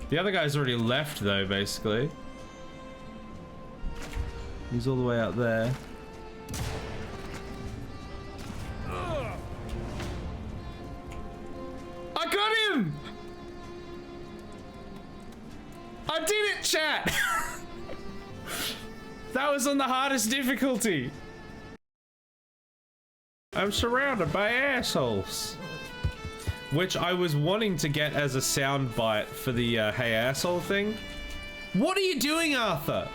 The other guy's already left though, basically. He's all the way out there. I got him! I did it, chat! That was on the hardest difficulty. I'm surrounded by assholes. Which I was wanting to get as a soundbite for the hey asshole thing. What are you doing, Arthur?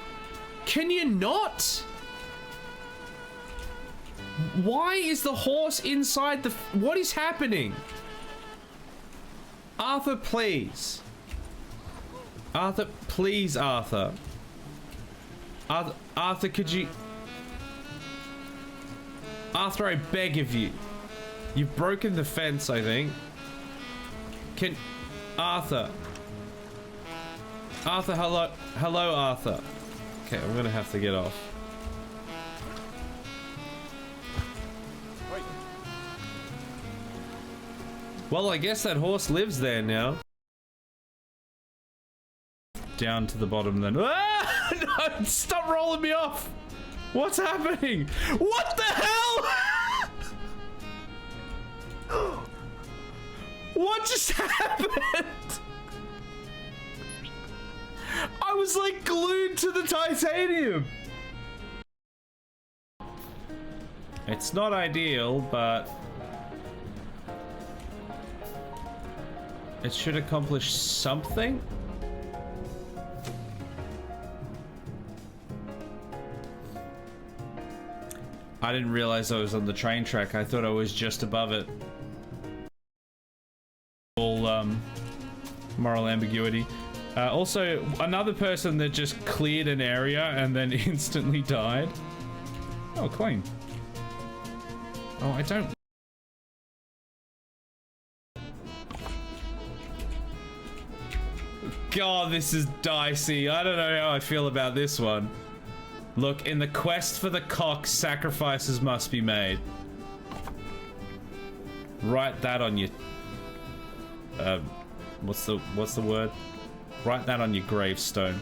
Can you not? Why is the horse inside the... What is happening? Arthur, please. Arthur, please, Arthur. Arthur, could you... Arthur, I beg of you. You've broken the fence, I think. Can... Arthur. Arthur, hello. Hello, Arthur. Okay, I'm gonna have to get off. Well, I guess that horse lives there now. Down to the bottom then. Ah! No, stop rolling me off! What's happening? What the hell? What just happened? I was like glued to the titanium. It's not ideal, but it should accomplish something. I didn't realize I was on the train track. I thought I was just above it. All moral ambiguity. Also, another person that just cleared an area and then instantly died. Oh, clean. Oh, I don't... God, this is dicey. I don't know how I feel about this one. Look, in the quest for the cock, sacrifices must be made. Write that on your... what's the word? Write that on your gravestone.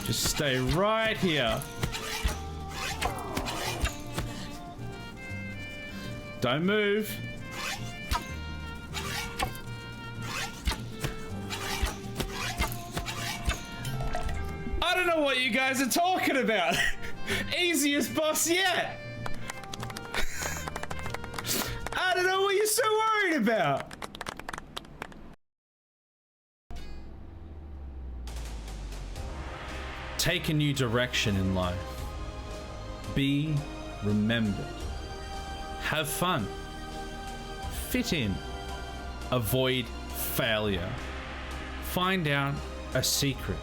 Just stay right here. Don't move. I don't know what you guys are talking about. Easiest boss yet. I don't know what you're so worried about. Take a new direction in life. Be remembered. Have fun. Fit in. Avoid failure. Find out a secret.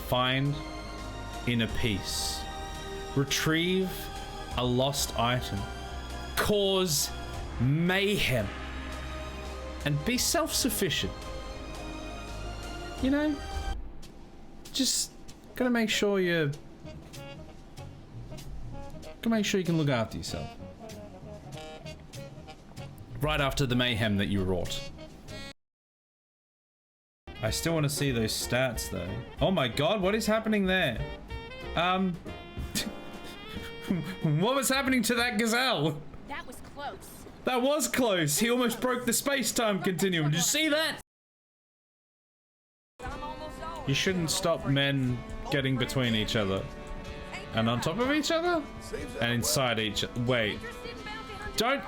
Find inner peace. Retrieve a lost item. Cause mayhem. And be self-sufficient. You know? Just gotta make sure you... Gotta make sure you can look after yourself. Right after the mayhem that you wrought. I still want to see those stats though. Oh my god, what is happening there? What was happening to that gazelle? That was close. That was close. He almost broke the space-time continuum. Did you see that? You shouldn't stop men getting between each other. And on top of each other? And inside each other. Wait. Don't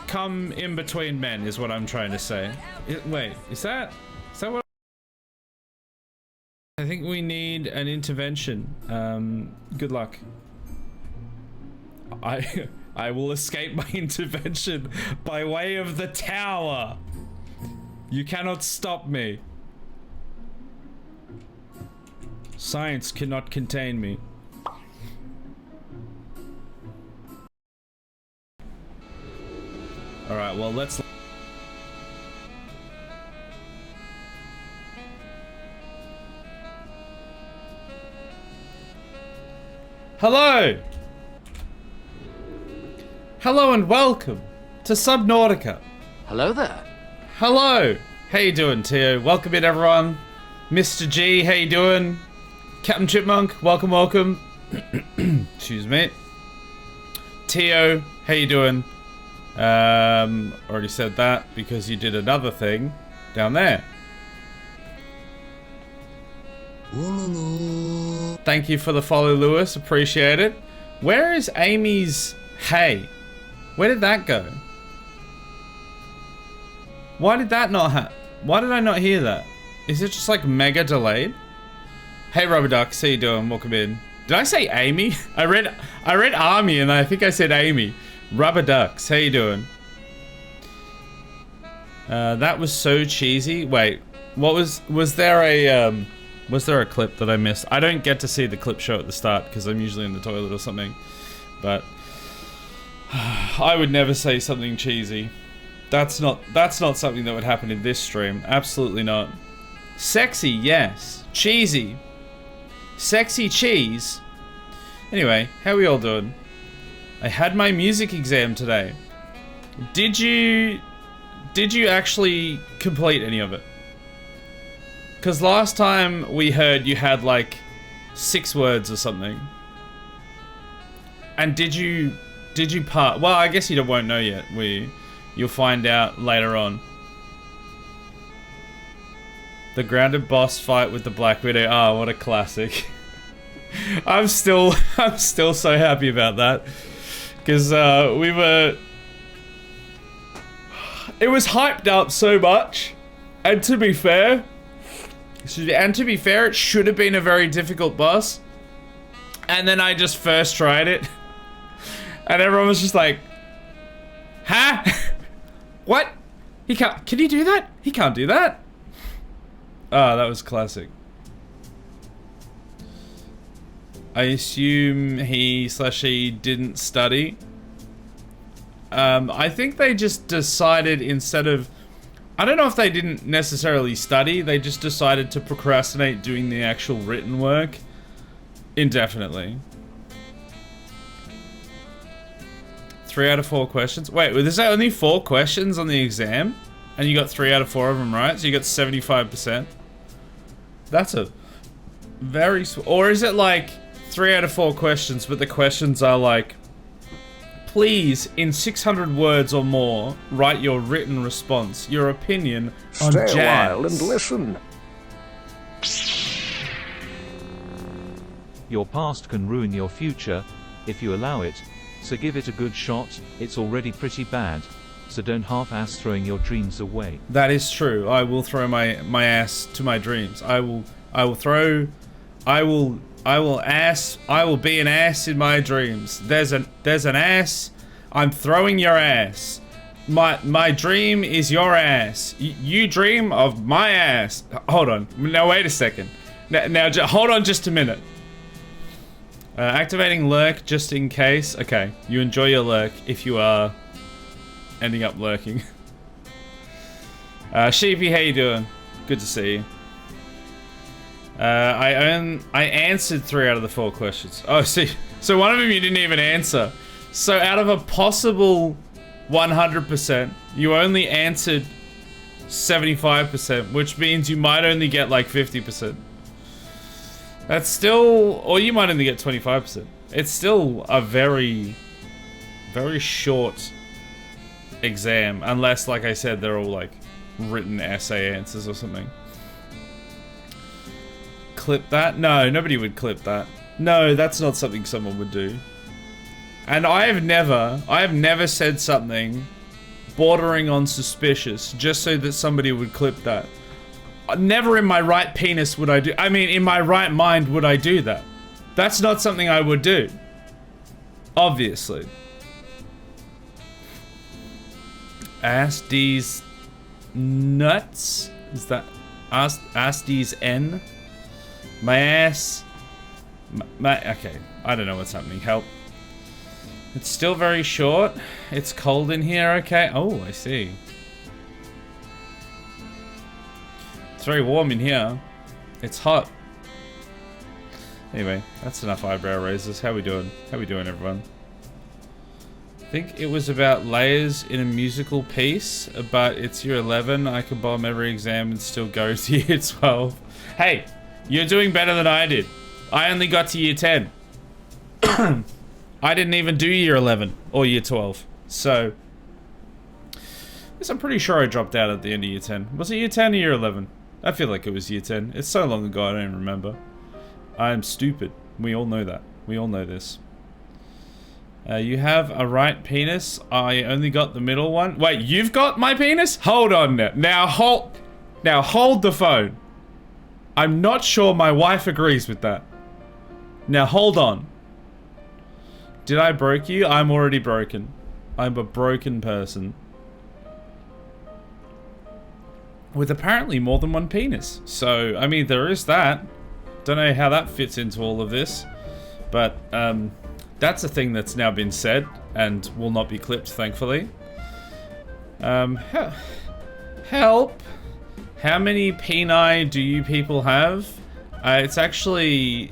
come in between men is what I'm trying to say. Wait, is that what? I think we need an intervention. Good luck. I will escape my intervention by way of the tower. You cannot stop me. Science cannot contain me. Alright, well, let's... Hello! Hello and welcome to Subnautica. Hello there. Hello. How you doing, Teo? Welcome in, everyone. Mr. G, how you doing? Captain Chipmunk, welcome, welcome. Excuse me. Teo, how you doing? Already said that because you did another thing down there. Thank you for the follow, Lewis. Appreciate it. Where is Amy's hey? Where did that go? Why did that not why did I not hear that? Is it just like mega delayed? Hey Rubber Ducks, how you doing? Welcome in. Did I say Amy? I read Army and I think I said Amy. Rubber Ducks, how you doing? That was so cheesy. Wait, what was there a clip that I missed? I don't get to see the clip show at the start because I'm usually in the toilet or something. But I would never say something cheesy. That's not something that would happen in this stream. Absolutely not. Sexy, yes. Cheesy. Sexy cheese. Anyway, how are we all doing? I had my music exam today. Did you actually complete any of it? Because last time we heard you had like 6 words or something. And did you part? Well, I guess you won't know yet. You'll find out later on. The grounded boss fight with the Black Widow. Ah, what a classic. I'm still so happy about that. Because it was hyped up so much. And to be fair, it should have been a very difficult boss. And then I just first tried it. And everyone was just like, huh? What? Can he do that? He can't do that. Oh, that was classic. I assume he/she didn't study. I think they just decided instead of... I don't know if they didn't necessarily study, they just decided to procrastinate doing the actual written work indefinitely. 3 out of 4 questions. Wait, there's only 4 questions on the exam? And you got 3 out of 4 of them right? So you got 75%? That's a very... Or is it like 3 out of 4 questions, but the questions are like, please, in 600 words or more, write your written response, your opinion on jazz. Stay a while and listen. Your past can ruin your future, if you allow it. So give it a good shot. It's already pretty bad. So don't half-ass throwing your dreams away. That is true. I will throw my ass to my dreams. I will be an ass in my dreams. There's an ass. I'm throwing your ass. My dream is your ass. You dream of my ass. Hold on. Now wait a second. Now hold on just a minute. Activating lurk just in case. Okay, you enjoy your lurk if you are ending up lurking. Sheepy, how you doing? Good to see you. I answered 3 out of the 4 questions. Oh, see, so one of them you didn't even answer. So out of a possible 100%, you only answered 75%, which means you might only get like 50%. That's still, or you might only get 25%. It's still a very, very short exam, unless, like I said, they're all like written essay answers or something. Clip that? No, nobody would clip that. No, that's not something someone would do. And I have never said something bordering on suspicious just so that somebody would clip that. Never in my right penis would I do. I mean, in my right mind would I do that. That's not something I would do. Obviously. AEST's nuts? Is that AEST's N? My ass. Okay, I don't know what's happening. Help. It's still very short. It's cold in here. Okay. Oh, I see. It's very warm in here. It's hot. Anyway, that's enough eyebrow raisers. How we doing? How we doing, everyone? I think it was about layers in a musical piece, but it's year 11. I could bomb every exam and still go to year 12. Hey, you're doing better than I did. I only got to year 10. I didn't even do year 11 or year 12. So, I'm pretty sure I dropped out at the end of year 10. Was it year 10 or year 11? I feel like it was year 10. It's so long ago, I don't even remember. I'm stupid. We all know that. We all know this. You have a right penis. I only got the middle one. Wait, you've got my penis? Hold on now. Now hold the phone. I'm not sure my wife agrees with that. Now hold on. Did I broke you? I'm already broken. I'm a broken person. With apparently more than one penis. So, I mean, there is that. Don't know how that fits into all of this. But, that's a thing that's now been said and will not be clipped, thankfully. Help! How many peni do you people have? It's actually...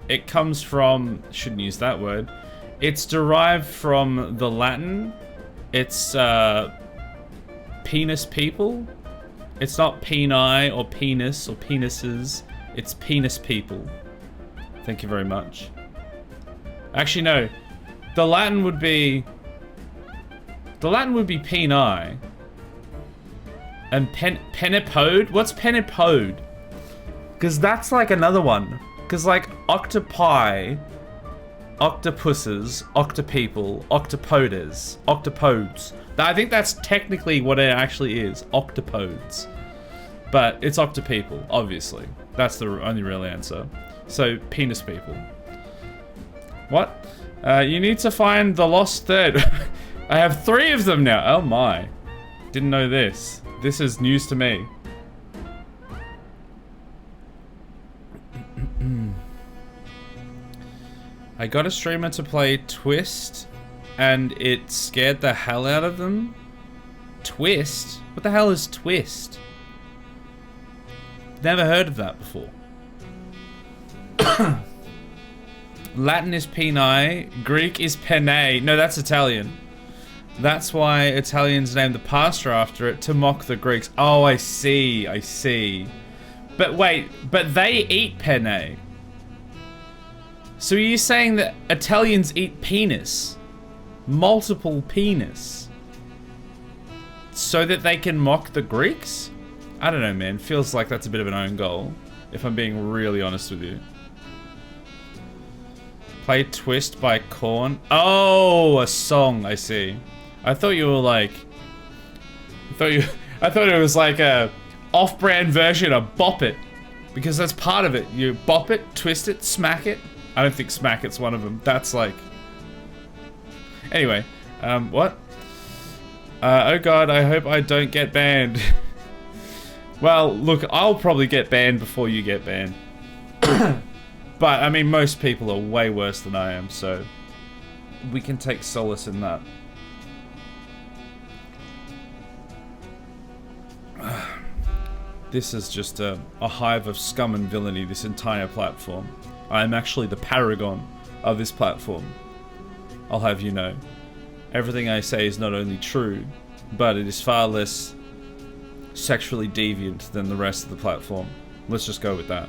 It comes from... Shouldn't use that word. It's derived from the Latin. It's, penis people. It's not peni or penis or penises. It's penis people. Thank you very much. Actually, no. The Latin would be... The Latin would be peni. And penipode? What's penipode? Because that's like another one. Because like octopi, octopuses, octopeople, octopodes, octopodes. I think that's technically what it actually is. Octopodes. But it's octopeople, obviously. That's the only real answer. So, penis people. What? You need to find the lost third. I have 3 of them now. Oh my. Didn't know this. This is news to me. I got a streamer to play Twist, and it scared the hell out of them. Twist? What the hell is Twist? Never heard of that before. Latin is peni, Greek is penne. No, that's Italian. That's why Italians named the pasta after it, to mock the Greeks. Oh, I see, I see. But wait, but they eat penne. So are you saying that Italians eat penis? Multiple penis? So that they can mock the Greeks? I don't know, man. Feels like that's a bit of an own goal, if I'm being really honest with you. Play Twist by Korn. Oh, a song, I see. I thought you were like... I thought it was like a off-brand version of Bop It. Because that's part of it. You bop it, twist it, smack it. I don't think smack it's one of them. That's like... Anyway, what? Oh god, I hope I don't get banned. Well, look, I'll probably get banned before you get banned. But, I mean, most people are way worse than I am, so... We can take solace in that. This is just a hive of scum and villainy, this entire platform. I am actually the paragon of this platform. I'll have you know. Everything I say is not only true, but it is far less sexually deviant than the rest of the platform. Let's just go with that.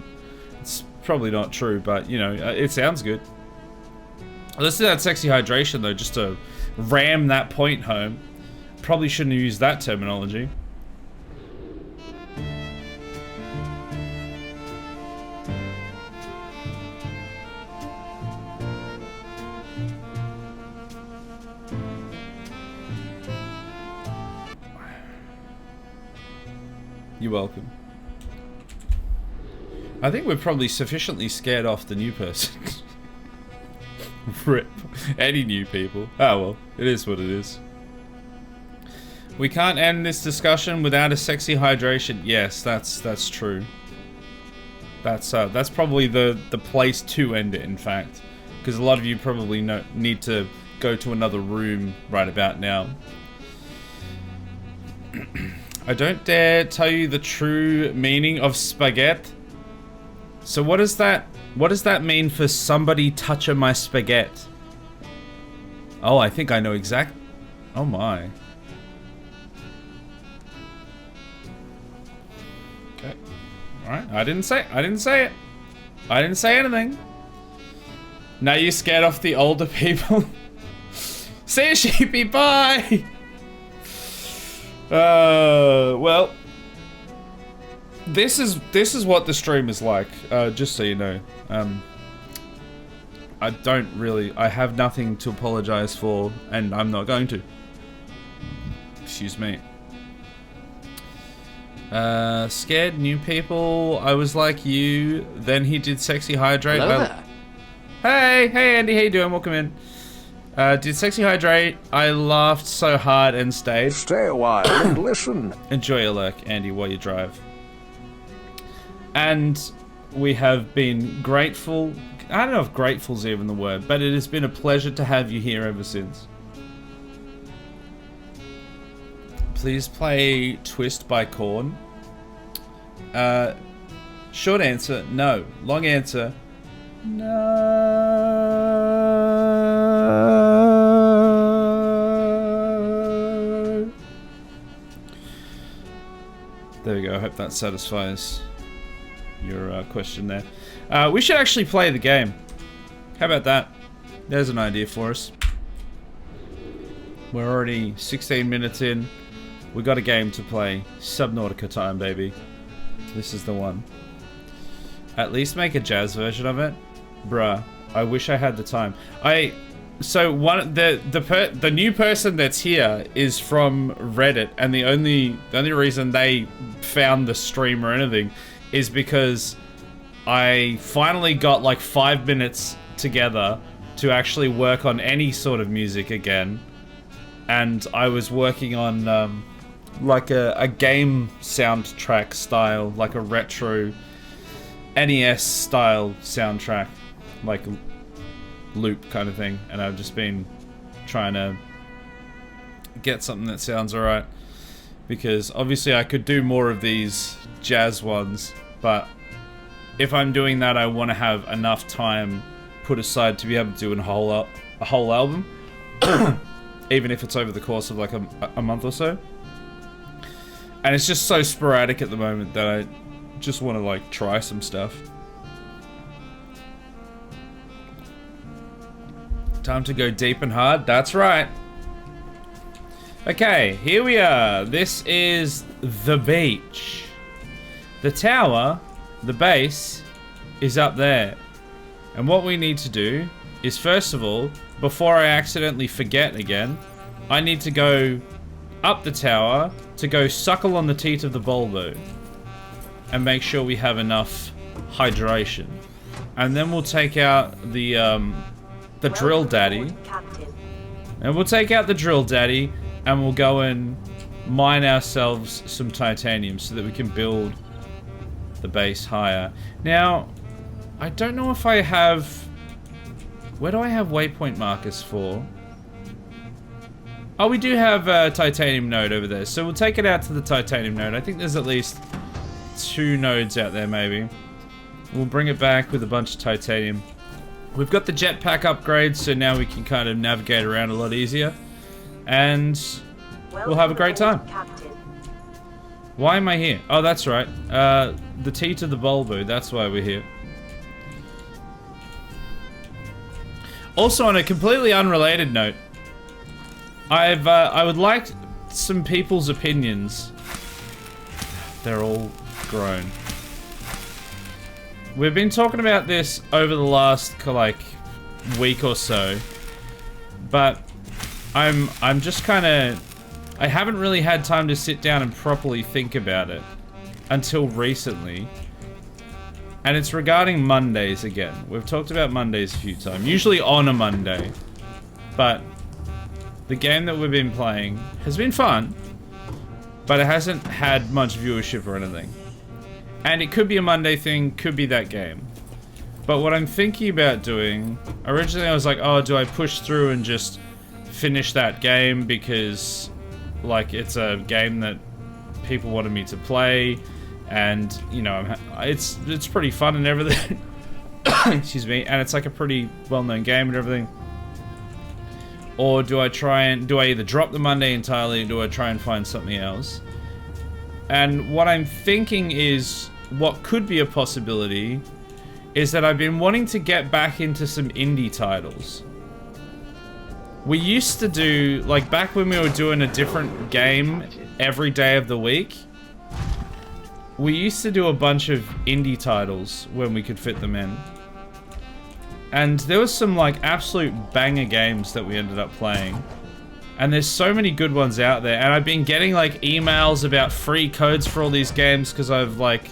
It's probably not true, but, you know, it sounds good. Let's do that sexy hydration, though, just to ram that point home. Probably shouldn't have used that terminology. You're welcome. I think we're probably sufficiently scared off the new person. Rip. Any new people. Oh well, it is what it is. We can't end this discussion without a sexy hydration. Yes, that's true. That's probably the place to end it, in fact. Because a lot of you probably need to go to another room right about now. I don't dare tell you the true meaning of spaghetti. So what does that mean for somebody touching my spaghetti? Oh, I think I know exact. Oh my. Okay. All right. I didn't say it. I didn't say anything. Now you're scared off the older people. See you, sheepy. Bye. Well, this is what the stream is like. Just so you know. I have nothing to apologize for, and I'm not going to. Excuse me. Scared new people. I was like you. Then he did Sexy Hydrate. Hello there. Hey Andy, how you doing? Welcome in. Did Sexy Hydrate. I laughed so hard and stayed. Stay a while and listen. Enjoy your lurk, Andy, while you drive. And we have been grateful. I don't know if grateful's even the word, but it has been a pleasure to have you here ever since. Please play Twist by Korn. Short answer, no. Long answer, no. There we go. I hope that satisfies your question there. We should actually play the game. How about that? There's an idea for us. We're already 16 minutes in. We got a game to play. Subnautica time, baby. This is the one. At least make a jazz version of it. Bruh, I wish I had the time. So the new person that's here is from Reddit, and the only reason they found the stream or anything is because I finally got like 5 minutes together to actually work on any sort of music again, and I was working on like a game soundtrack style, like a retro NES style soundtrack, like loop kind of thing, and I've just been trying to get something that sounds alright, because obviously I could do more of these jazz ones, but if I'm doing that, I want to have enough time put aside to be able to do a whole album, even if it's over the course of like a month or so. And it's just so sporadic at the moment that I just want to like try some stuff. Time to go deep and hard. That's right. Okay, here we are. This is the beach. The tower, the base, is up there. And what we need to do is, first of all, before I accidentally forget again, I need to go up the tower to go suckle on the teat of the Baldur and make sure we have enough hydration. And then we'll take out the drill daddy. And we'll take out the drill daddy and we'll go and mine ourselves some titanium so that we can build the base higher. Now, I don't know if I have... Where do I have waypoint markers for? Oh, we do have a titanium node over there, so we'll take it out to the titanium node. I think there's at least 2 nodes out there, maybe. We'll bring it back with a bunch of titanium. We've got the jetpack upgrade, so now we can kind of navigate around a lot easier. And we'll have a great time. Why am I here? Oh, that's right. The teat of the Baldur, that's why we're here. Also, on a completely unrelated note, I would like some people's opinions. They're all grown. We've been talking about this over the last like week or so, but I'm just kind of, I haven't really had time to sit down and properly think about it until recently. And it's regarding Mondays again. We've talked about Mondays a few times, usually on a Monday, but the game that we've been playing has been fun, but it hasn't had much viewership or anything. And it could be a Monday thing, could be that game. But what I'm thinking about doing, originally I was like, oh, do I push through and just finish that game because, like, it's a game that people wanted me to play, and, you know, it's pretty fun and everything. Excuse me, and it's like a pretty well-known game and everything. Or do I either drop the Monday entirely, or do I try and find something else? And what I'm thinking is, what could be a possibility is that I've been wanting to get back into some indie titles. We used to do, like back when we were doing a different game every day of the week, we used to do a bunch of indie titles when we could fit them in. And there was some like absolute banger games that we ended up playing. And there's so many good ones out there. And I've been getting like emails about free codes for all these games because I've like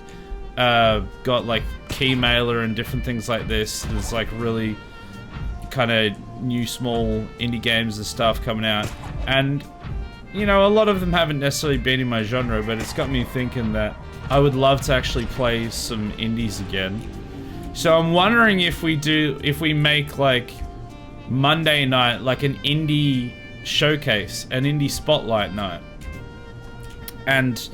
got like Keymailer and different things like this. There's like really kind of new small indie games and stuff coming out. And you know, a lot of them haven't necessarily been in my genre, but it's got me thinking that I would love to actually play some indies again. So I'm wondering if we make like Monday night like an indie showcase, an indie spotlight night, and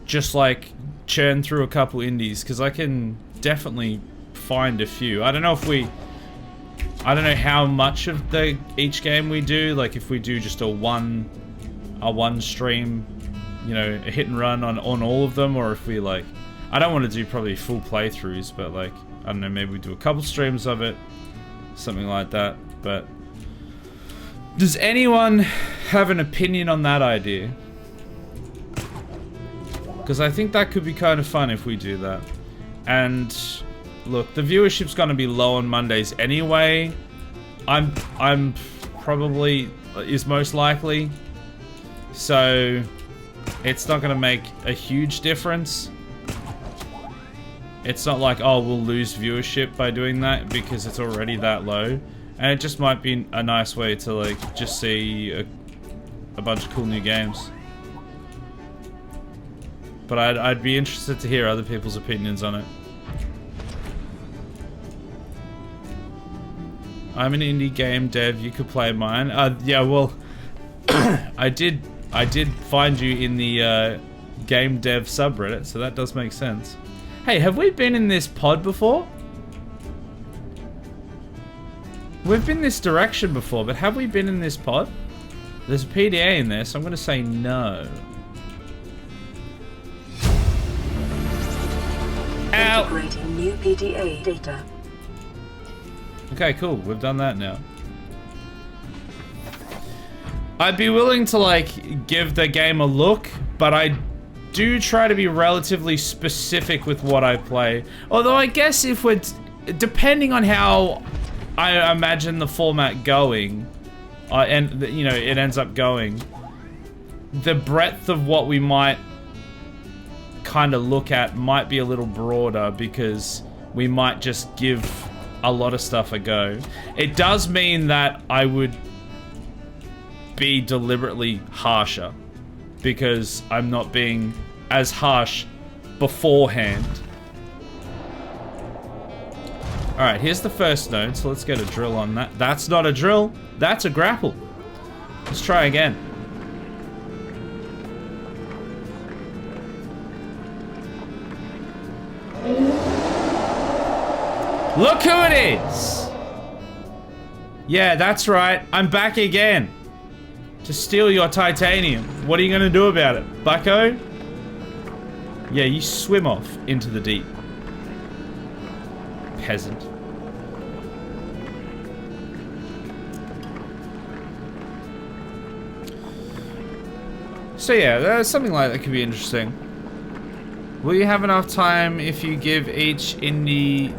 just like churn through a couple indies, because I can definitely find a few. I don't know how much of each game we do, like if we do just a one stream, you know, a hit and run on all of them, or if we like, I don't want to do probably full playthroughs, but like, I don't know, maybe we do a couple streams of it, something like that. But does anyone have an opinion on that idea? Because I think that could be kind of fun if we do that. And look, the viewership's going to be low on Mondays anyway. I'm probably is most likely, so it's not going to make a huge difference. It's not like, oh, we'll lose viewership by doing that, because it's already that low. And it just might be a nice way to, like, just see a bunch of cool new games. But I'd be interested to hear other people's opinions on it. I'm an indie game dev, you could play mine. Yeah, well, I did find you in the game dev subreddit, so that does make sense. Hey, have we been in this pod before? We've been this direction before, but have we been in this pod? There's a PDA in there, so I'm going to say no. Ow! Integrating new PDA data. Okay, cool. We've done that now. I'd be willing to, like, give the game a look, but I do try to be relatively specific with what I play. Although I guess if we're... depending on how I imagine the format going, and, you know, it ends up going, the breadth of what we might kind of look at might be a little broader, because we might just give a lot of stuff a go. It does mean that I would be deliberately harsher, because I'm not being as harsh beforehand. Alright, here's the first node, so let's get a drill on that. That's not a drill, that's a grapple. Let's try again. Look who it is! Yeah, that's right, I'm back again to steal your titanium. What are you gonna do about it, bucko? Yeah, you swim off into the deep. Peasant. So yeah, something like that could be interesting. Will you have enough time if you give each indie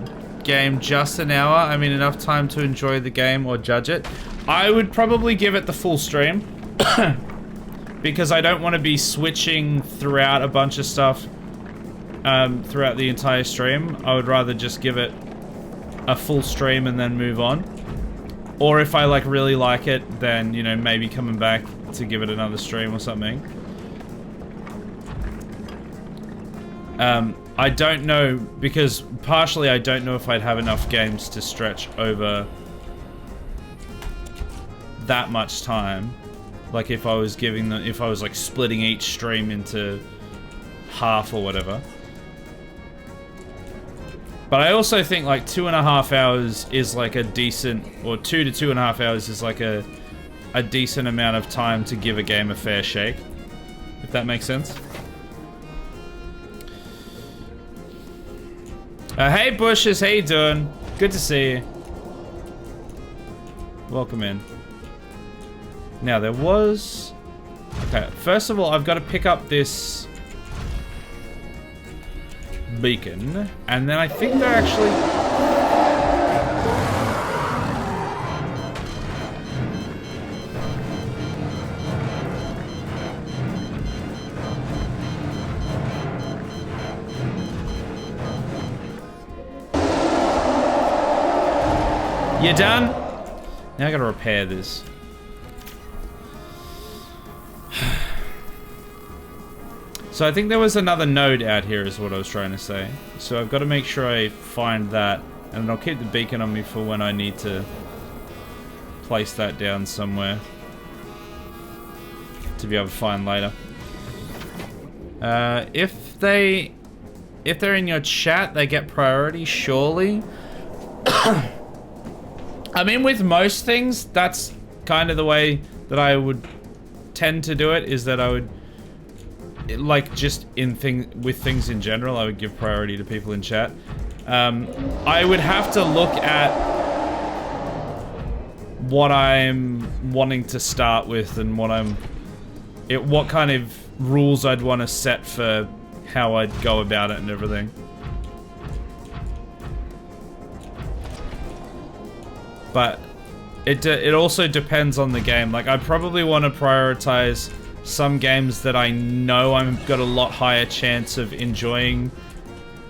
game just an hour? I mean, enough time to enjoy the game or judge it? I would probably give it the full stream. Because I don't want to be switching throughout a bunch of stuff throughout the entire stream. I would rather just give it a full stream and then move on. Or if I like really like it, then, you know, maybe coming back to give it another stream or something. I don't know, because partially I don't know if I'd have enough games to stretch over that much time. Like if I was giving them, if I was like splitting each stream into half or whatever. But I also think like 2.5 hours is like a decent, or 2 to 2.5 hours is like a a decent amount of time to give a game a fair shake. If that makes sense. Hey Bushes, how you doing? Good to see you. Welcome in. Now there was... Okay, first of all, I've got to pick up this beacon, and then I think they're actually... You done? Now I gotta repair this. So I think there was another node out here is what I was trying to say. So I've got to make sure I find that, and I'll keep the beacon on me for when I need to place that down somewhere to be able to find later. If they're in your chat, they get priority, surely. I mean, with most things, that's kind of the way that I would tend to do it, is that I would, like, just with things in general, I would give priority to people in chat. I would have to look at what I'm wanting to start with and what kind of rules I'd want to set for how I'd go about it and everything. But it also depends on the game. Like, I probably want to prioritize some games that I know I've got a lot higher chance of enjoying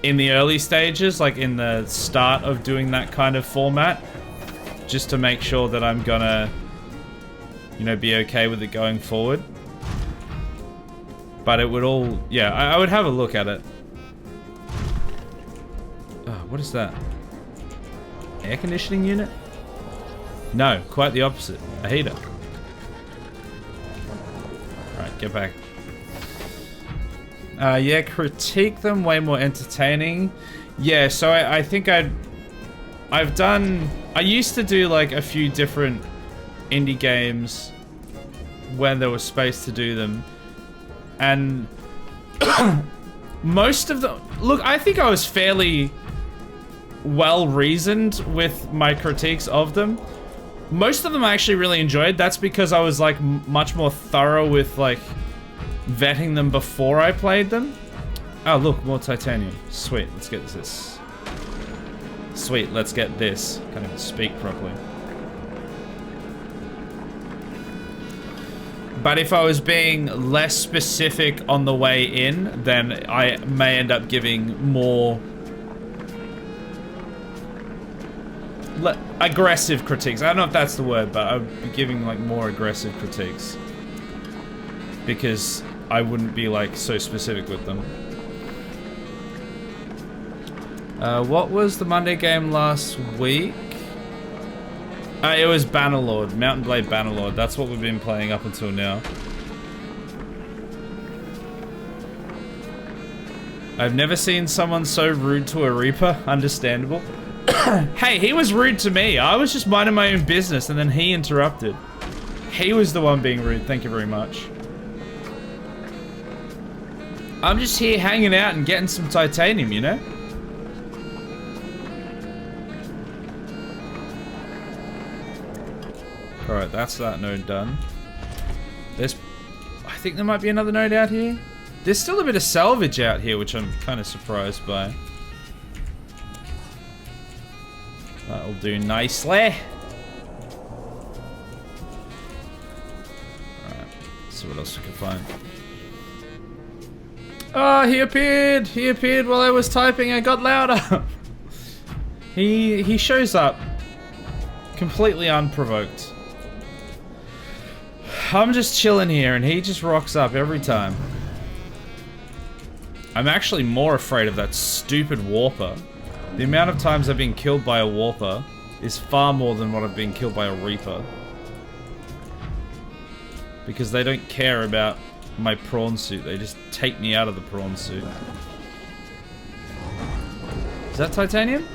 in the early stages, like in the start of doing that kind of format, just to make sure that I'm gonna, you know, be okay with it going forward. But it would all, yeah, I would have a look at it. Oh, what is that? Air conditioning unit? No, quite the opposite. A heater. Alright, get back. Yeah, critique them, way more entertaining. Yeah, so I think I used to do like a few different indie games when there was space to do them. And most of them, look, I think I was fairly well reasoned with my critiques of them. Most of them I actually really enjoyed. That's because I was like much more thorough with like vetting them before I played them. Oh look, more titanium. Sweet, let's get this. Sweet, let's get this. Can't even speak properly. But if I was being less specific on the way in, then I may end up giving more aggressive critiques. I don't know if that's the word, but I would be giving like more aggressive critiques because I wouldn't be like so specific with them. What was the Monday game last week? It was Bannerlord, Mountain Blade Bannerlord. That's what we've been playing up until now. I've never seen someone so rude to a Reaper. Understandable. Hey, he was rude to me. I was just minding my own business and then he interrupted. He was the one being rude. Thank you very much. I'm just here hanging out and getting some titanium, you know? Alright, that's that node done. There's... I think there might be another node out here. There's still a bit of salvage out here, which I'm kind of surprised by. That'll do nicely. Alright, see what else we can find. Oh, he appeared! He appeared while I was typing, I got louder! He shows up completely unprovoked. I'm just chilling here and he just rocks up every time. I'm actually more afraid of that stupid warper. The amount of times I've been killed by a warper is far more than what I've been killed by a reaper. Because they don't care about my prawn suit, they just take me out of the prawn suit. Is that titanium?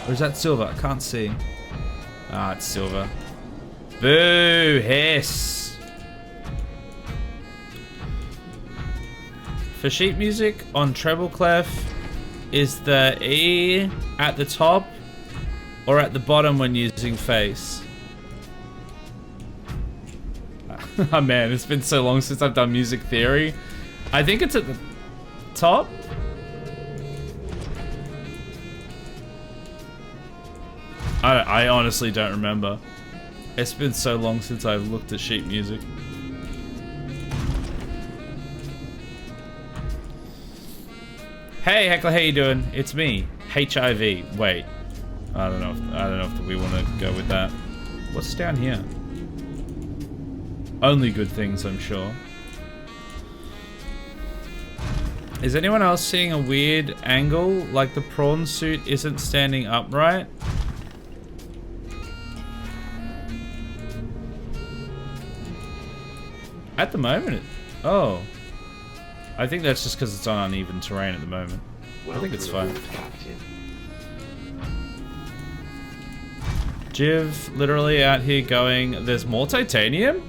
Or is that silver? I can't see. Ah, it's silver. Boo! Hiss! For sheet music on treble clef, is the E at the top or at the bottom when using face? Oh man, it's been so long since I've done music theory. I think it's at the top. I honestly don't remember. It's been so long since I've looked at sheet music. Hey Heckler, how you doing? It's me, HIV. Wait, I don't know if we want to go with that. What's down here? Only good things, I'm sure. Is anyone else seeing a weird angle, like the prawn suit isn't standing upright? At the moment, oh. I think that's just because it's on uneven terrain at the moment. I think it's fine. Jiv literally out here going, there's more titanium?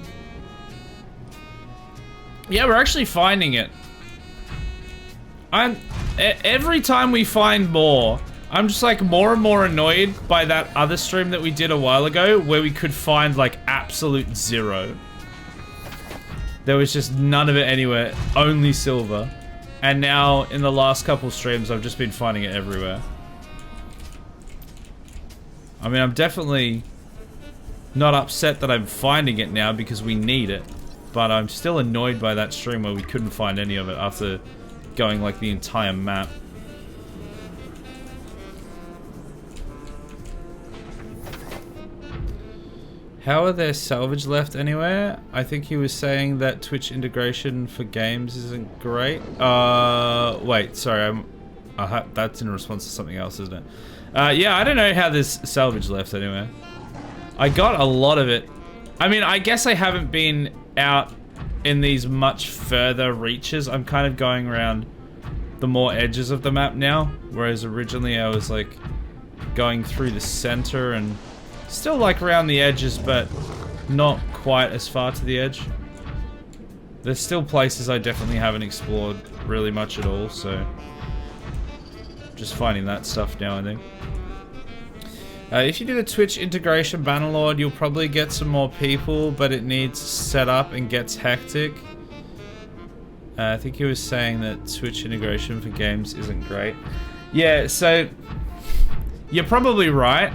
Yeah, we're actually finding it. Every time we find more, I'm just like more and more annoyed by that other stream that we did a while ago where we could find like absolute zero. There was just none of it anywhere, only silver. And now, in the last couple streams, I've just been finding it everywhere. I mean, I'm definitely not upset that I'm finding it now because we need it. But I'm still annoyed by that stream where we couldn't find any of it after going like the entire map. How are there salvage left anywhere? I think he was saying that Twitch integration for games isn't great. Wait, sorry, that's in response to something else, isn't it? Yeah, I don't know how there's salvage left anywhere. I got a lot of it. I mean, I guess I haven't been out in these much further reaches. I'm kind of going around the more edges of the map now, whereas originally I was like going through the center and still like around the edges, but not quite as far to the edge. There's still places I definitely haven't explored really much at all, so just finding that stuff now, I think. If you do the Twitch integration Bannerlord, you'll probably get some more people, but it needs set up and gets hectic. I think he was saying that Twitch integration for games isn't great. Yeah, so you're probably right.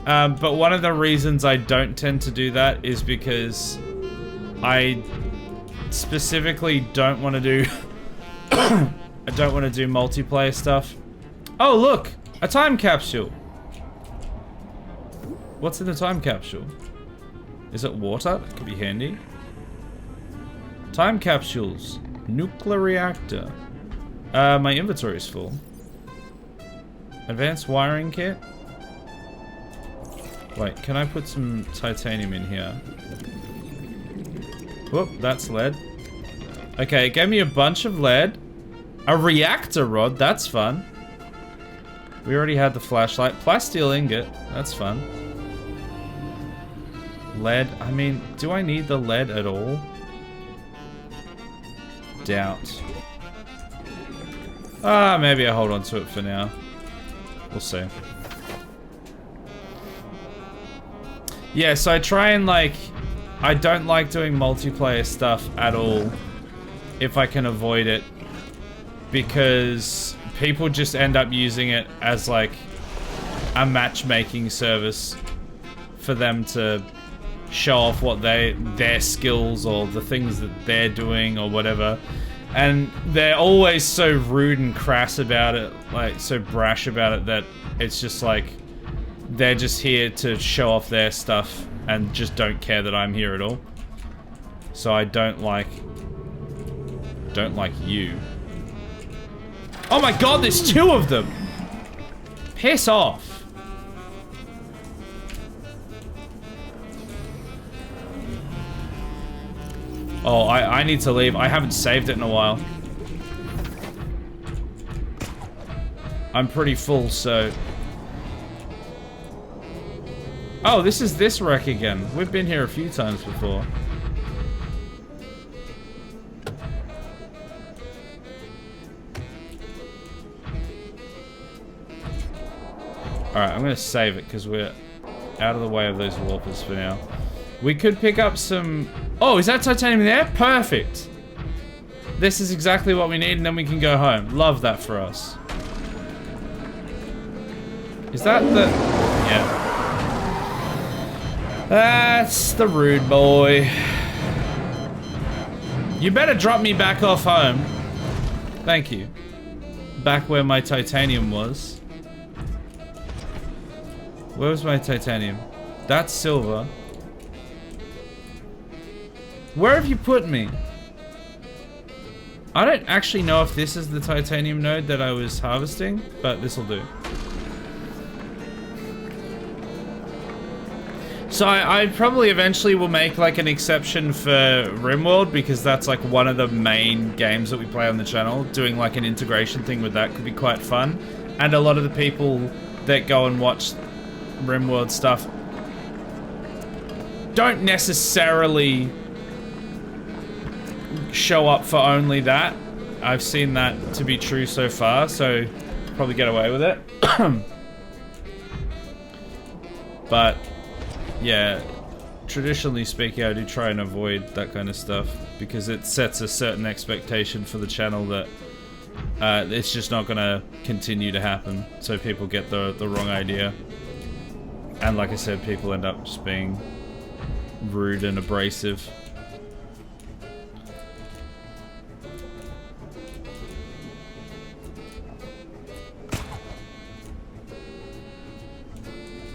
But one of the reasons I don't tend to do that is because I specifically don't want to do I don't want to do multiplayer stuff. Oh look, a time capsule. What's in the time capsule? Is it water? That could be handy. Time capsules. Nuclear reactor. My inventory is full. Advanced wiring kit. Wait, can I put some titanium in here? Whoop, that's lead. Okay, it gave me a bunch of lead. A reactor rod, that's fun. We already had the flashlight. Plasteel ingot, that's fun. Lead, I mean, do I need the lead at all? Doubt. Maybe I hold on to it for now. We'll see. Yeah, so I try and like, I don't like doing multiplayer stuff at all if I can avoid it, because people just end up using it as like a matchmaking service for them to show off what their skills or the things that they're doing or whatever, and they're always so rude and crass about it, like so brash about it, that it's just like they're just here to show off their stuff and just don't care that I'm here at all. So I don't like you. Oh my god, there's two of them! Piss off! Oh, I need to leave. I haven't saved it in a while. I'm pretty full, so... Oh, this is this wreck again. We've been here a few times before. Alright, I'm gonna save it because we're out of the way of those warpers for now. We could pick up some... Oh, is that titanium there? Perfect! This is exactly what we need, and then we can go home. Love that for us. Is that the... Yeah. That's the rude boy. You better drop me back off home. Thank you. Back where my titanium was. Where was my titanium? That's silver. Where have you put me? I don't actually know if this is the titanium node that I was harvesting, but this'll do. So I probably eventually will make like an exception for RimWorld because that's like one of the main games that we play on the channel. Doing like an integration thing with that could be quite fun. And a lot of the people that go and watch RimWorld stuff don't necessarily show up for only that. I've seen that to be true so far, so probably get away with it. But yeah, traditionally speaking, I do try and avoid that kind of stuff because it sets a certain expectation for the channel that it's just not gonna continue to happen, so people get the wrong idea. And like I said, people end up just being rude and abrasive.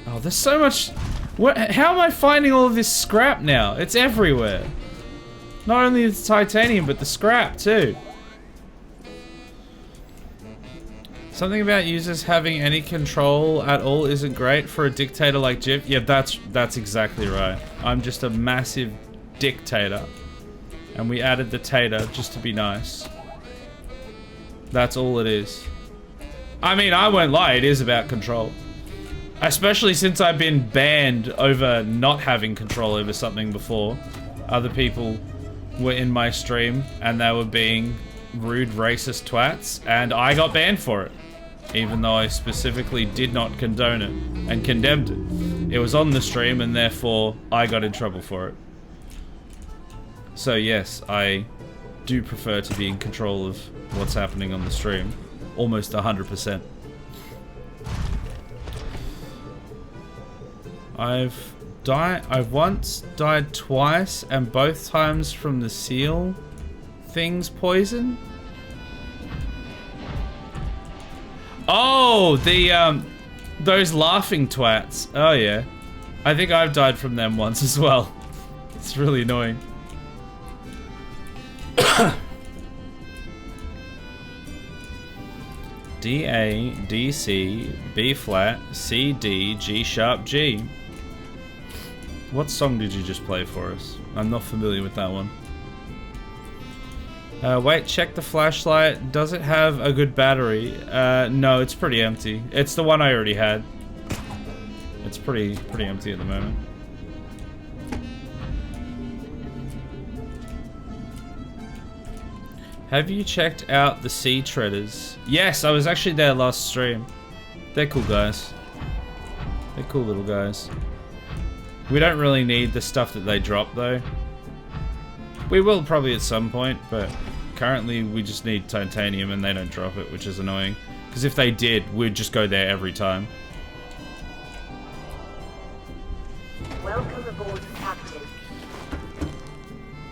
Oh, there's so much... What? How am I finding all of this scrap now? It's everywhere. Not only the titanium, but the scrap too. Something about users having any control at all isn't great for a dictator like Jip. Yeah, that's exactly right. I'm just a massive dictator. And we added the tater just to be nice. That's all it is. I mean, I won't lie, it is about control. Especially since I've been banned over not having control over something before. Other people were in my stream and they were being rude, racist twats, and I got banned for it. Even though I specifically did not condone it and condemned it. It was on the stream and therefore I got in trouble for it. So yes, I do prefer to be in control of what's happening on the stream. Almost 100%. I've once died twice, and both times from the seal thing's poison. Oh, those laughing twats. Oh yeah, I think I've died from them once as well. It's really annoying. D A D C B flat C D G sharp G. What song did you just play for us? I'm not familiar with that one. Wait, check the flashlight. Does it have a good battery? No, it's pretty empty. It's the one I already had. It's pretty empty at the moment. Have you checked out the Sea Treaders? Yes, I was actually there last stream. They're cool guys. They're cool little guys. We don't really need the stuff that they drop though. We will probably at some point, but currently we just need titanium and they don't drop it, which is annoying. Because if they did, we'd just go there every time. Welcome aboard, Captain.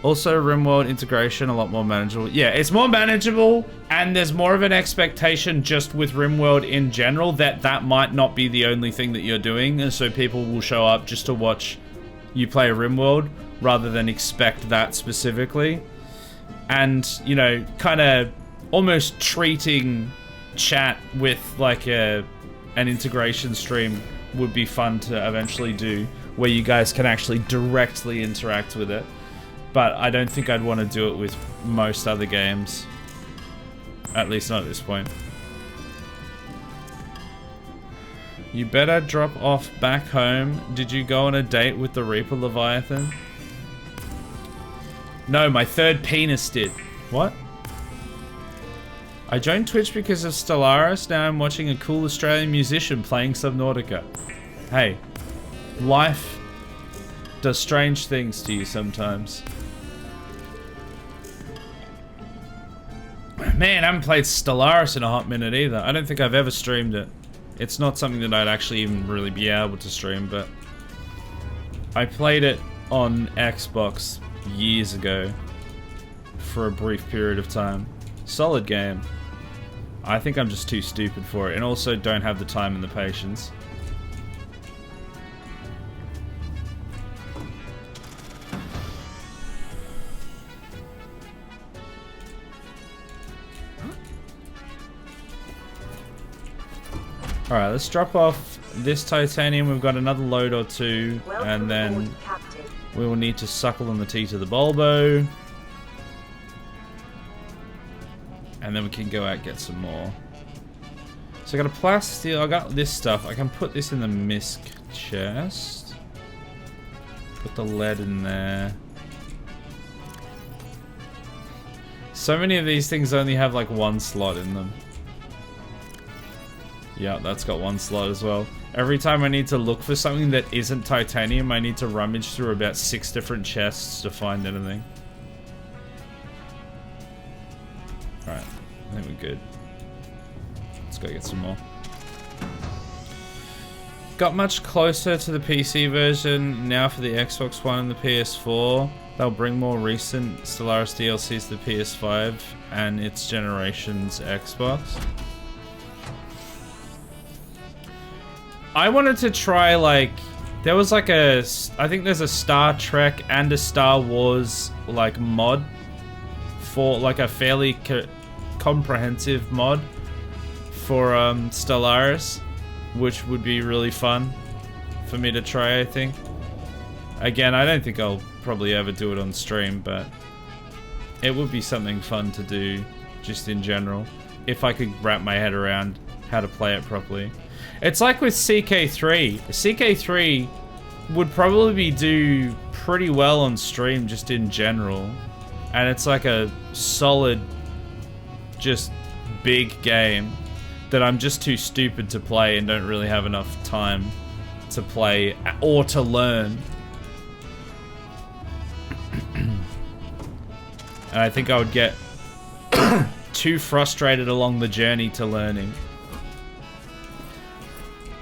Also, RimWorld integration a lot more manageable. Yeah, it's more manageable, and there's more of an expectation just with RimWorld in general that that might not be the only thing that you're doing, and so people will show up just to watch you play RimWorld rather than expect that specifically. And, you know, kind of almost treating chat with like an integration stream would be fun to eventually do, where you guys can actually directly interact with it. But I don't think I'd want to do it with most other games. At least not at this point. You better drop off back home. Did you go on a date with the Reaper Leviathan? No, my third penis did. What? I joined Twitch because of Stellaris. Now I'm watching a cool Australian musician playing Subnautica. Hey, life does strange things to you sometimes. Man, I haven't played Stellaris in a hot minute either. I don't think I've ever streamed it. It's not something that I'd actually even really be able to stream, but I played it on Xbox years ago for a brief period of time. Solid game. I think I'm just too stupid for it, and also don't have the time and the patience. Alright, let's drop off this titanium. We've got another load or two, and then we will need to suckle on the tea to the Bulbo. And then we can go out and get some more. So I got a plasteel, I got this stuff. I can put this in the misc chest. Put the lead in there. So many of these things only have like one slot in them. Yeah, that's got one slot as well. Every time I need to look for something that isn't titanium, I need to rummage through about 6 different chests to find anything. Alright, I think we're good. Let's go get some more. Got much closer to the PC version now for the Xbox One and the PS4. They'll bring more recent Stellaris DLCs to the PS5 and its generation's Xbox. I wanted to try, like, there was like a, I think there's a Star Trek and a Star Wars, like, mod for, like, a fairly comprehensive mod for Stellaris, which would be really fun for me to try, I think. Again, I don't think I'll probably ever do it on stream, but it would be something fun to do just in general, if I could wrap my head around how to play it properly. It's like with CK3. CK3 would probably do pretty well on stream just in general. And it's like a solid, just big game that I'm just too stupid to play and don't really have enough time to play or to learn. And I think I would get too frustrated along the journey to learning.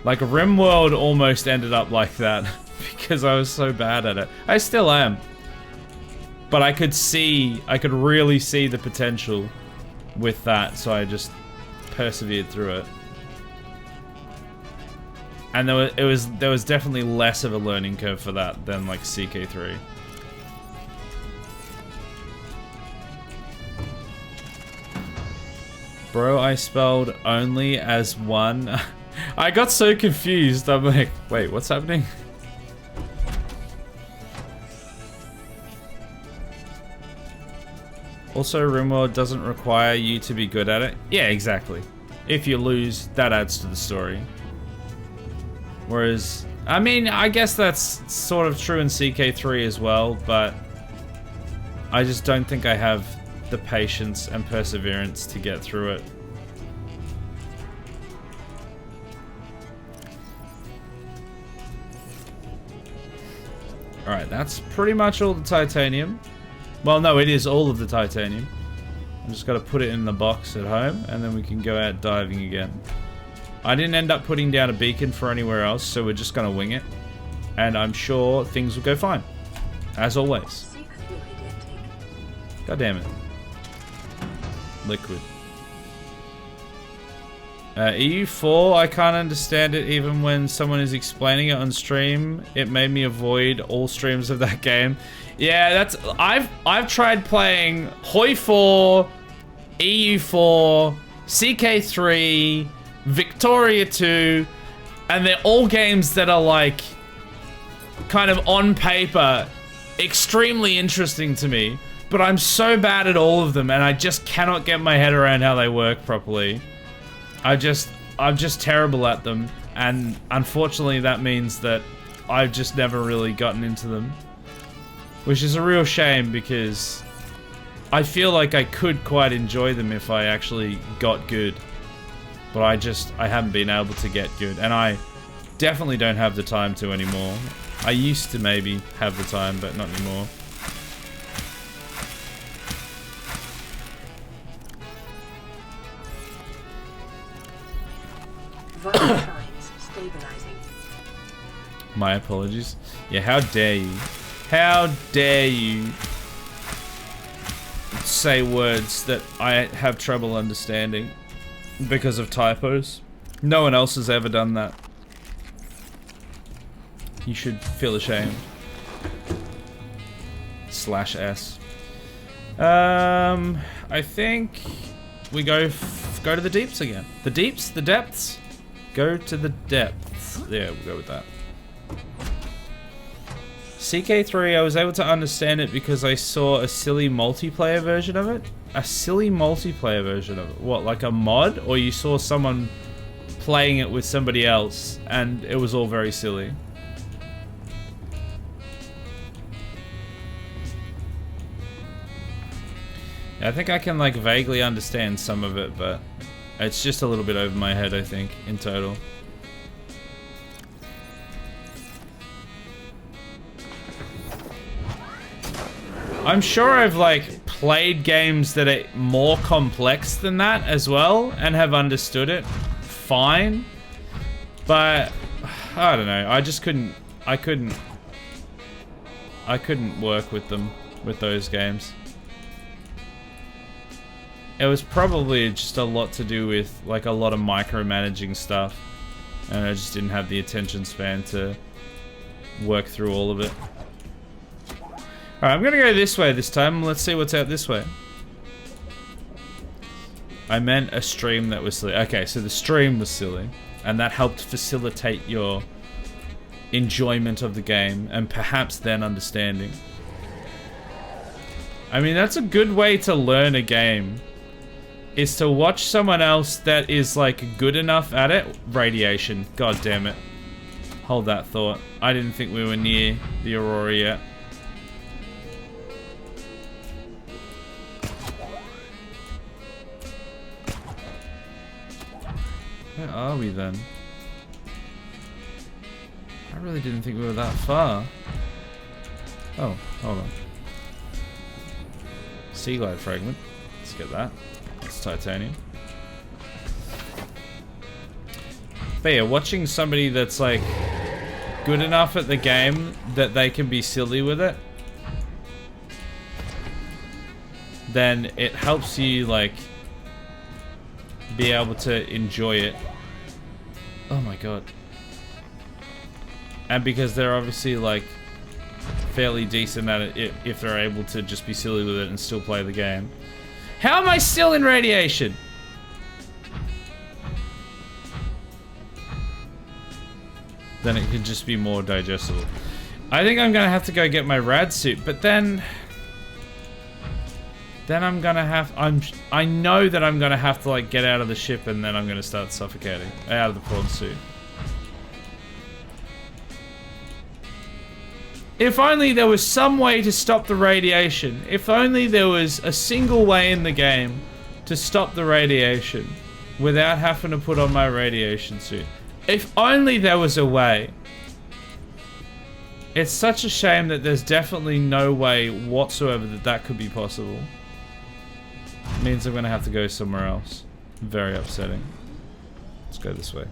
Like, RimWorld almost ended up like that because I was so bad at it. I still am. But I could really see the potential with that, so I just persevered through it. And there was definitely less of a learning curve for that than like CK3. Bro, I spelled only as one. I got so confused. I'm like, wait, what's happening? Also, RimWorld doesn't require you to be good at it. Yeah, exactly. If you lose, that adds to the story. Whereas, I mean, I guess that's sort of true in CK3 as well, but I just don't think I have the patience and perseverance to get through it. Alright, that's pretty much all the titanium. Well, no, it is all of the titanium. I'm just gotta put it in the box at home, and then we can go out diving again. I didn't end up putting down a beacon for anywhere else, so we're just gonna wing it. And I'm sure things will go fine. As always. God damn it. Liquid. EU4, I can't understand it even when someone is explaining it on stream. It made me avoid all streams of that game. Yeah, that's I've tried playing Hoi 4, EU4, CK3, Victoria 2, and they're all games that are like kind of on paper extremely interesting to me, but I'm so bad at all of them and I just cannot get my head around how they work properly. I'm just terrible at them, and unfortunately that means that I've just never really gotten into them. Which is a real shame because I feel like I could quite enjoy them if I actually got good. But I haven't been able to get good, and I definitely don't have the time to anymore. I used to maybe have the time, but not anymore. Vital signs stabilizing. My apologies. Yeah, how dare you? How dare you say words that I have trouble understanding because of typos? No one else has ever done that. You should feel ashamed. /S. I think we go to the deeps again. The deeps, the depths. Go to the depths. Yeah, we'll go with that. CK3, I was able to understand it because I saw a silly multiplayer version of it. A silly multiplayer version of it. What, like a mod? Or you saw someone playing it with somebody else and it was all very silly? I think I can like vaguely understand some of it, but it's just a little bit over my head, I think, in total. I'm sure I've like played games that are more complex than that as well and have understood it fine, but I don't know. I just couldn't work with them, with those games. It was probably just a lot to do with like a lot of micromanaging stuff, and I just didn't have the attention span to work through all of it. Alright, I'm gonna go this way this time. Let's see what's out this way. I meant a stream that was silly. Okay, so the stream was silly, and that helped facilitate your enjoyment of the game, and perhaps then understanding. I mean, that's a good way to learn a game, is to watch someone else that is like good enough at it. Radiation, god damn it. Hold that thought. I didn't think we were near the Aurora yet. Where are we then? I really didn't think we were that far. Oh, hold on. Sea glide fragment. Let's get that. It's titanium. But yeah, watching somebody that's like good enough at the game that they can be silly with it, then it helps you like be able to enjoy it. Oh my god. And because they're obviously like fairly decent at it if they're able to just be silly with it and still play the game. How am I still in radiation? Then it could just be more digestible. I think I'm gonna have to go get my rad suit, but then I'm gonna have, I know that I'm gonna have to like get out of the ship and then I'm gonna start suffocating. Out of the prawn suit. If only there was some way to stop the radiation. If only there was a single way in the game to stop the radiation without having to put on my radiation suit. If only there was a way. It's such a shame that there's definitely no way whatsoever that that could be possible. It means I'm gonna have to go somewhere else. Very upsetting. Let's go this way.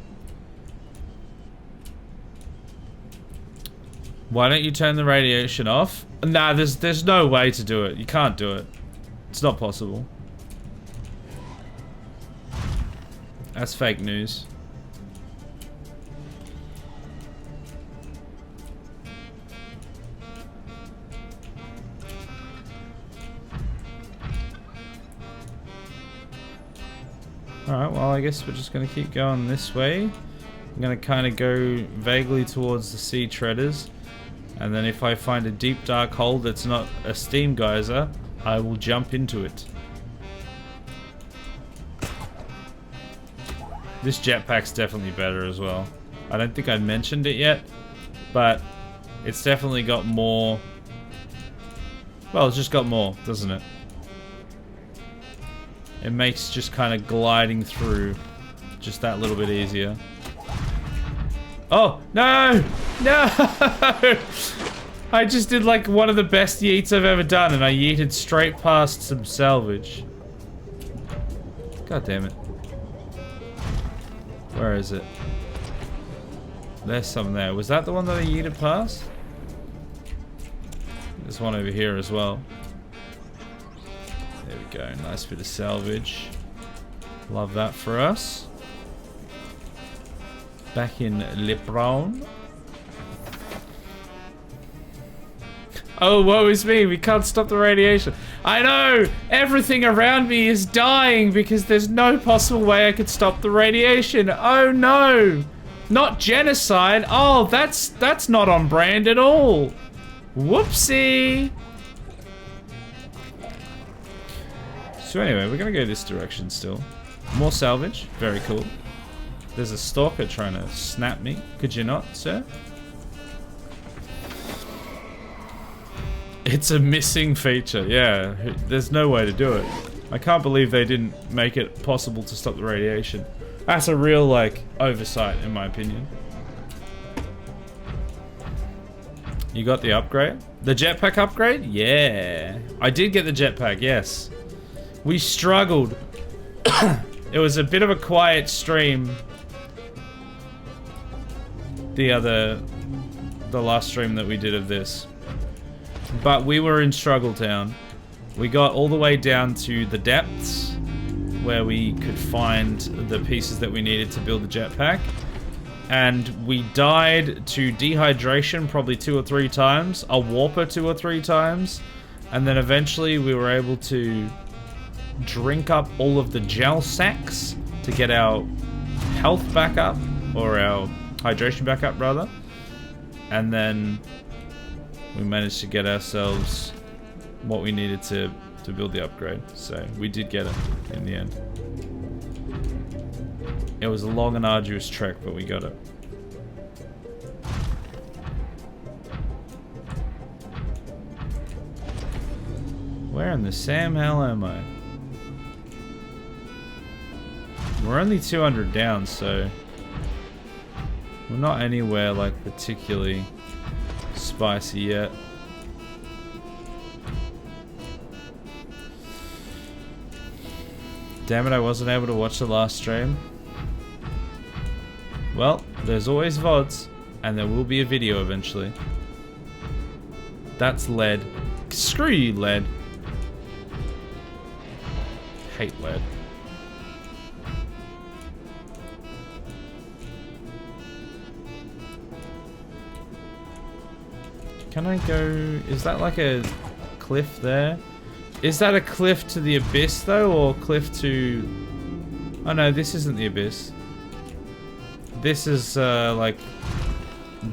Why don't you turn the radiation off? Nah, there's no way to do it. You can't do it. It's not possible. That's fake news. Alright, well I guess we're just gonna keep going this way. I'm gonna kinda go vaguely towards the sea treaders. And then if I find a deep dark hole that's not a steam geyser, I will jump into it. This jetpack's definitely better as well. I don't think I mentioned it yet, but it's definitely got more. Well, it's just got more, doesn't it? It makes just kind of gliding through just that little bit easier. Oh, no! No! I just did like one of the best yeets I've ever done, and I yeeted straight past some salvage. God damn it. Where is it? There's some there. Was that the one that I yeeted past? There's one over here as well. There we go. Nice bit of salvage. Love that for us. Back in Le Brown. Oh, woe is me. We can't stop the radiation. I know! Everything around me is dying because there's no possible way I could stop the radiation. Oh no! Not genocide. Oh, that's not on brand at all. Whoopsie! So anyway, we're gonna go this direction still. More salvage. Very cool. There's a stalker trying to snap me. Could you not, sir? It's a missing feature. Yeah, there's no way to do it. I can't believe they didn't make it possible to stop the radiation. That's a real, like, oversight, in my opinion. You got the upgrade? The jetpack upgrade? Yeah. I did get the jetpack, yes. We struggled. It was a bit of a quiet stream. The last stream that we did of this. But we were in Struggle Town. We got all the way down to the depths where we could find the pieces that we needed to build the jetpack. And we died to dehydration probably 2 or 3 times, a warper 2 or 3 times, and then eventually we were able to drink up all of the gel sacks to get our health back up, or our hydration back up rather. And then we managed to get ourselves what we needed to build the upgrade. So we did get it in the end. It was a long and arduous trek, but we got it. Where in the Sam hell am I? We're only 200 down, so we're not anywhere like particularly spicy yet. Damn it, I wasn't able to watch the last stream. Well, there's always VODs, and there will be a video eventually. That's lead. Screw you, lead. Hate lead. Can I go... Is that like a cliff there? Is that a cliff to the abyss though, or cliff to... Oh no, this isn't the abyss. This is like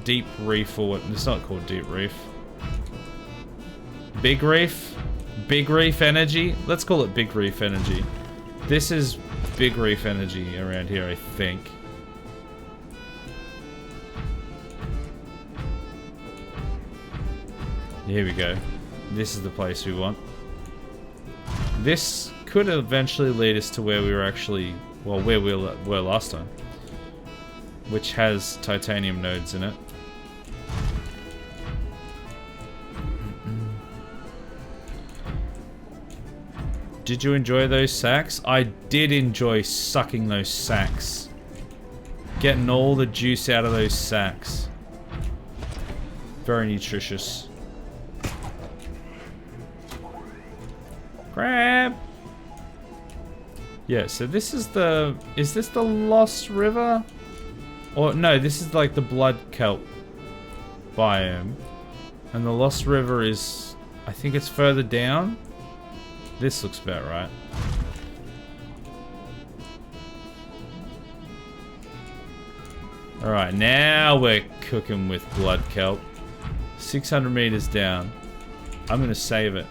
deep reef, or what? It's not called deep reef. Big reef? Big reef energy? Let's call it big reef energy. This is big reef energy around here, I think. Here we go. This is the place we want. This could eventually lead us to where we were actually, well, where we were last time, which has titanium nodes in it. Did you enjoy those sacks? I did enjoy sucking those sacks. Getting all the juice out of those sacks. Very nutritious. Crab! Yeah, so this is the... Is this the Lost River? Or, no, this is like the Blood Kelp biome. And the Lost River is... I think it's further down. This looks about right. Alright, now we're cooking with Blood Kelp. 600 meters down. I'm gonna save it.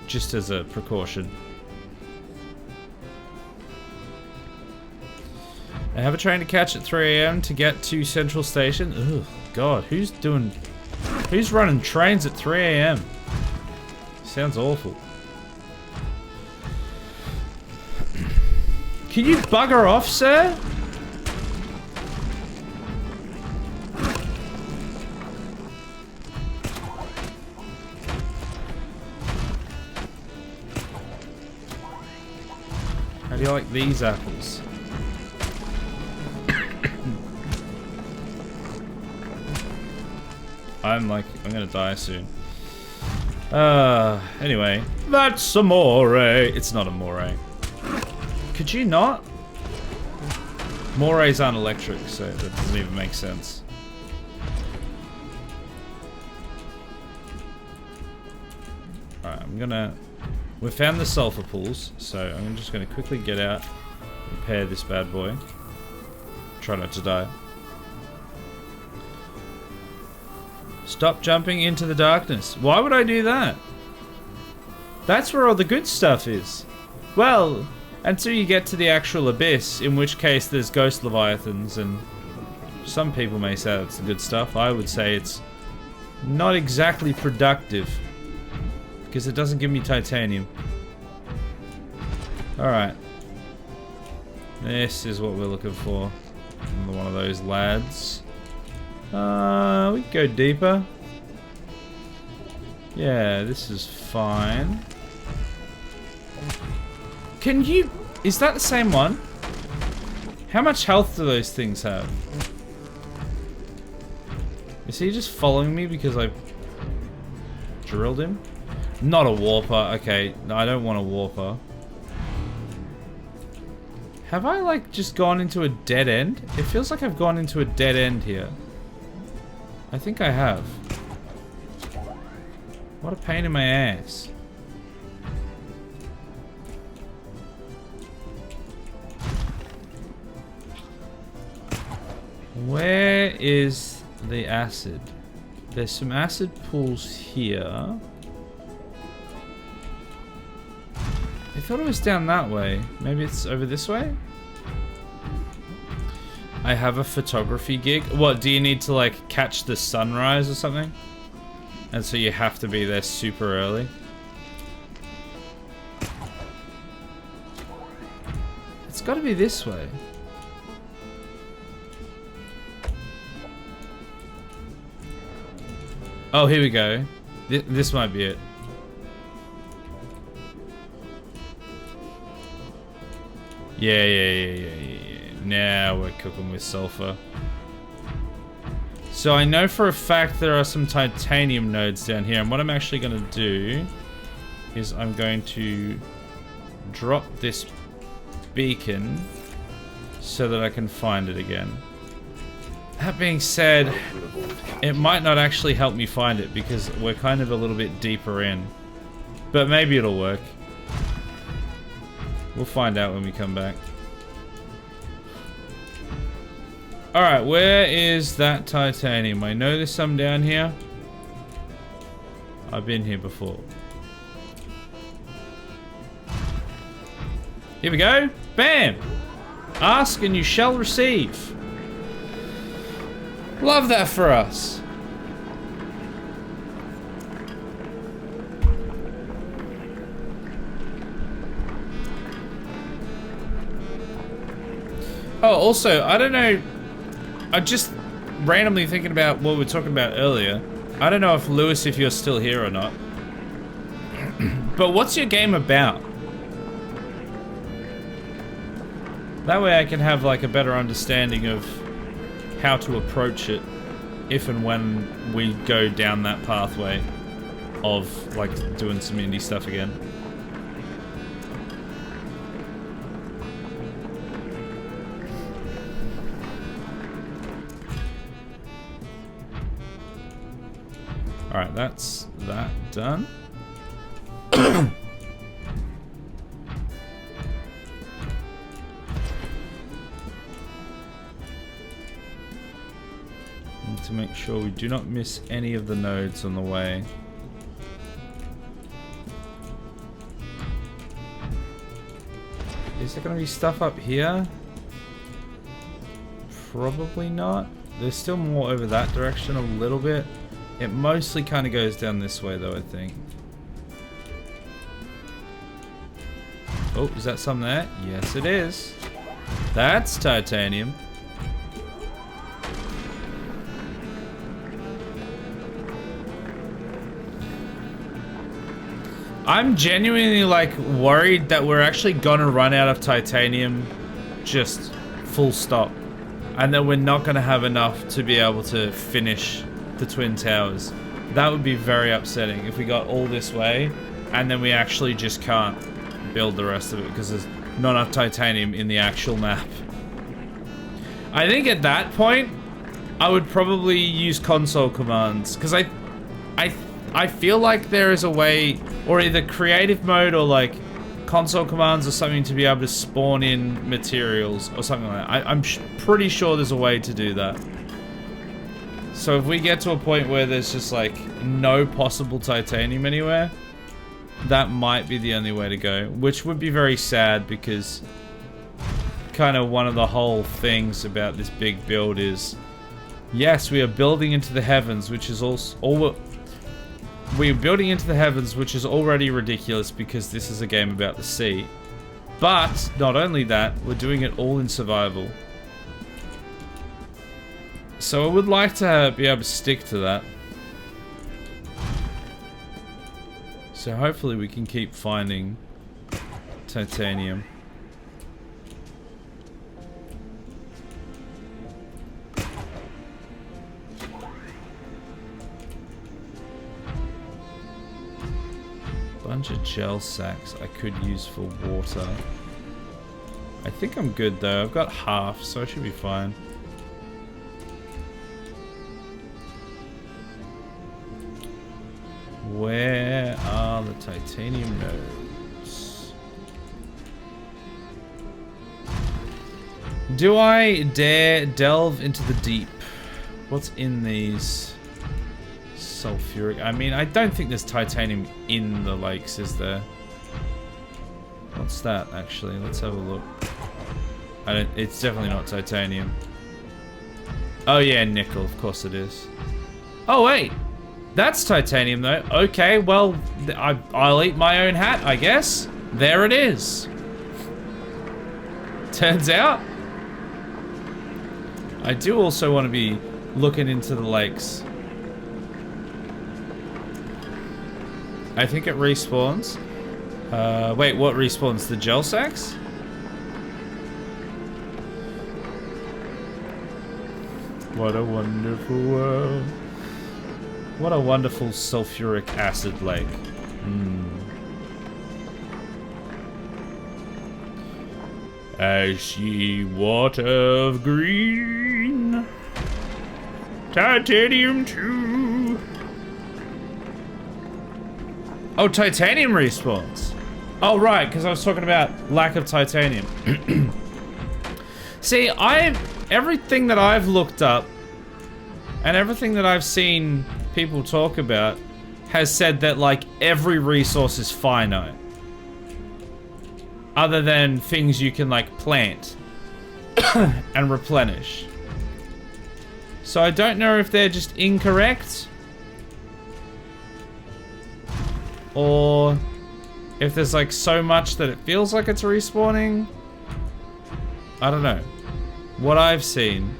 Just as a precaution. I have a train to catch at 3 AM to get to Central Station. Ugh, God, who's running trains at 3 AM? Sounds awful. Can you bugger off, sir? How do you like these apples? I'm gonna die soon. Anyway. That's amore. It's not amore. Could you not? Mores aren't electric, so that doesn't even make sense. Alright, we found the sulfur pools, so I'm just gonna quickly get out, repair this bad boy. Try not to die. Stop jumping into the darkness. Why would I do that? That's where all the good stuff is. Well, until you get to the actual abyss, in which case there's ghost leviathans, and some people may say that's the good stuff. I would say it's not exactly productive, because it doesn't give me titanium. Alright. This is what we're looking for. Another one of those lads. We can go deeper. Yeah, this is fine. Can you... Is that the same one? How much health do those things have? Is he just following me because I drilled him? Not a warper. Okay, no, I don't want a warper. Have I, like, just gone into a dead end? It feels like I've gone into a dead end here. I think I have. What a pain in my ass. Where is the acid? There's some acid pools here. I thought it was down that way. Maybe it's over this way? I have a photography gig. What, do you need to like catch the sunrise or something? And so you have to be there super early? It's gotta be this way. Oh, here we go. This might be it. Yeah. Now we're cooking with sulfur. So I know for a fact there are some titanium nodes down here, and what I'm actually going to do is I'm going to drop this beacon so that I can find it again. That being said, it might not actually help me find it because we're kind of a little bit deeper in. But maybe it'll work. We'll find out when we come back. Alright, where is that titanium? I know there's some down here. I've been here before. Here we go. Bam! Ask and you shall receive. Love that for us. Oh, also, I don't know. I'm just randomly thinking about what we were talking about earlier. I don't know if Lewis, if you're still here or not. But what's your game about? That way I can have like a better understanding of how to approach it if and when we go down that pathway of like doing some indie stuff again. Alright, that's that done. Need to make sure we do not miss any of the nodes on the way. Is there going to be stuff up here? Probably not. There's still more over that direction a little bit. It mostly kind of goes down this way though, I think. Oh, is that something there? Yes, it is. That's titanium. I'm genuinely like worried that we're actually gonna run out of titanium, just full stop, and that we're not gonna have enough to be able to finish the Twin Towers. That would be very upsetting if we got all this way and then we actually just can't build the rest of it because there's not enough titanium in the actual map. I think at that point I would probably use console commands because I feel like there is a way, or either creative mode or like console commands or something, to be able to spawn in materials or something like that. I'm pretty sure there's a way to do that. So if we get to a point where there's just like no possible titanium anywhere, that might be the only way to go, which would be very sad because kind of one of the whole things about this big build is, yes, we are building into the heavens, which is also we're building into the heavens, which is already ridiculous because this is a game about the sea. But not only that, we're doing it all in survival. So I would like to be able to stick to that. So hopefully we can keep finding titanium. Bunch of gel sacks I could use for water. I think I'm good though. I've got half, so I should be fine. Where are the titanium nodes? Do I dare delve into the deep? What's in these? Sulfuric. I mean, I don't think there's titanium in the lakes, is there? What's that actually? Let's have a look. It's definitely not titanium. Oh yeah, nickel. Of course it is. Oh wait, that's titanium though. Okay, well, I'll eat my own hat, I guess. There it is. Turns out, I do also want to be looking into the lakes. I think it respawns. Wait, what respawns? The gel sacks? What a wonderful world. What a wonderful sulfuric acid lake. As ye water of green, titanium too. Oh, titanium respawns. Oh, right, because I was talking about lack of titanium. See, everything that I've looked up and everything that I've seen people talk about has said that, like, every resource is finite. Other than things you can, like, plant and replenish. So I don't know if they're just incorrect, or if there's like so much that it feels like it's respawning. I don't know. What I've seen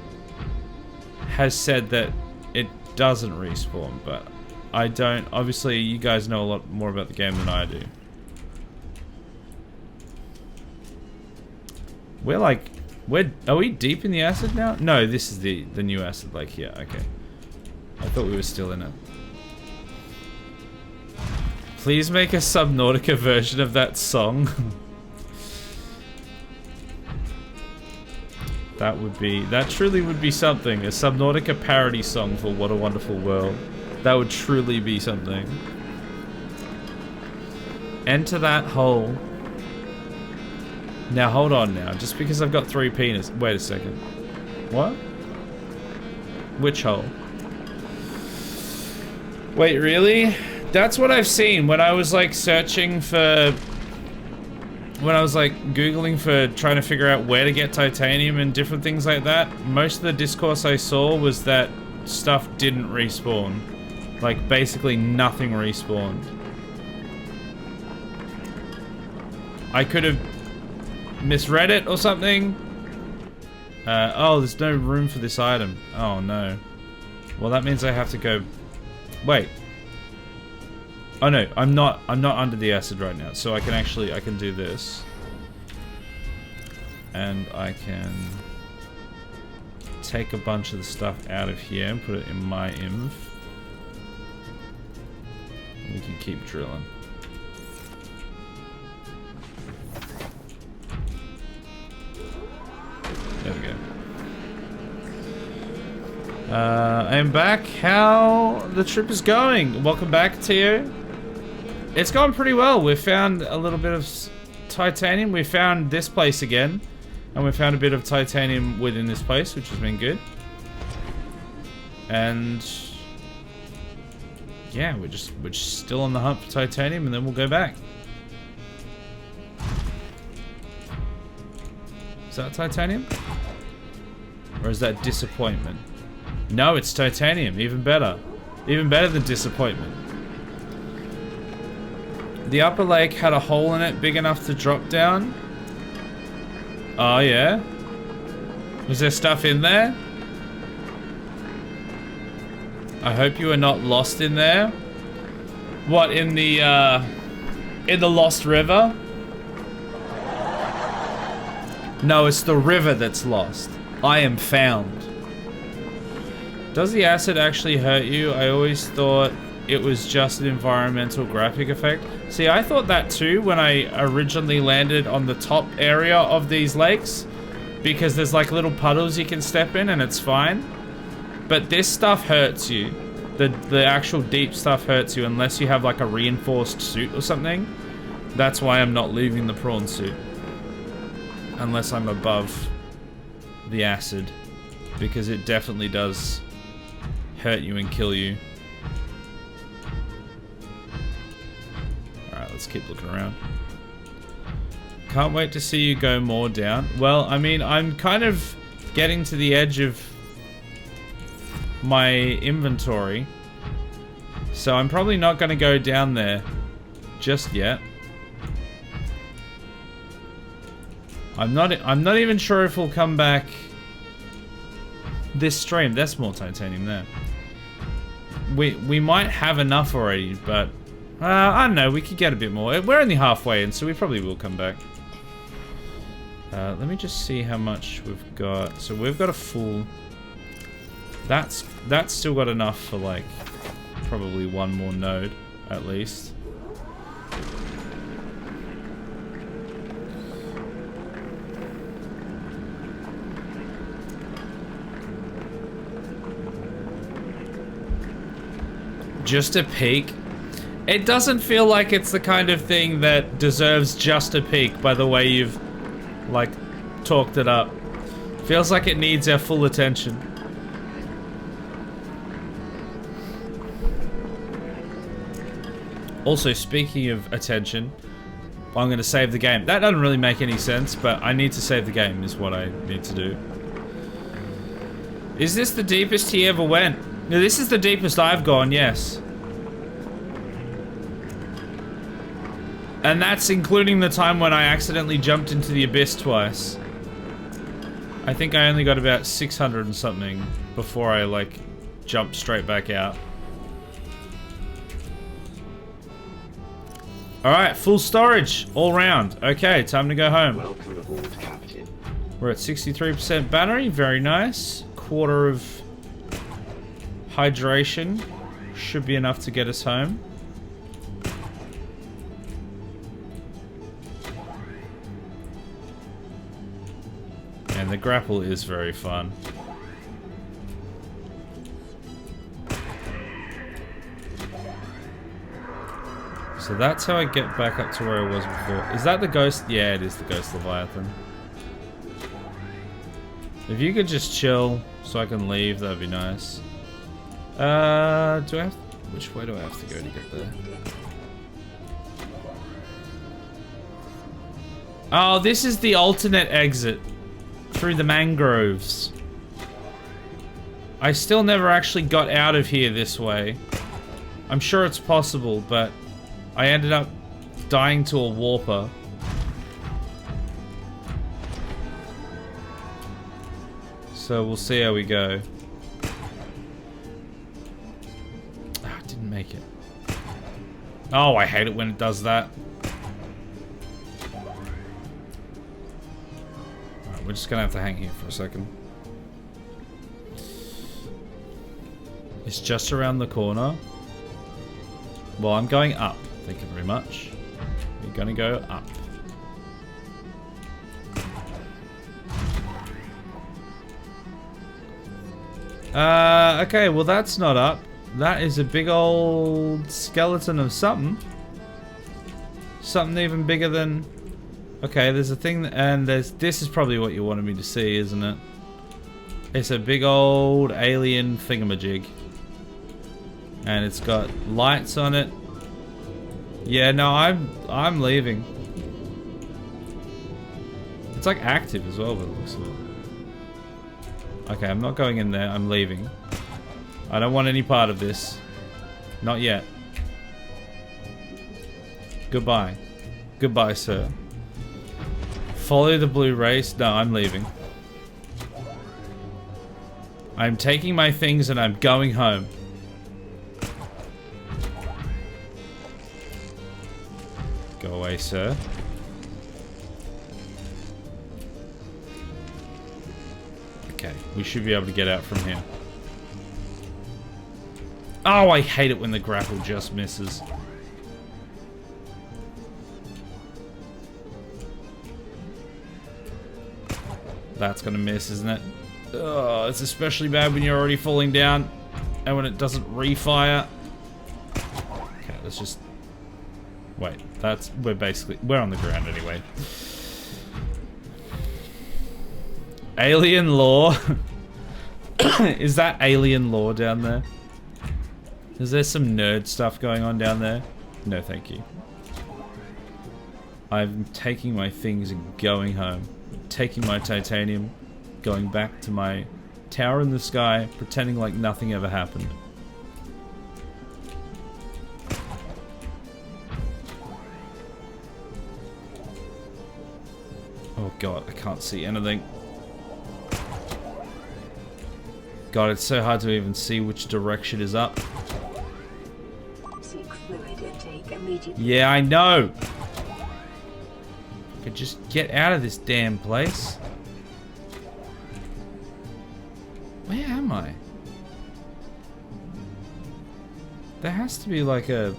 has said that it doesn't respawn, but I don't. Obviously, you guys know a lot more about the game than I do. Are we deep in the acid now? No, this is the new acid lake here. Okay. I thought we were still in it. Please make a Subnautica version of that song. That truly would be something. A Subnautica parody song for What a Wonderful World. That would truly be something. Enter that hole. Now hold on now. Just because I've got 3 penis. Wait a second. What? Which hole? Wait, really? That's what I've seen when I was like searching for when I was like Googling for trying to figure out where to get titanium and different things like that, most of the discourse I saw was that stuff didn't respawn. Like, basically nothing respawned. I could have misread it or something. Oh, there's no room for this item. Oh no. Well, that means I have to go... Wait. Oh no, I'm not under the acid right now, so I can do this. And I can take a bunch of the stuff out of here and put it in my inv. We can keep drilling. There we go. I am back. How the trip is going? Welcome back, Tio. It's gone pretty well. We found a little bit of titanium. We found this place again. And we found a bit of titanium within this place, which has been good. And yeah, we're just still on the hunt for titanium, and then we'll go back. Is that titanium? Or is that disappointment? No, it's titanium. Even better. Even better than disappointment. The upper lake had a hole in it big enough to drop down. Oh, yeah? Was there stuff in there? I hope you are not lost in there. What, in the Lost River? No, it's the river that's lost. I am found. Does the acid actually hurt you? I always thought it was just an environmental graphic effect. See, I thought that too when I originally landed on the top area of these lakes, because there's like little puddles you can step in and it's fine. But this stuff hurts you. The actual deep stuff hurts you unless you have like a reinforced suit or something. That's why I'm not leaving the prawn suit. Unless I'm above the acid. Because it definitely does hurt you and kill you. Alright, let's keep looking around. Can't wait to see you go more down. Well, I mean, I'm kind of getting to the edge of my inventory. So I'm probably not going to go down there just yet. I'm not even sure if we'll come back this stream. That's more titanium there. We might have enough already, but I don't know, we could get a bit more. We're only halfway in, so we probably will come back. Let me just see how much we've got. So we've got a full... That's still got enough for like probably one more node at least. Just a peek? It doesn't feel like it's the kind of thing that deserves just a peek by the way you've like talked it up. Feels like it needs our full attention. Also, speaking of attention, I'm going to save the game. That doesn't really make any sense, but I need to save the game is what I need to do. Is this the deepest he ever went? No, this is the deepest I've gone, yes. And that's including the time when I accidentally jumped into the abyss twice. I think I only got about 600 and something before I, like, jumped straight back out. Alright, full storage, all round. Okay, time to go home. Welcome aboard, Captain. We're at 63% battery, very nice. Quarter of hydration. Should be enough to get us home. And the grapple is very fun. So that's how I get back up to where I was before. Is that the ghost? Yeah, it is the ghost Leviathan. If you could just chill so I can leave, that'd be nice. Do I have... Which way do I have to go to get there? Oh, this is the alternate exit. Through the mangroves. I still never actually got out of here this way. I'm sure it's possible, but I ended up dying to a warper. So we'll see how we go. Ah, I didn't make it. Oh, I hate it when it does that. Alright, we're just gonna have to hang here for a second. It's just around the corner. Well, I'm going up. Thank you very much. We're gonna go up. Okay, well that's not up. That is a big old skeleton of something. Something even bigger than... Okay, there's a thing, and there's... This is probably what you wanted me to see, isn't it? It's a big old alien thingamajig. And it's got lights on it. Yeah, no, I'm leaving. It's like active as well, by the looks of it. Okay, I'm not going in there. I'm leaving. I don't want any part of this. Not yet. Goodbye. Goodbye, sir. Follow the blue race. No, I'm leaving. I'm taking my things and I'm going home. Go away, sir. Okay, we should be able to get out from here. Oh, I hate it when the grapple just misses. That's gonna miss, isn't it? Oh, it's especially bad when you're already falling down and when it doesn't refire. Okay, let's just... Wait, we're on the ground anyway. Alien lore. Is that alien lore down there? Is there some nerd stuff going on down there? No, thank you. I'm taking my things and going home. Taking my titanium, going back to my tower in the sky, pretending like nothing ever happened. Oh god, I can't see anything. God, it's so hard to even see which direction is up. Seek fluid intake immediately. Yeah, I know! I could just get out of this damn place. Where am I? There has to be like a...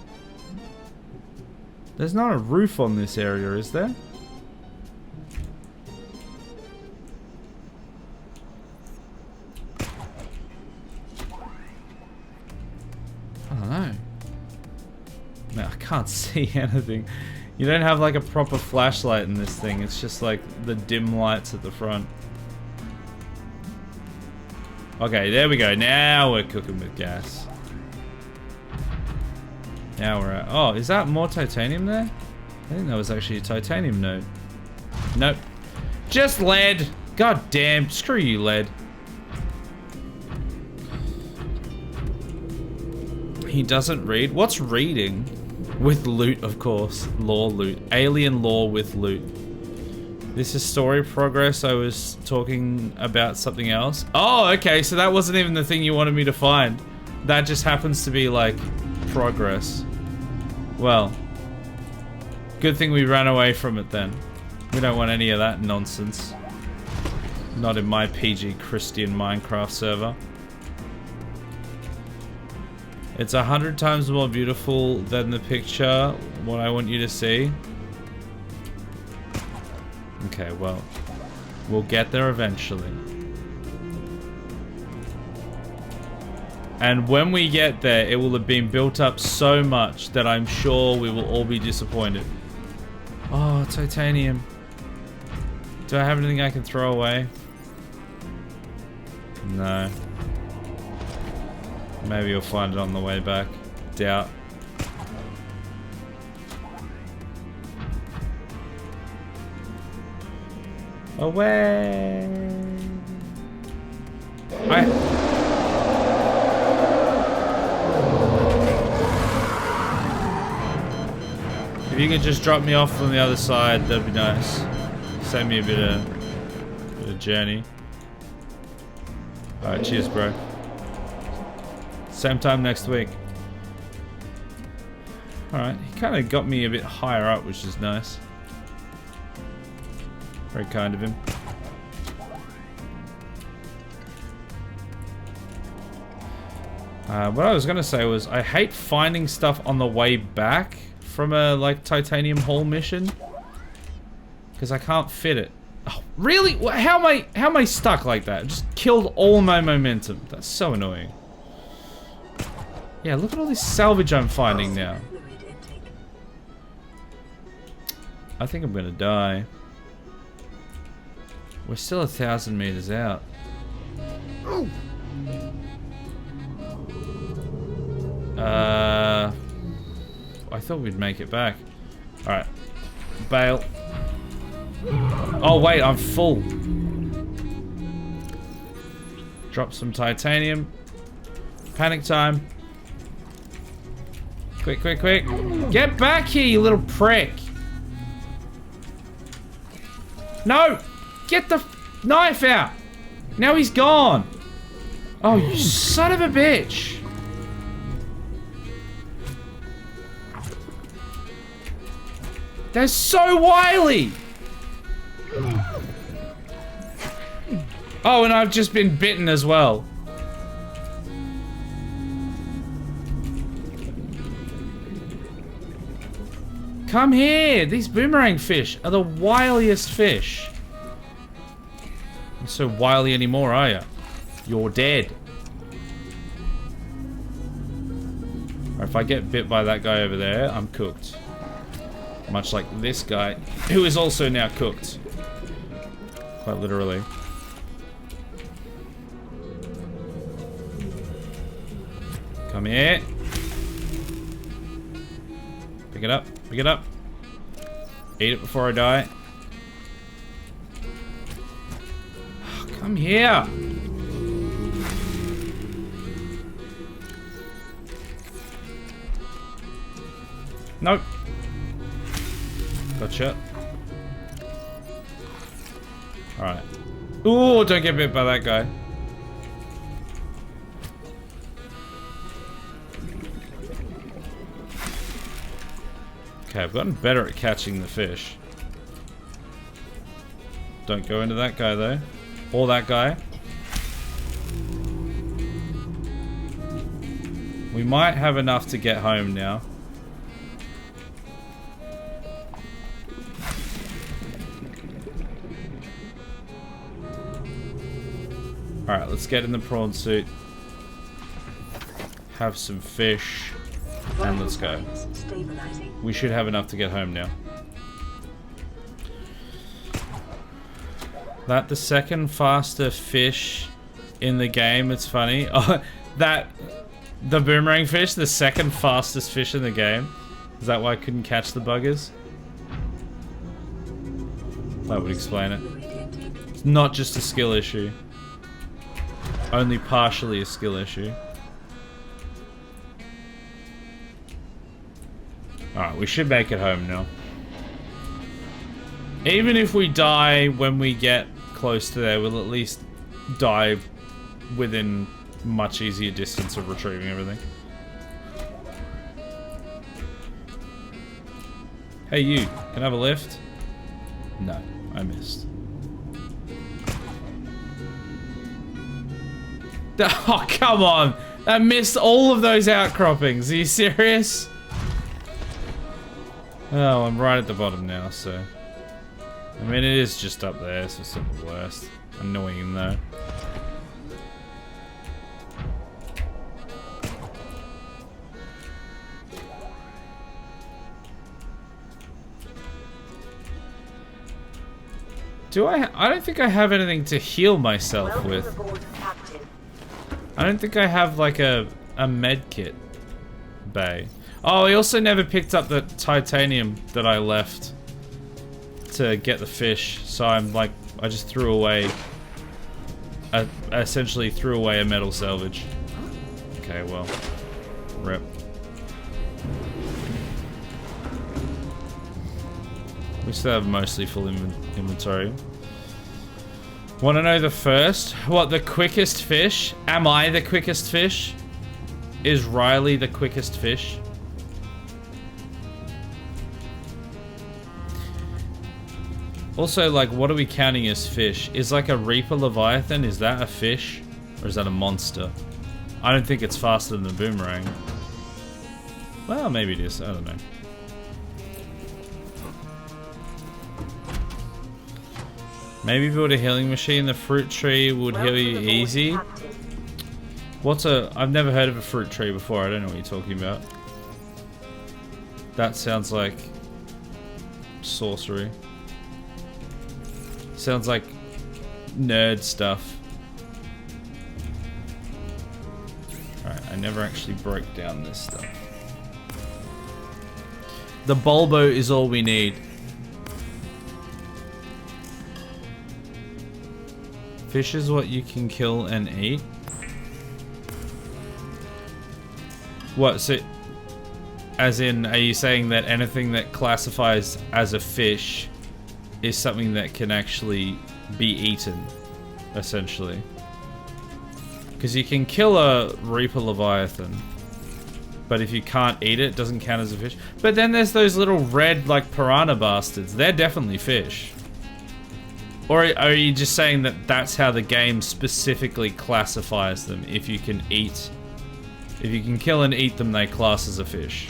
There's not a roof on this area, is there? I don't know. No, I can't see anything. You don't have like a proper flashlight in this thing. It's just like the dim lights at the front. Okay, there we go. Now we're cooking with gas. Now we're at... Oh, is that more titanium there? I think that was actually a titanium node. Nope. Just lead. God damn. Screw you, lead. He doesn't read. What's reading? With loot, of course. Lore loot. Alien lore with loot. This is story progress. I was talking about something else. Oh, okay. So that wasn't even the thing you wanted me to find. That just happens to be like progress. Well, good thing we ran away from it then. We don't want any of that nonsense. Not in my PG Christian Minecraft server. It's 100 times more beautiful than the picture, what I want you to see. Okay, well, we'll get there eventually. And when we get there, it will have been built up so much that I'm sure we will all be disappointed. Oh, titanium. Do I have anything I can throw away? No. Maybe you'll find it on the way back. Doubt. Away. If you could just drop me off on the other side, that'd be nice. Save me a bit of journey. Alright, cheers, bro. Same time next week. Alright, he kind of got me a bit higher up, which is nice. Very kind of him. What I was gonna say was, I hate finding stuff on the way back from a, like, titanium haul mission. Because I can't fit it. Oh, really? How am I stuck like that? I just killed all my momentum. That's so annoying. Yeah, look at all this salvage I'm finding now. I think I'm gonna die. We're still 1,000 meters out. I thought we'd make it back. Alright. Bail. Oh wait, I'm full. Drop some titanium. Panic time. Quick, quick, quick. Get back here, you little prick. No! Get the knife out! Now he's gone! Oh, you son of a bitch! They're so wily! Oh, and I've just been bitten as well. Come here! These boomerang fish are the wiliest fish. Not so wily anymore, are you? You're dead. Or if I get bit by that guy over there, I'm cooked. Much like this guy, who is also now cooked. Quite literally. Come here. Pick it up. Pick it up. Eat it before I die. Oh, come here. Nope. Gotcha. Alright. Ooh, don't get bit by that guy. Okay, I've gotten better at catching the fish. Don't go into that guy though. Or that guy. We might have enough to get home now. Alright, let's get in the prawn suit. Have some fish. And let's go. We should have enough to get home now. That the second faster fish in the game, it's funny. Oh, the boomerang fish, the second fastest fish in the game. Is that why I couldn't catch the buggers? That would explain it. It's not just a skill issue. Only partially a skill issue. Alright, we should make it home now. Even if we die when we get close to there, we'll at least die within much easier distance of retrieving everything. Hey you, can I have a lift? No, I missed. Oh, come on! I missed all of those outcroppings. Are you serious? Oh, I'm right at the bottom now, so... I mean, it is just up there, so it's not the worst. Annoying, though. Do I don't think I have anything to heal myself with. I don't think I have, like, a med kit bay. Oh, I also never picked up the titanium that I left to get the fish, so I'm like, I just threw away, essentially threw away a metal salvage. Okay, well, rip. We still have mostly full inventory. Want to know the first? What, the quickest fish? Am I the quickest fish? Is Riley the quickest fish? Also, like, what are we counting as fish? Is like a Reaper Leviathan, is that a fish? Or is that a monster? I don't think it's faster than the boomerang. Well, maybe it is, I don't know. Maybe build a healing machine. The fruit tree would heal you easy. What's a... I've never heard of a fruit tree before. I don't know what you're talking about. That sounds like... sorcery. Sounds like... nerd stuff. Alright, I never actually broke down this stuff. The Bulbo is all we need. Fish is what you can kill and eat. What, so... as in, are you saying that anything that classifies as a fish is something that can actually be eaten, essentially? Because you can kill a Reaper Leviathan, but if you can't eat it, it doesn't count as a fish. But then there's those little red, like, piranha bastards. They're definitely fish. Or are you just saying that that's how the game specifically classifies them? If you can eat... if you can kill and eat them, they class as a fish.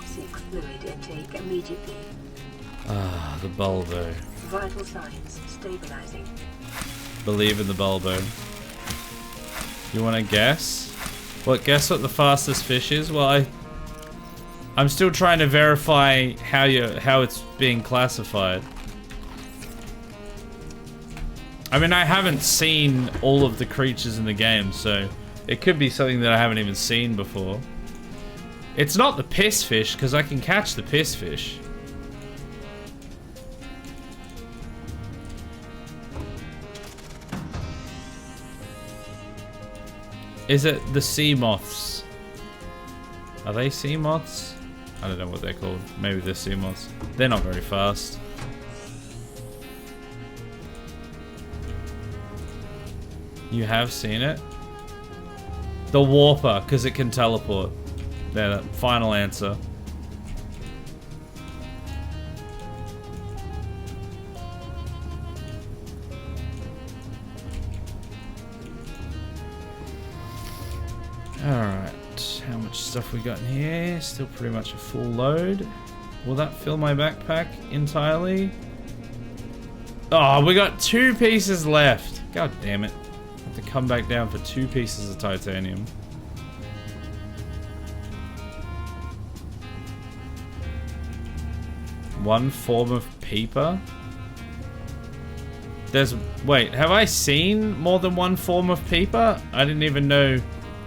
Seek fluid intake immediately. Ah, the Bulbo. Vital signs stabilizing. Believe in the Bulbo. You want to guess? What? Guess what the fastest fish is? Well, I'm still trying to verify how it's being classified. I mean, I haven't seen all of the creatures in the game, so it could be something that I haven't even seen before. It's not the piss fish, because I can catch the piss fish. Is it the sea moths? Are they sea moths? I don't know what they're called. Maybe they're sea moths. They're not very fast. You have seen it? The Warper, because it can teleport. There, final answer. Alright, how much stuff we got in here? Still pretty much a full load. Will that fill my backpack entirely? Oh, we got 2 pieces left. God damn it. I have to come back down for 2 pieces of titanium. One form of peeper? There's... wait, have I seen more than one form of peeper? I didn't even know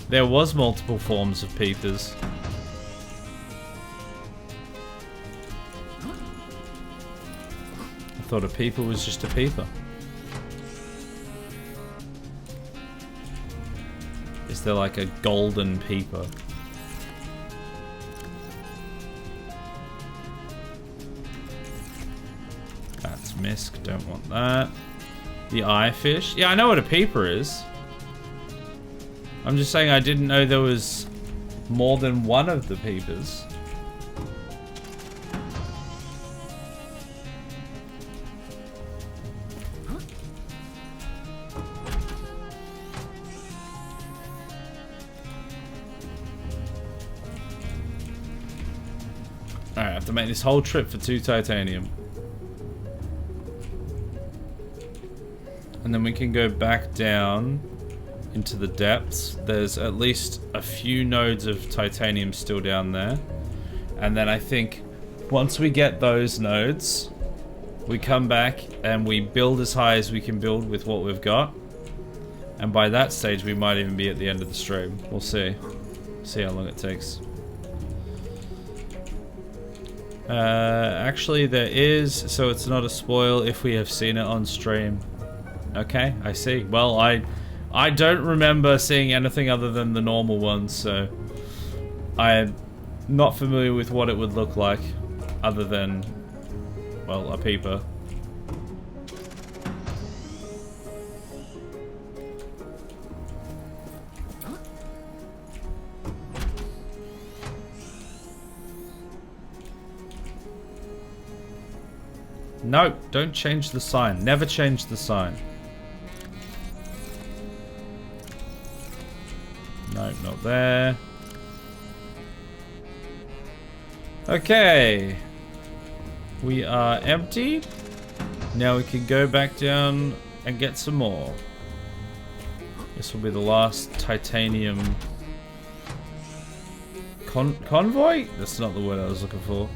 there was multiple forms of peepers. I thought a peeper was just a peeper. Is there like a golden peeper? That's misc, don't want that. The eye fish? Yeah, I know what a peeper is. I'm just saying I didn't know there was more than one of the peepers. Alright, I have to make this whole trip for 2 titanium. And then we can go back down into the depths. There's at least a few nodes of titanium still down there. And then I think once we get those nodes, we come back and we build as high as we can build with what we've got. And by that stage, we might even be at the end of the stream. We'll see. See how long it takes. Actually, there is, so it's not a spoil if we have seen it on stream. Okay, I see. Well, I don't remember seeing anything other than the normal ones, so I'm not familiar with what it would look like other than, well, a peeper. No, don't change the sign. Never change the sign. No, not there. Okay. We are empty. Now we can go back down and get some more. This will be the last titanium convoy? That's not the word I was looking for.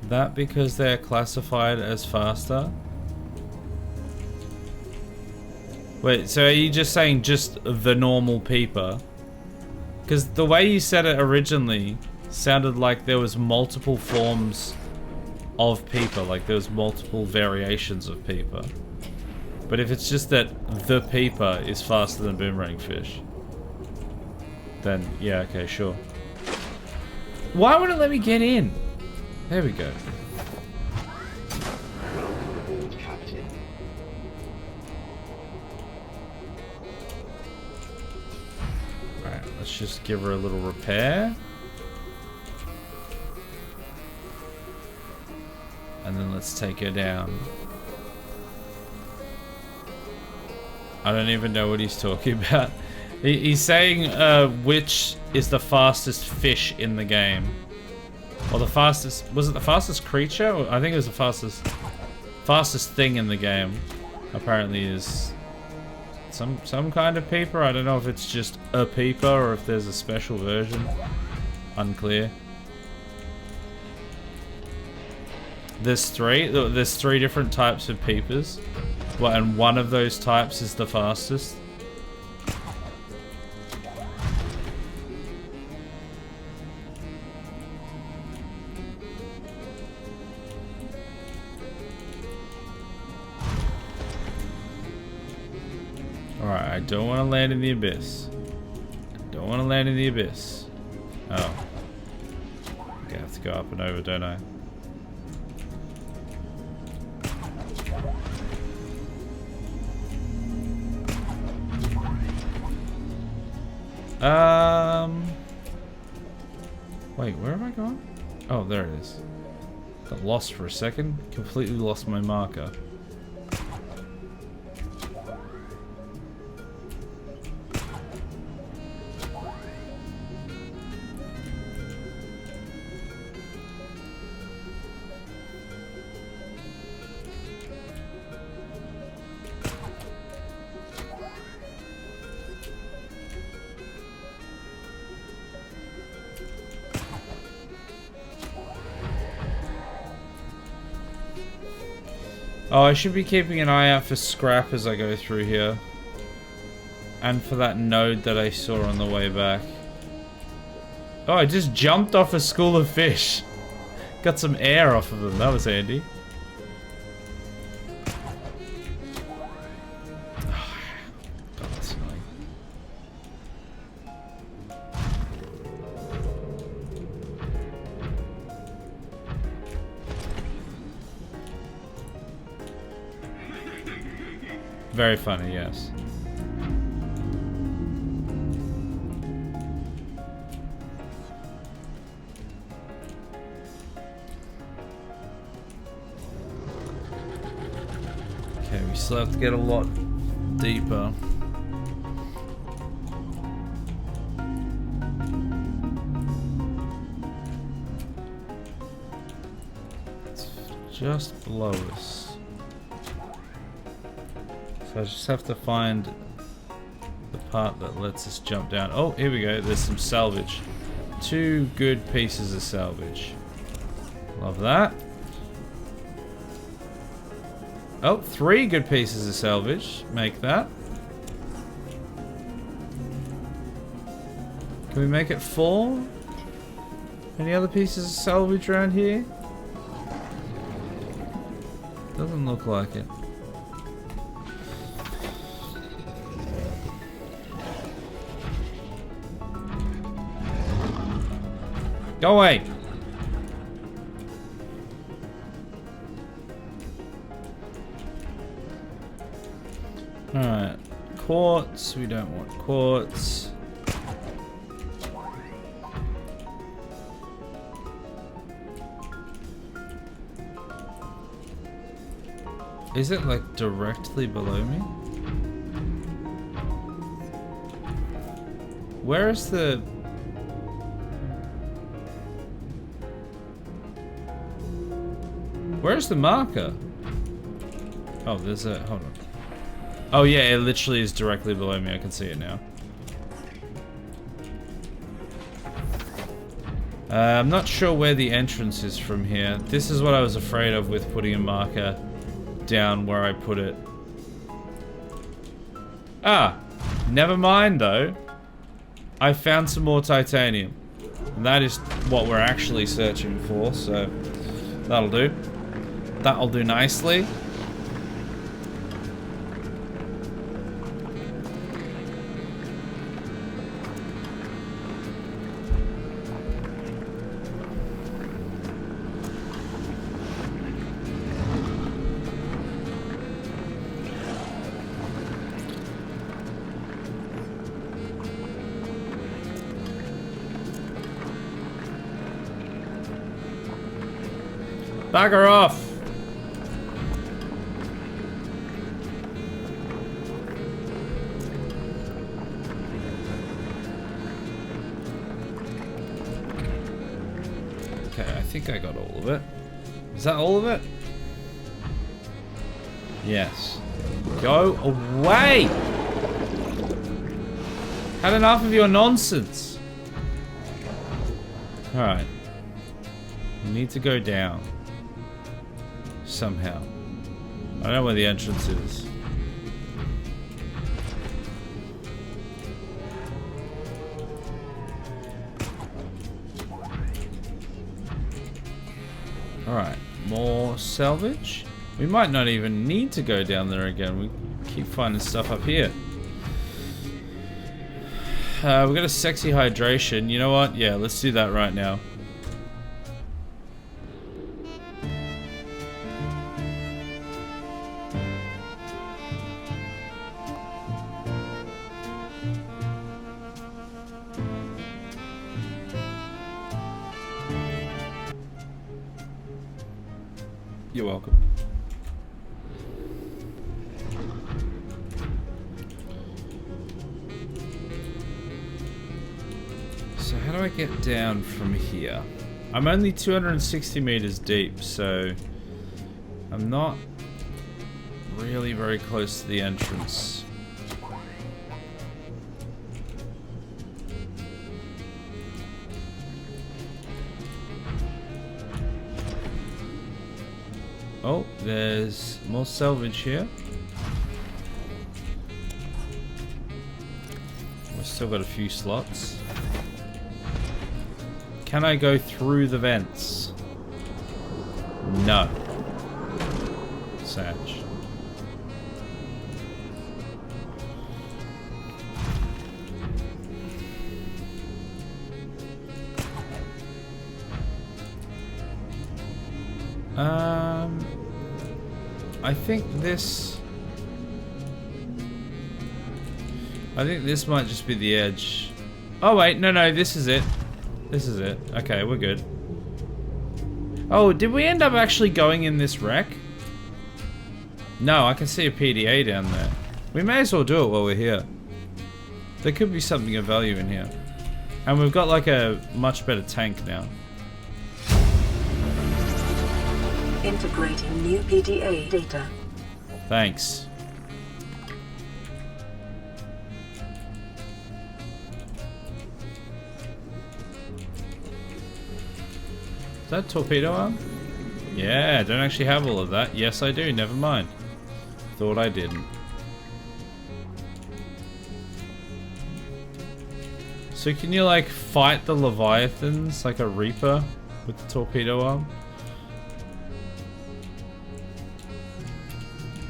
That because they're classified as faster? Wait, so are you just saying just the normal peeper? Because the way you said it originally sounded like there was multiple forms of peeper, like there was multiple variations of peeper. But if it's just that the peeper is faster than boomerang fish, then yeah, okay, sure. Why wouldn't it let me get in? There we go. Alright, let's just give her a little repair. And then let's take her down. I don't even know what he's talking about. He's saying which is the fastest fish in the game. Or the fastest, was it the fastest creature? I think it was the fastest thing in the game. Apparently is some kind of peeper. I don't know if it's just a peeper or if there's a special version. Unclear. There's three different types of peepers. Well, and one of those types is the fastest. Alright, I don't want to land in the abyss. I don't want to land in the abyss. Oh. Okay, I have to go up and over, don't I? Wait, where am I going? Oh, there it is. Got lost for a second. Completely lost my marker. Oh, I should be keeping an eye out for scrap as I go through here. And for that node that I saw on the way back. Oh, I just jumped off a school of fish. Got some air off of them. That was handy. Oh, God, that's annoying. Very funny, yes. Okay, we still have to get a lot deeper. It's just below us. So I just have to find the part that lets us jump down. Oh, here we go. There's some salvage. 2 good pieces of salvage. Love that. Oh, 3 good pieces of salvage. Make that. Can we make it 4? Any other pieces of salvage around here? Doesn't look like it. Go away! Alright. Quartz. We don't want quartz. Is it like directly below me? Where is the... Where's the marker? Oh, there's a... Hold on. Oh yeah, it literally is directly below me. I can see it now. I'm not sure where the entrance is from here. This is what I was afraid of with putting a marker down where I put it. Ah, never mind though. I found some more titanium. And that is what we're actually searching for, so that'll do. That'll do nicely. Bugger off! Okay, I think I got all of it. Is that all of it? Yes. Go away! Had enough of your nonsense. Alright. We need to go down. Somehow. I don't know where the entrance is. Alright, more salvage. We might not even need to go down there again. We keep finding stuff up here. We've got a sexy hydration. You know what? Yeah, let's do that right now. You're welcome. So how do I get down from here? I'm only 260 meters deep, so I'm not really very close to the entrance. Oh, there's more salvage here. We've still got a few slots. Can I go through the vents? No. Satch. I think this might just be the edge. Oh wait, no, this is it. This is it. Okay, we're good. Oh, did we end up actually going in this wreck? No, I can see a PDA down there. We may as well do it while we're here. There could be something of value in here. And we've got like a much better tank now. Integrating new PDA data. Thanks. that torpedo arm? Yeah, I don't actually have all of that. Yes, I do. Never mind. Thought I didn't. So can you like fight the Leviathans like a Reaper with the torpedo arm?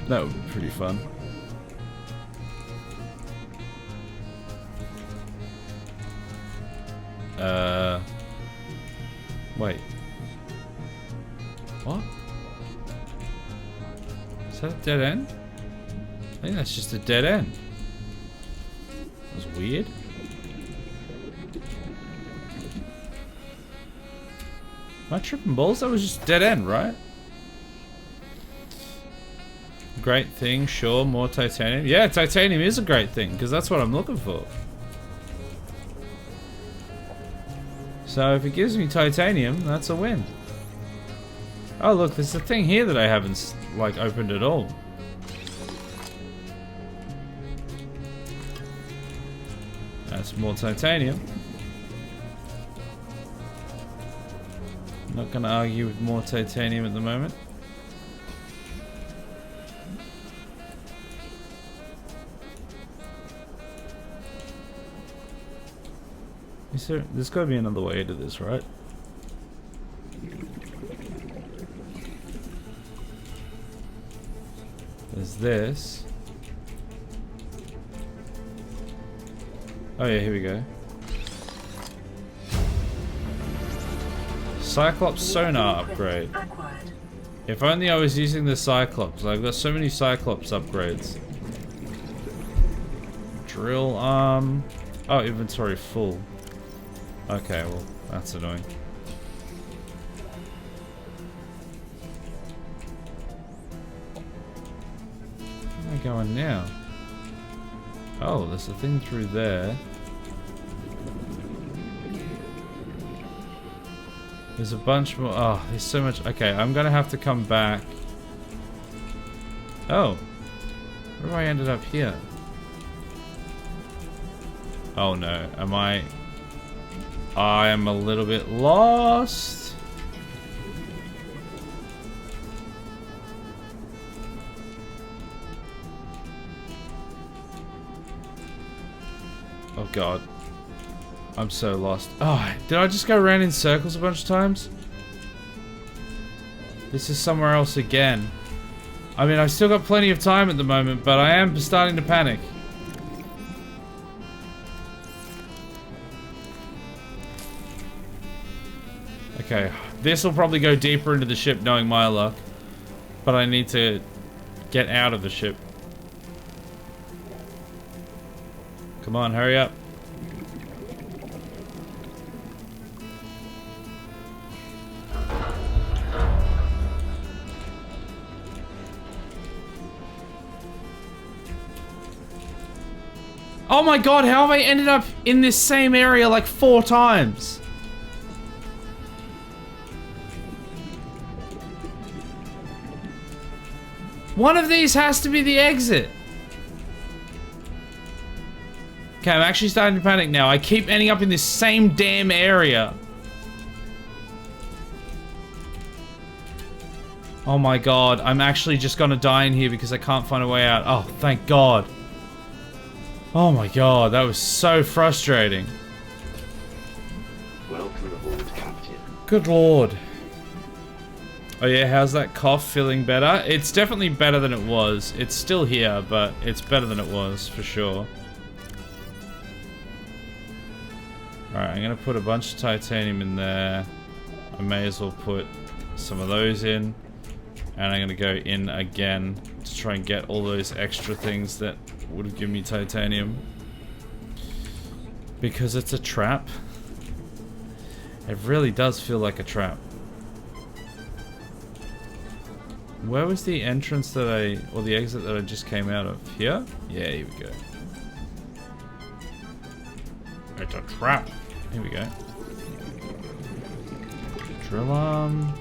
That would be pretty fun. Wait. What? Is that a dead end? I think that's just a dead end. That was weird. Am I tripping balls? That was just dead end, right? Great thing, sure, more titanium. Yeah, titanium is a great thing, because that's what I'm looking for. So if it gives me titanium, that's a win. Oh look, there's a thing here that I haven't, like, opened at all. That's more titanium. Not gonna argue with more titanium at the moment. There's gotta be another way to this, right? There's this. Oh yeah, here we go. Cyclops sonar upgrade. If only I was using the Cyclops. I've got so many Cyclops upgrades. Drill arm. Oh, inventory full. Okay, well, that's annoying. Where am I going now? Oh, there's a thing through there. There's a bunch more. Oh, there's so much. Okay, I'm gonna have to come back. Oh. Where have I ended up here? Oh no, am I am a little bit lost. Oh god. I'm so lost. Oh, did I just go around in circles a bunch of times? This is somewhere else again. I mean, I've still got plenty of time at the moment, but I am starting to panic. Okay, this will probably go deeper into the ship knowing my luck. But I need to get out of the ship. Come on, hurry up. Oh my god, how have I ended up in this same area like 4 times? One of these has to be the exit. Okay, I'm actually starting to panic now. I keep ending up in this same damn area. Oh my god, I'm actually just gonna die in here because I can't find a way out. Oh, thank god. Oh my god, that was so frustrating. Welcome aboard, Captain. Good lord. Oh yeah, how's that cough? Feeling better? It's definitely better than it was. It's still here, but it's better than it was, for sure. Alright, I'm gonna put a bunch of titanium in there. I may as well put some of those in. And I'm gonna go in again to try and get all those extra things that would have given me titanium. Because it's a trap. It really does feel like a trap. Where was the entrance that or the exit that I just came out of? Here? Yeah, here we go. It's a trap. Here we go. Drill arm.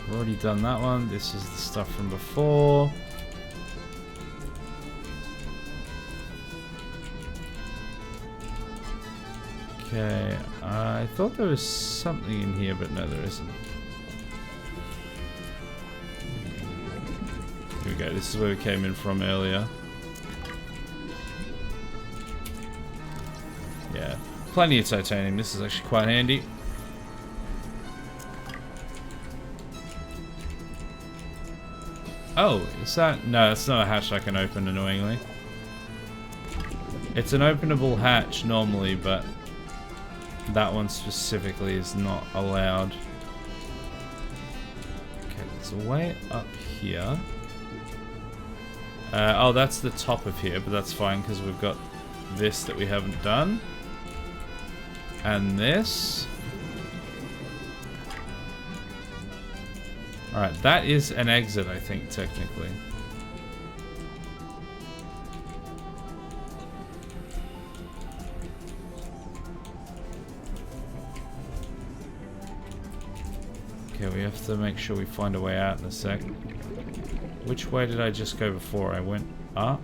We've already done that one. This is the stuff from before. Okay, I thought there was something in here, but no, there isn't. go. This is where we came in from earlier. Yeah. Plenty of titanium. This is actually quite handy. Oh, is that... No, that's not a hatch I can open, annoyingly. It's an openable hatch normally, but that one specifically is not allowed. Okay, there's a way up here. Oh, that's the top of here, but that's fine because we've got this that we haven't done. And this. Alright, that is an exit, I think, technically. Okay, we have to make sure we find a way out in a sec. Which way did I just go before? I went up.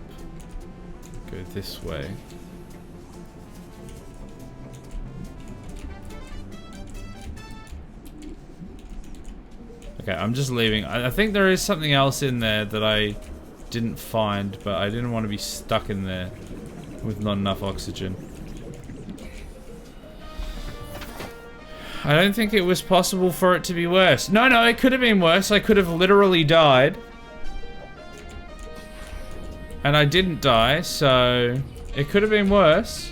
Go this way. Okay, I'm just leaving. I think there is something else in there that I didn't find, but I didn't want to be stuck in there with not enough oxygen. I don't think it was possible for it to be worse. No, it could have been worse. I could have literally died. And I didn't die, so it could have been worse.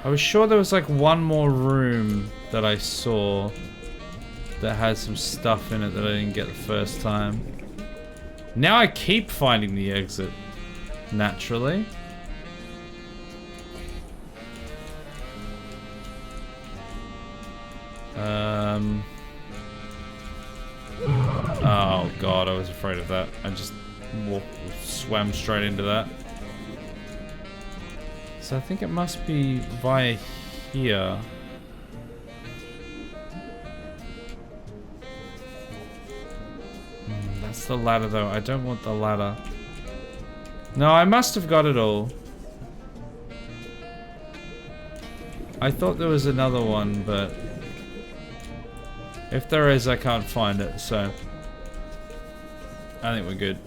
I was sure there was like one more room that I saw that had some stuff in it that I didn't get the first time. Now I keep finding the exit, naturally. Oh god, I was afraid of that. I just swam straight into that. So I think it must be via here. That's the ladder though. I don't want the ladder. No, I must have got it all. I thought there was another one, but if there is, I can't find it, so I think we're good.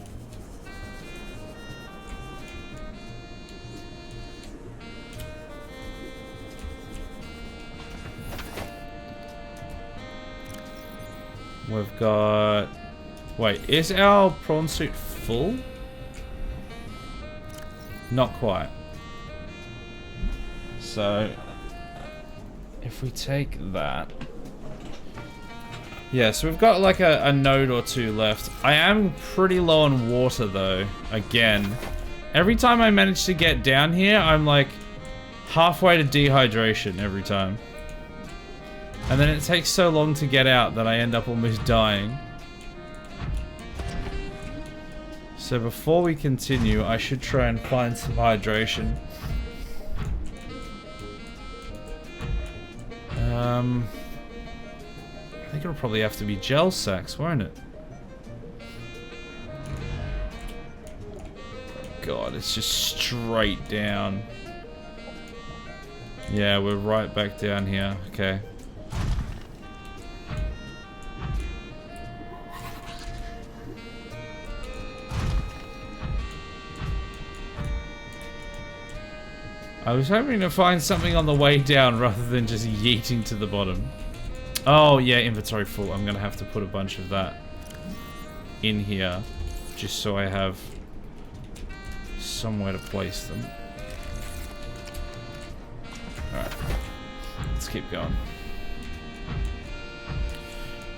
We've got... Wait, is our prawn suit full? Not quite. So, if we take that... Yeah, so we've got like a node or two left. I am pretty low on water though, again. Every time I manage to get down here, I'm like halfway to dehydration every time. And then it takes so long to get out that I end up almost dying. So before we continue, I should try and find some hydration. I think it'll probably have to be gel sacks, won't it? God, it's just straight down. Yeah, we're right back down here. Okay. I was hoping to find something on the way down rather than just yeeting to the bottom. Oh yeah, inventory full. I'm gonna have to put a bunch of that in here just so I have somewhere to place them. Alright, let's keep going.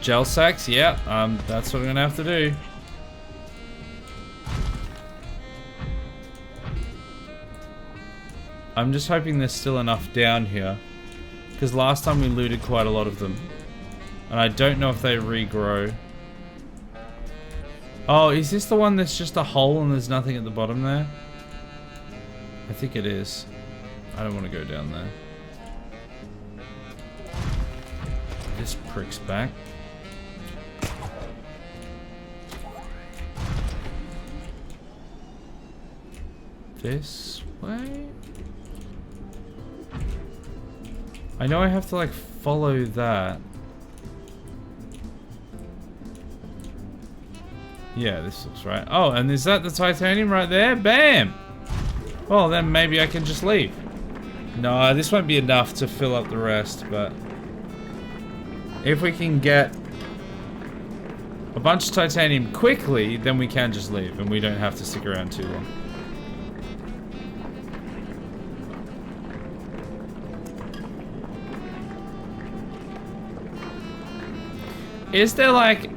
Gel sacks, yeah, that's what I'm gonna have to do. I'm just hoping there's still enough down here, because last time we looted quite a lot of them. And I don't know if they regrow. Oh, is this the one that's just a hole and there's nothing at the bottom there? I think it is. I don't want to go down there. This prick's back. This way? I know I have to like follow that. Yeah, this looks right. Oh, and is that the titanium right there? Bam! Well, then maybe I can just leave. No, this won't be enough to fill up the rest, but if we can get a bunch of titanium quickly, then we can just leave and we don't have to stick around too long. Is there like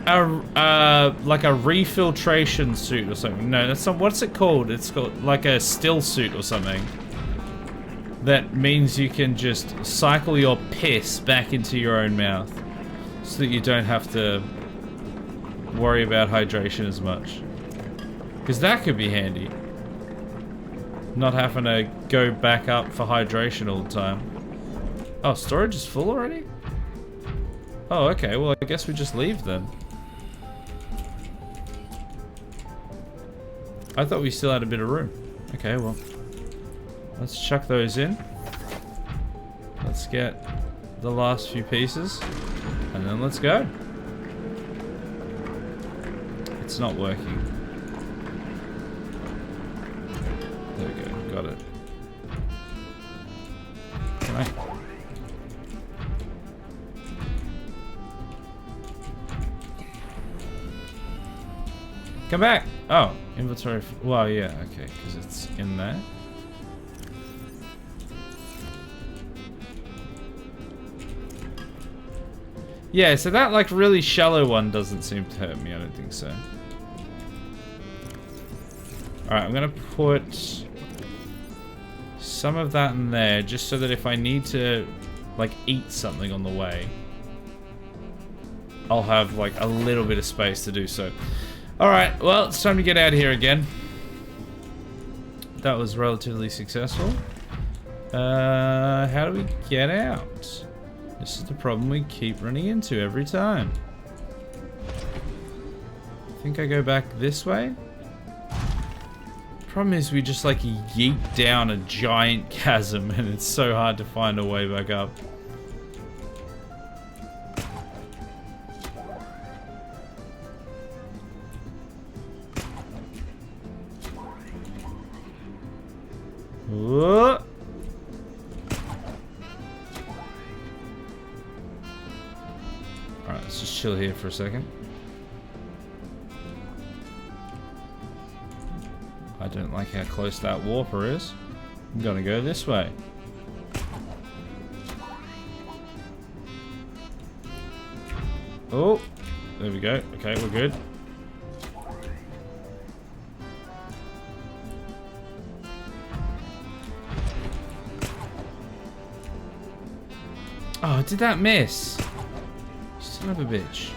a refiltration suit or something? No, that's not. What's it called? It's called like a still suit or something. That means you can just cycle your piss back into your own mouth, so that you don't have to worry about hydration as much. Because that could be handy. Not having to go back up for hydration all the time. Oh, storage is full already? Oh, okay. Well, I guess we just leave then. I thought we still had a bit of room. Okay, well. Let's chuck those in. Let's get the last few pieces. And then let's go. It's not working. There we go. Got it. Can I? Come back! Oh, inventory. Well, yeah, okay, because it's in there. Yeah, so that like really shallow one doesn't seem to hurt me. I don't think so. Alright, I'm gonna put some of that in there just so that if I need to like eat something on the way, I'll have like a little bit of space to do so. Alright, well, it's time to get out of here again. That was relatively successful. How do we get out? This is the problem we keep running into every time. I think I go back this way. Problem is we just like yeet down a giant chasm and it's so hard to find a way back up. Whoa. Alright, let's just chill here for a second. I don't like how close that warper is. I'm gonna go this way. Oh, there we go. Okay, we're good. Oh, did that miss? Son of a bitch.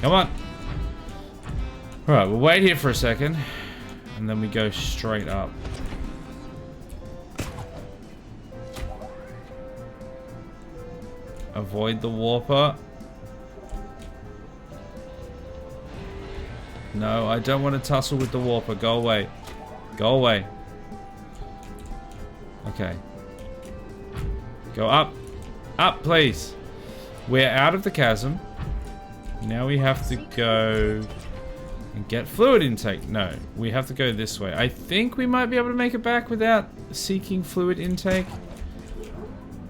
Come on. Alright, we'll wait here for a second. And then we go straight up. Avoid the warper. No, I don't want to tussle with the warper. Go away. Go away. Okay. Go up. Up, please. We're out of the chasm. Now we have to go and get fluid intake. No, we have to go this way. I think we might be able to make it back without seeking fluid intake.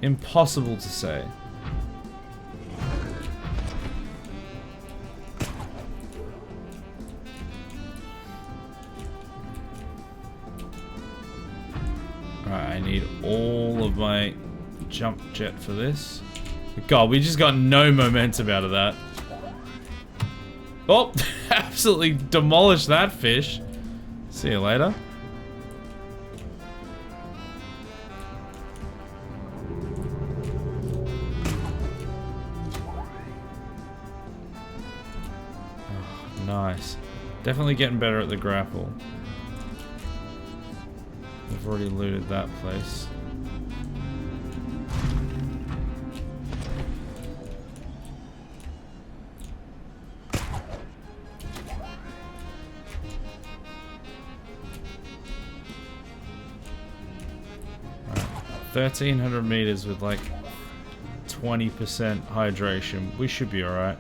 Impossible to say. Alright, I need all of my jump jet for this. God, we just got no momentum out of that. Oh, absolutely demolished that fish. See you later. Oh, nice. Definitely getting better at the grapple. We've already looted that place. 1,300 meters with like 20% hydration. We should be alright.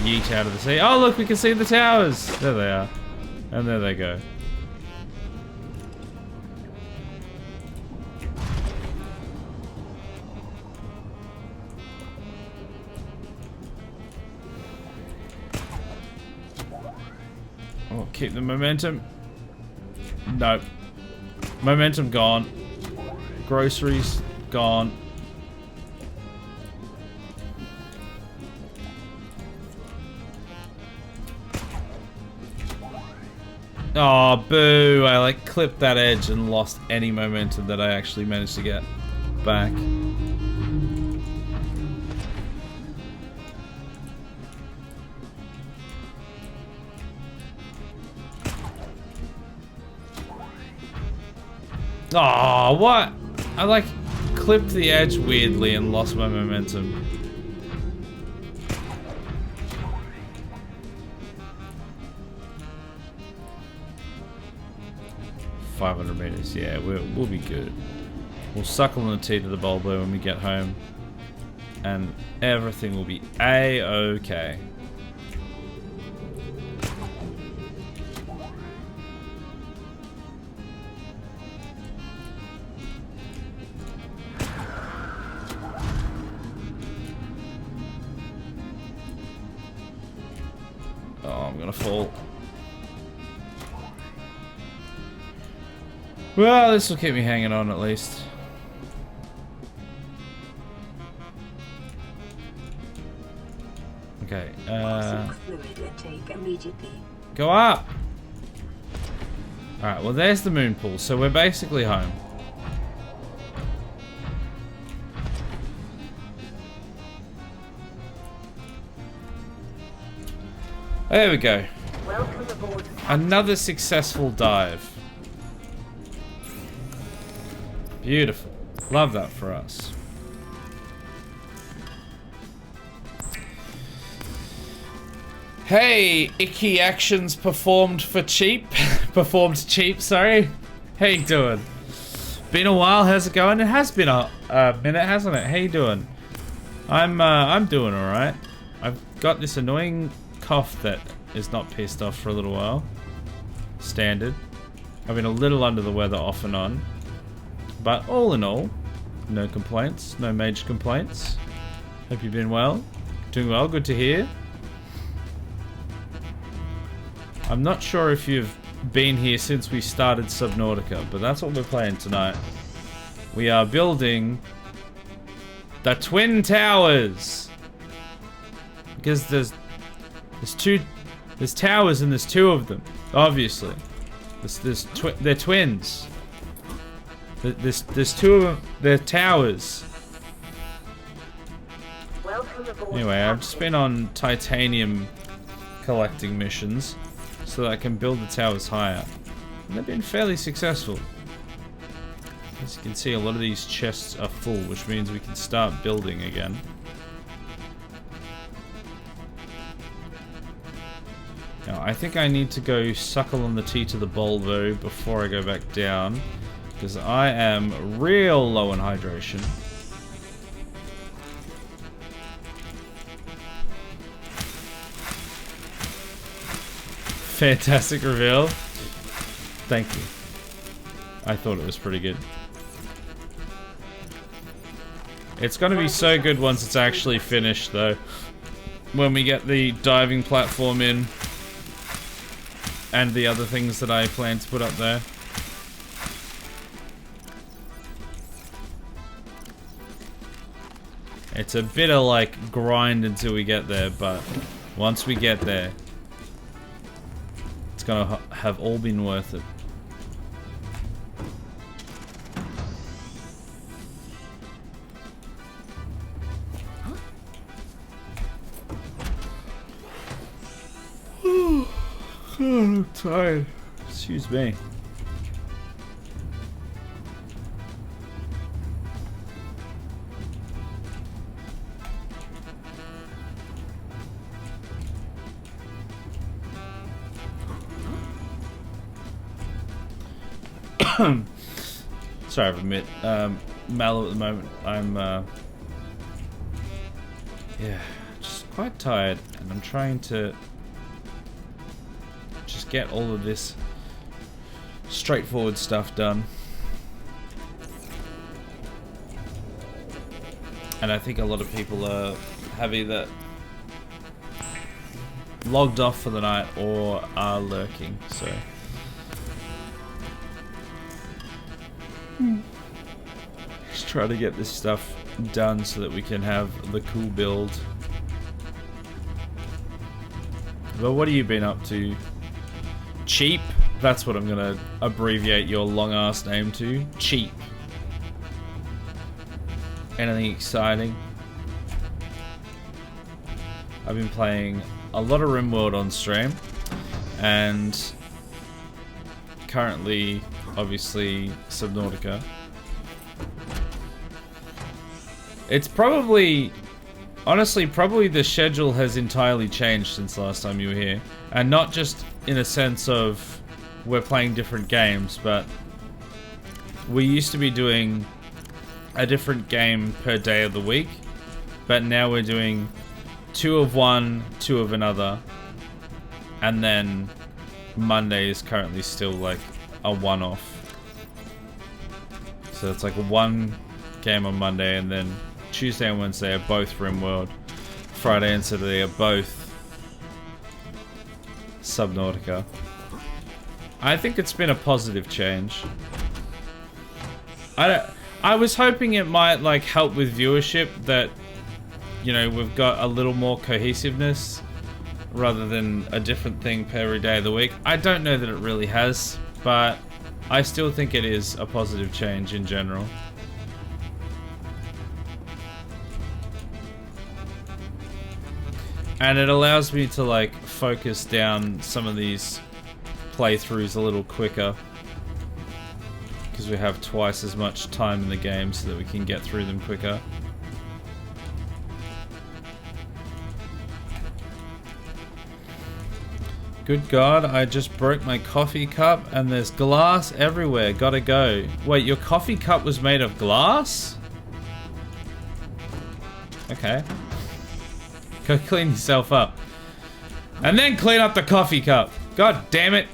Yeet out of the sea. Oh look, we can see the towers! There they are. And there they go. Oh, keep the momentum. Nope. Momentum gone. Groceries gone. Oh, boo. I like clipped that edge and lost any momentum that I actually managed to get back. Oh, what? I like clipped the edge weirdly and lost my momentum. $500 meters, yeah, we'll be good. We'll suckle on the tea to the Baldur when we get home, and everything will be a-okay. Oh, I'm gonna fall. Well, this will keep me hanging on at least. Okay, Fluid intake immediately. go up! Alright, well there's the moon pool, so we're basically home. There we go. Welcome aboard. Another successful dive. Beautiful. Love that for us. Hey, icky actions performed for cheap. Performed cheap, sorry. How you doing? Been a while, how's it going? It has been a minute, hasn't it? How you doing? I'm doing alright. I've got this annoying cough that is not pissed off for a little while. Standard. I've been a little under the weather off and on. But all in all, no complaints, no major complaints. Hope you've been well. Doing well, good to hear. I'm not sure if you've been here since we started Subnautica, but that's what we're playing tonight. We are building the Twin Towers. Because there's towers and there's two of them, obviously. They're twins. There's two of them. They're towers. Anyway, I've just been on titanium collecting missions so that I can build the towers higher. And they've been fairly successful. As you can see, a lot of these chests are full, which means we can start building again. Now, I think I need to go suckle on the tea to the Baldur before I go back down, because I am real low on hydration. Fantastic reveal. Thank you. I thought it was pretty good. It's gonna be so good once it's actually finished, though. When we get the diving platform in. And the other things that I plan to put up there. It's a bit of like grind until we get there, but once we get there, it's gonna have all been worth it. I'm tired. Excuse me. Sorry, I've admit, Mal at the moment. I'm, yeah, just quite tired, and I'm trying to just get all of this straightforward stuff done. And I think a lot of people have either logged off for the night or are lurking, so. Just try to get this stuff done so that we can have the cool build. But what have you been up to? Cheap? That's what I'm gonna abbreviate your long ass name to. Cheap. Anything exciting? I've been playing a lot of RimWorld on stream, and currently, obviously, Subnautica. It's probably, honestly, probably the schedule has entirely changed since last time you were here. And not just in a sense of we're playing different games, but we used to be doing a different game per day of the week, but now we're doing 2 of one, 2 of another, and then Monday is currently still like a one-off. So it's like one game on Monday, and then Tuesday and Wednesday are both RimWorld. Friday and Saturday are both Subnautica. I think it's been a positive change. I was hoping it might like help with viewership, that, you know, we've got a little more cohesiveness rather than a different thing per every day of the week. I don't know that it really has, but I still think it is a positive change in general. And it allows me to like focus down some of these playthroughs a little quicker, because we have twice as much time in the game so that we can get through them quicker. Good God, I just broke my coffee cup and there's glass everywhere. Gotta go. Wait, your coffee cup was made of glass? Okay. Go clean yourself up. And then clean up the coffee cup. God damn it.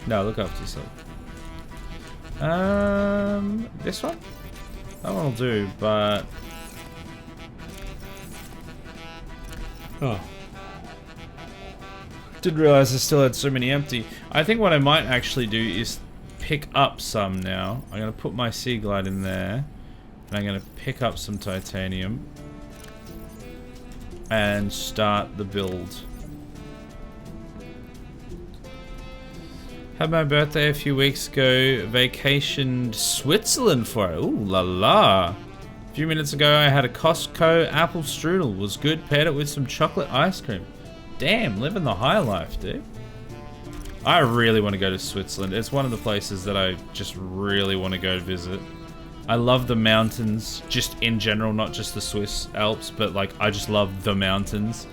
No, look after yourself. This one? That one will do, but... Oh. Didn't realize I still had so many empty. I think what I might actually do is pick up some now. I'm going to put my Sea Glide in there. And I'm going to pick up some titanium. And start the build. Had my birthday a few weeks ago. Vacationed Switzerland for it. Ooh la la. A few minutes ago I had a Costco apple strudel. Was good. Paired it with some chocolate ice cream. Damn, living the high life, dude. I really want to go to Switzerland. It's one of the places that I just really want to go visit. I love the mountains, just in general, not just the Swiss Alps, but like I just love the mountains.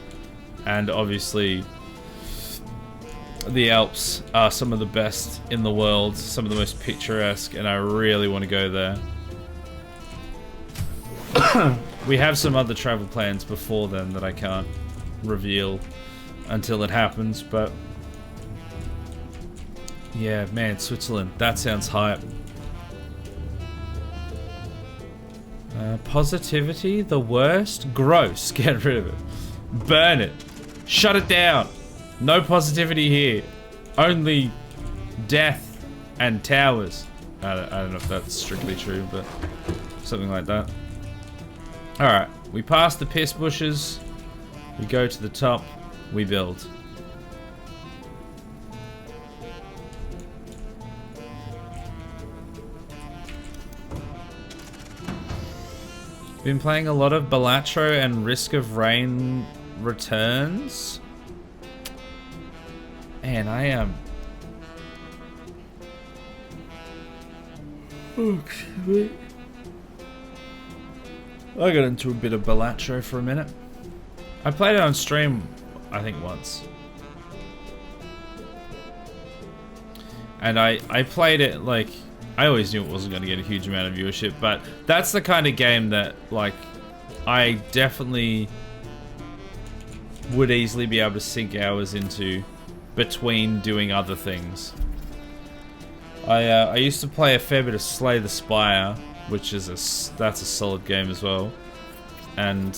And obviously the Alps are some of the best in the world, some of the most picturesque, and I really want to go there. We have some other travel plans before then that I can't reveal until it happens, but yeah, man, Switzerland, that sounds hype. Positivity, the worst? Gross. Get rid of it. Burn it. Shut it down. No positivity here. Only death and towers. I don't know if that's strictly true, but something like that. Alright, we pass the piss bushes. We go to the top. We build. Been playing a lot of Balatro and Risk of Rain Returns. Man, I am... Oh, excuse me. I got into a bit of Balatro for a minute. I played it on stream, I think, once. And I played it like, I always knew it wasn't going to get a huge amount of viewership, but that's the kind of game that like I definitely would easily be able to sink hours into between doing other things. I used to play a fair bit of Slay the Spire, which is that's a solid game as well, and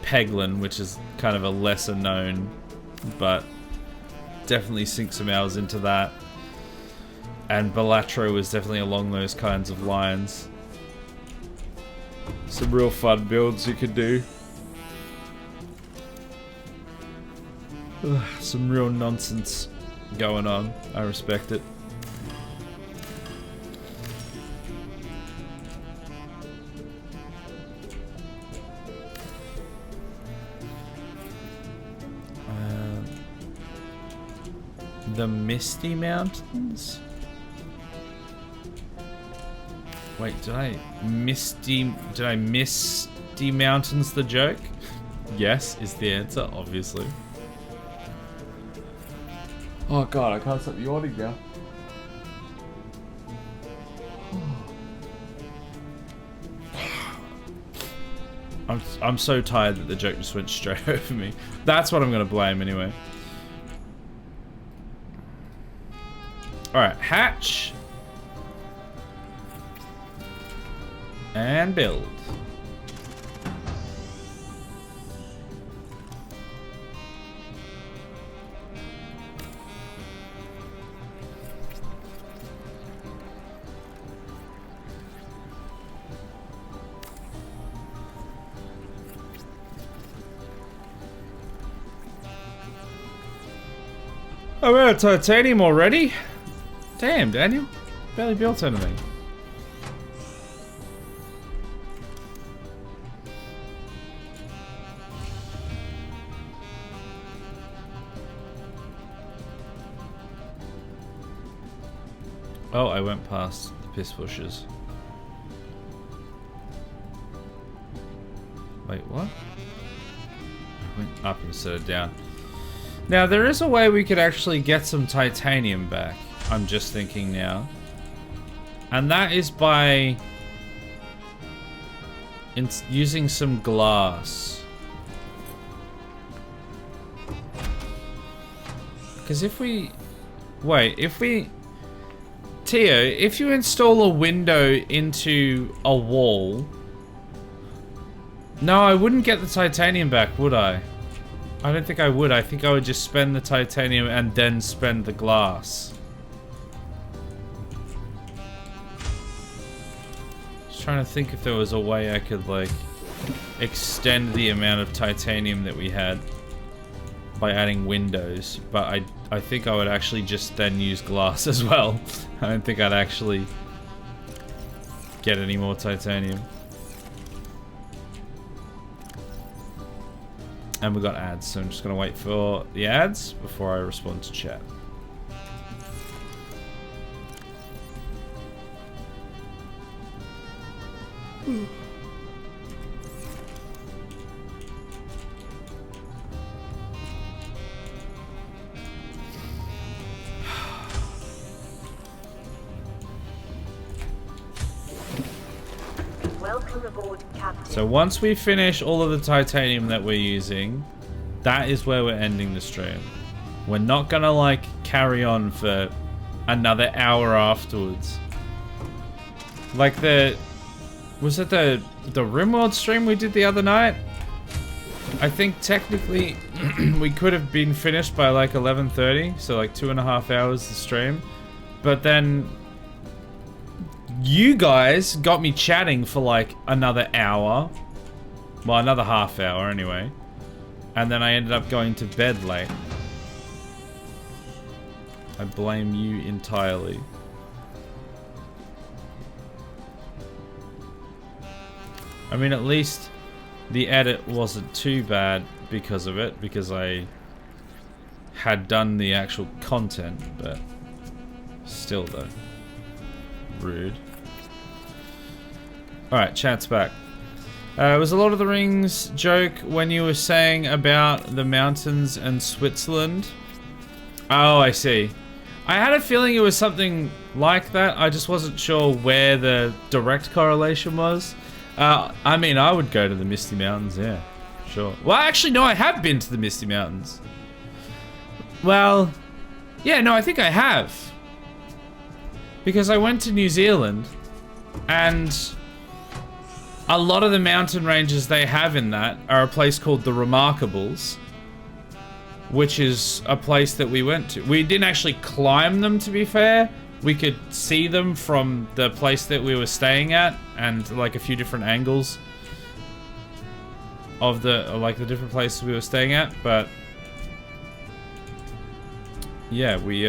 Peglin, which is kind of a lesser known, but definitely sink some hours into that. And Balatro was definitely along those kinds of lines. Some real fun builds you could do. Ugh, some real nonsense going on. I respect it. The Misty Mountains? Wait, did I miss the Mountains the joke? Yes, is the answer, obviously. Oh god, I can't stop yawning now. I'm so tired that the joke just went straight over me. That's what I'm gonna blame anyway. Alright, hatch. And build. Oh, we're at titanium already? Damn, Daniel. Barely built anything. Oh, I went past the piss bushes. Wait, what? I went up instead of down. Now, there is a way we could actually get some titanium back. I'm just thinking now. And that is by using some glass. Because if we... Wait, if we... Tio, if you install a window into a wall... No, I wouldn't get the titanium back, would I? I don't think I would. I think I would just spend the titanium and then spend the glass. Just trying to think if there was a way I could, like, extend the amount of titanium that we had by adding windows. But I think I would actually just then use glass as well. I don't think I'd actually get any more titanium. And we got ads, so I'm just gonna wait for the ads before I respond to chat. Welcome aboard, Captain. So once we finish all of the titanium that we're using, that is where we're ending the stream. We're not gonna like carry on for another hour afterwards. Like was it the RimWorld stream we did the other night? I think technically we could have been finished by like 11:30, so like 2.5 hours to stream. But then you guys got me chatting for like another hour. Well, another half hour anyway. And then I ended up going to bed late. I blame you entirely. I mean, at least the edit wasn't too bad because of it, because I had done the actual content, but still though. Rude. Alright, chat's back. Was a Lord of the Rings joke when you were saying about the mountains and Switzerland? Oh, I see. I had a feeling it was something like that. I just wasn't sure where the direct correlation was. I mean, I would go to the Misty Mountains, yeah. Sure. Well, actually, no, I have been to the Misty Mountains. Well, yeah, no, I think I have. Because I went to New Zealand, and a lot of the mountain ranges they have in that are a place called the Remarkables, which is a place that we went to. We didn't actually climb them, to be fair. We could see them from the place that we were staying at, and like a few different angles of the different places we were staying at. But yeah, we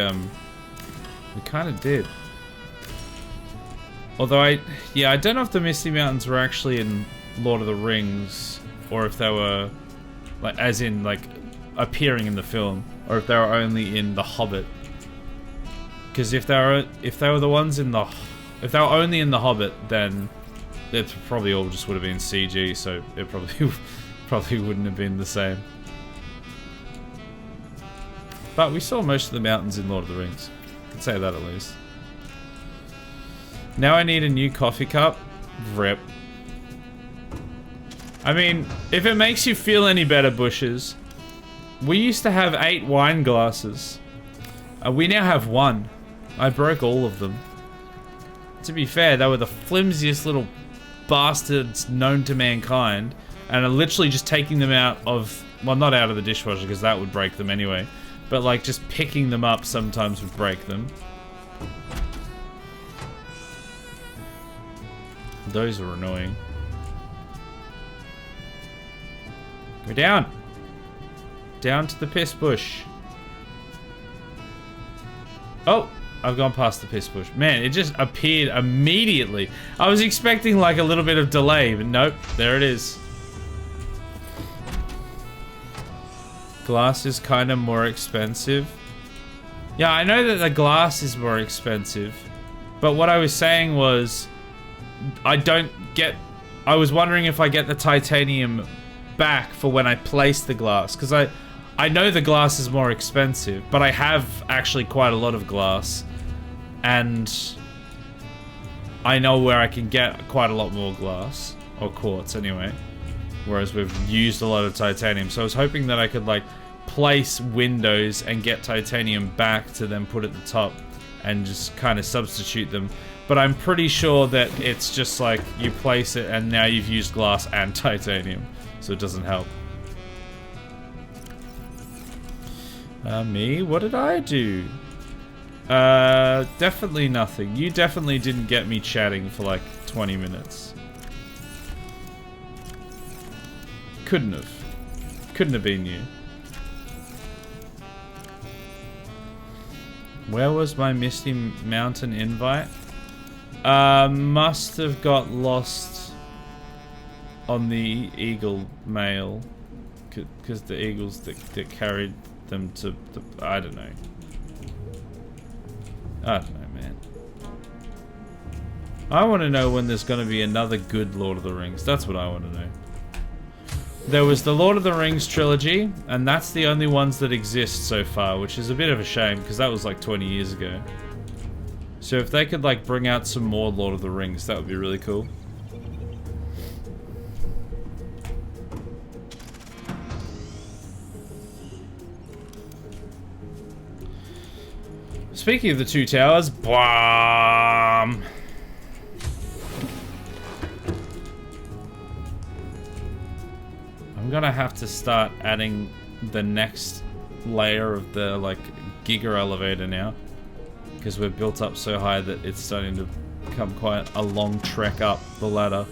kind of did. Although I don't know if the Misty Mountains were actually in Lord of the Rings, or if they were like, as in like appearing in the film, or if they were only in The Hobbit. Because if they were the ones in the, if they were only in The Hobbit, then it probably all just would have been CG, so it probably wouldn't have been the same. But we saw most of the mountains in Lord of the Rings. I can say that at least. Now I need a new coffee cup. Rip. I mean, if it makes you feel any better, Bushes, we used to have 8 wine glasses. We now have 1. I broke all of them. To be fair, they were the flimsiest little bastards known to mankind, and are literally just taking them out of, well, not out of the dishwasher because that would break them anyway, but like just picking them up sometimes would break them. Those are annoying. Go down. Down to the piss bush. Oh, I've gone past the piss bush. Man, it just appeared immediately. I was expecting like a little bit of delay, but nope, there it is. Glass is kind of more expensive. Yeah, I know that the glass is more expensive, but what I was saying was, I was wondering if I get the titanium back for when I place the glass, because I know the glass is more expensive, but I have actually quite a lot of glass, and I know where I can get quite a lot more glass, or quartz anyway, whereas we've used a lot of titanium. So I was hoping that I could like place windows and get titanium back to then put at the top and just kind of substitute them. But I'm pretty sure that it's just like you place it and now you've used glass and titanium, so it doesn't help. Me? What did I do? Definitely nothing. You definitely didn't get me chatting for like 20 minutes. Couldn't have. Couldn't have been you. Where was my Misty Mountain invite? Must have got lost on the Eagle mail, because the Eagles that carried them to the, I don't know. I don't know, man. I want to know when there's going to be another good Lord of the Rings. That's what I want to know. There was the Lord of the Rings trilogy, and that's the only ones that exist so far, which is a bit of a shame, because that was like 20 years ago. So if they could like bring out some more Lord of the Rings, that would be really cool. Speaking of the 2 towers, BWAM! I'm gonna have to start adding the next layer of the like Giga elevator now, because we're built up so high that it's starting to become quite a long trek up the ladder,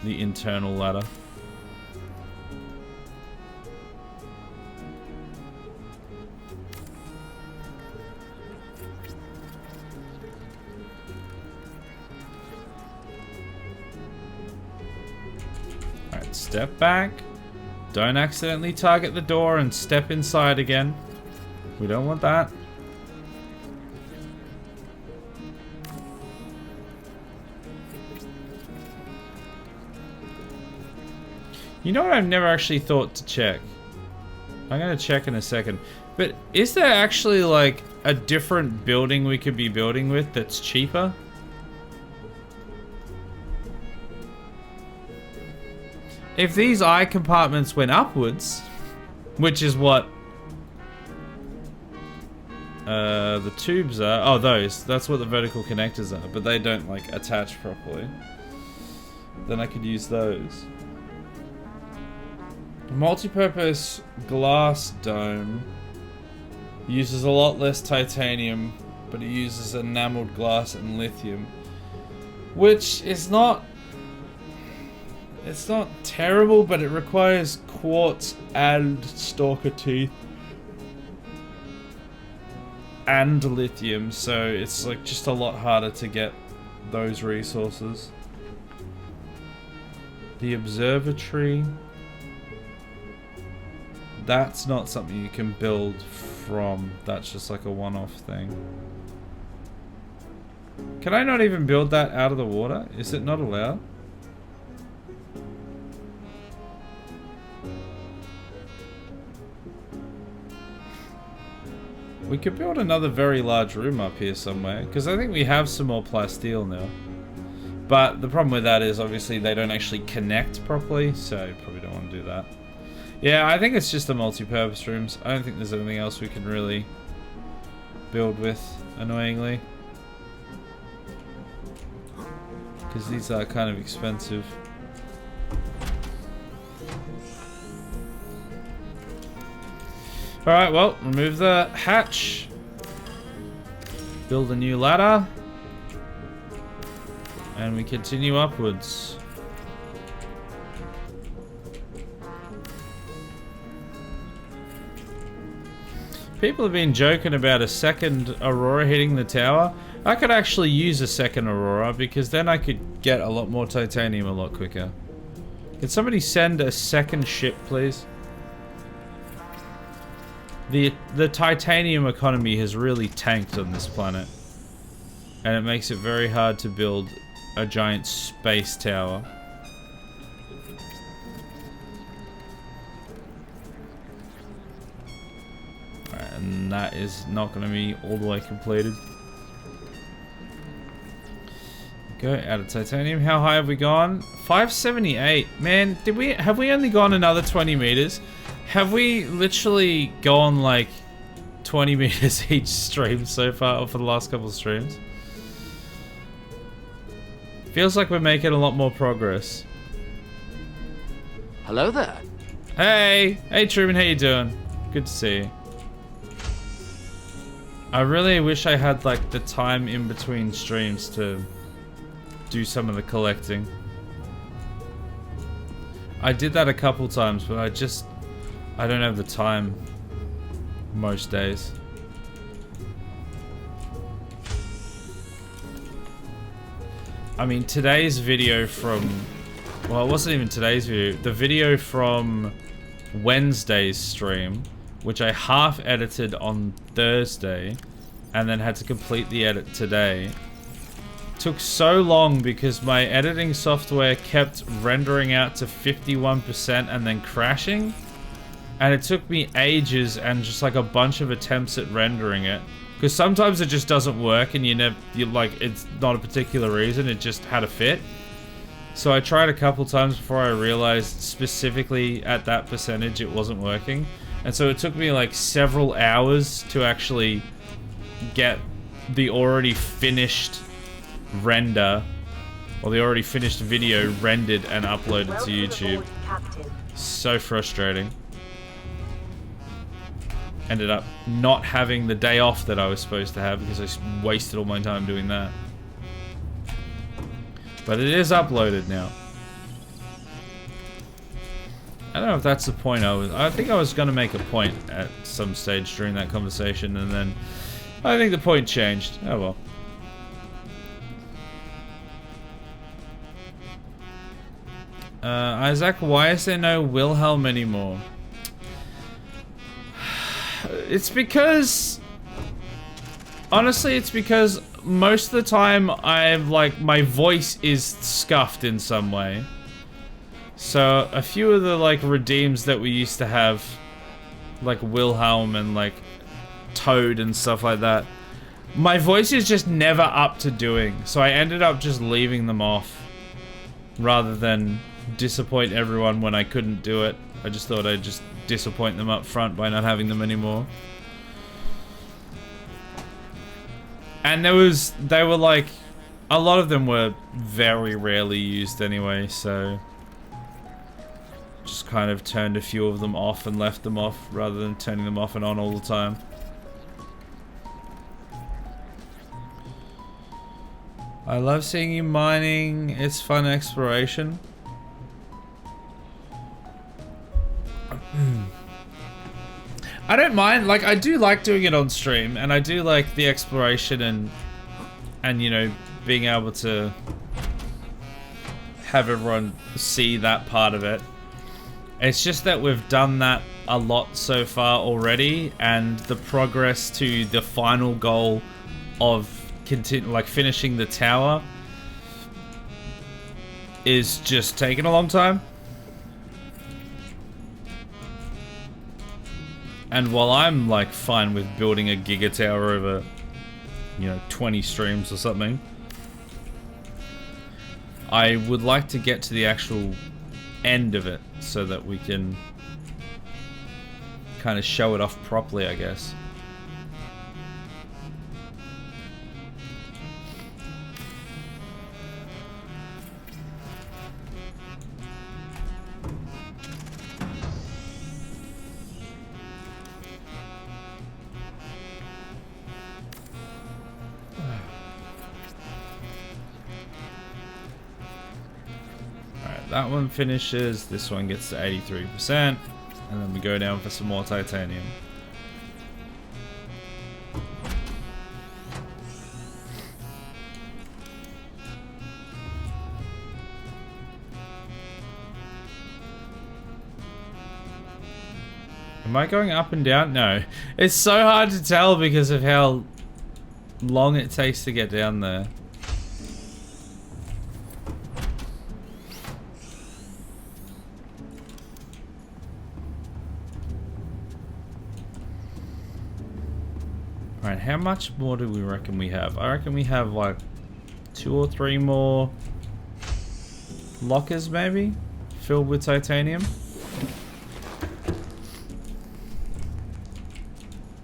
the internal ladder. Alright, step back. Don't accidentally target the door and step inside again. We don't want that. You know what I've never actually thought to check? I'm gonna check in a second. But is there actually like a different building we could be building with that's cheaper? If these eye compartments went upwards, which is what the tubes are. Oh, those. That's what the vertical connectors are, but they don't like attach properly. Then I could use those. Multi-purpose glass dome uses a lot less titanium, but it uses enameled glass and lithium, which is not... It's not terrible, but it requires quartz and stalker teeth and lithium, so it's like just a lot harder to get those resources. The observatory, that's not something you can build from, that's just like a one-off thing. Can I not even build that out of the water? Is it not allowed? We could build another very large room up here somewhere, because I think we have some more plasteel now. But the problem with that is obviously they don't actually connect properly, so you probably don't want to do that. Yeah, I think it's just the multi-purpose rooms. I don't think there's anything else we can really build with, annoyingly. Because these are kind of expensive. Alright, well, remove the hatch. Build a new ladder. And we continue upwards. People have been joking about a second Aurora hitting the tower. I could actually use a second Aurora because then I could get a lot more titanium a lot quicker. Can somebody send a second ship, please? The titanium economy has really tanked on this planet. And it makes it very hard to build a giant space tower. Alright, and that is not going to be all the way completed. Go out of titanium. How high have we gone? 578. Man, have we only gone another 20 meters? Have we literally gone like 20 meters each stream so far, or for the last couple of streams? Feels like we're making a lot more progress. Hello there. Hey! Hey Truman, how you doing? Good to see you. I really wish I had like the time in between streams to do some of the collecting. I did that a couple times, but I don't have the time most days. I mean, today's video from... Well, it wasn't even today's video. The video from Wednesday's stream, which I half edited on Thursday, and then had to complete the edit today, took so long because my editing software kept rendering out to 51% and then crashing. And it took me ages and just like a bunch of attempts at rendering it. Because sometimes it just doesn't work and it's not a particular reason, it just had a fit. So I tried a couple times before I realized specifically at that percentage it wasn't working. And so it took me like several hours to actually get the already finished render, or the already finished video rendered and uploaded to YouTube. So frustrating. Ended up not having the day off that I was supposed to have because I wasted all my time doing that. But it is uploaded now. I don't know if that's the point I think I was going to make a point at some stage during that conversation, and then I think the point changed. Oh well. Isaac, why is there no Wilhelm anymore? It's because... Honestly, it's because most of the time my voice is scuffed in some way. So a few of the like redeems that we used to have, like Wilhelm and like Toad and stuff like that. My voice is just never up to doing, so I ended up just leaving them off rather than disappoint everyone when I couldn't do it. I just thought I'd just disappoint them up front by not having them anymore. And they were like, a lot of them were very rarely used anyway, so just kind of turned a few of them off and left them off rather than turning them off and on all the time. I love seeing you mining. It's fun exploration. I don't mind. Like, I do like doing it on stream, and I do like the exploration and you know, being able to have everyone see that part of it. It's just that we've done that a lot so far already, and the progress to the final goal of finishing the tower is just taking a long time. And while I'm like fine with building a giga tower over, you know, 20 streams or something, I would like to get to the actual end of it so that we can kind of show it off properly, I guess. That one finishes, this one gets to 83%, and then we go down for some more titanium. Am I going up and down? No. It's so hard to tell because of how long it takes to get down there. Alright, how much more do we reckon we have? I reckon we have like 2 or 3 more lockers maybe filled with titanium.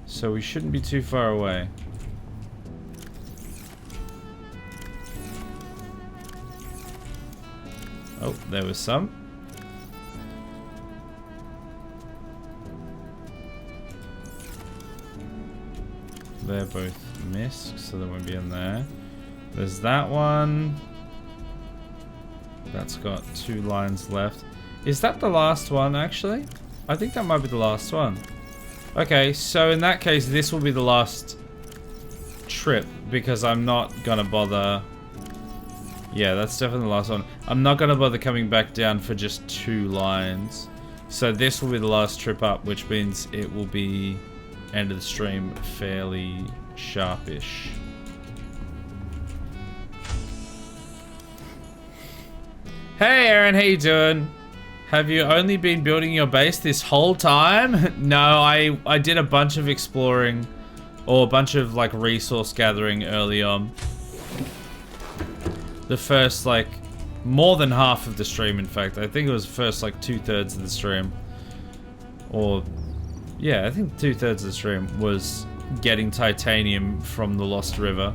So we shouldn't be too far away. Oh, there was some. They're both missed, so they won't be in there. There's that one. That's got 2 lines left. Is that the last one, actually? I think that might be the last one. Okay, so in that case, this will be the last trip, because I'm not gonna bother... Yeah, that's definitely the last one. I'm not gonna bother coming back down for just 2 lines. So this will be the last trip up, which means it will be... end of the stream fairly sharpish. Hey Aaron, how you doing? Have you only been building your base this whole time? No, I did a bunch of exploring, or a bunch of like resource gathering early on. The first like more than half of the stream, in fact. I think it was the first like 2/3 of the stream, or yeah, I think 2/3 of the stream was getting titanium from the Lost River.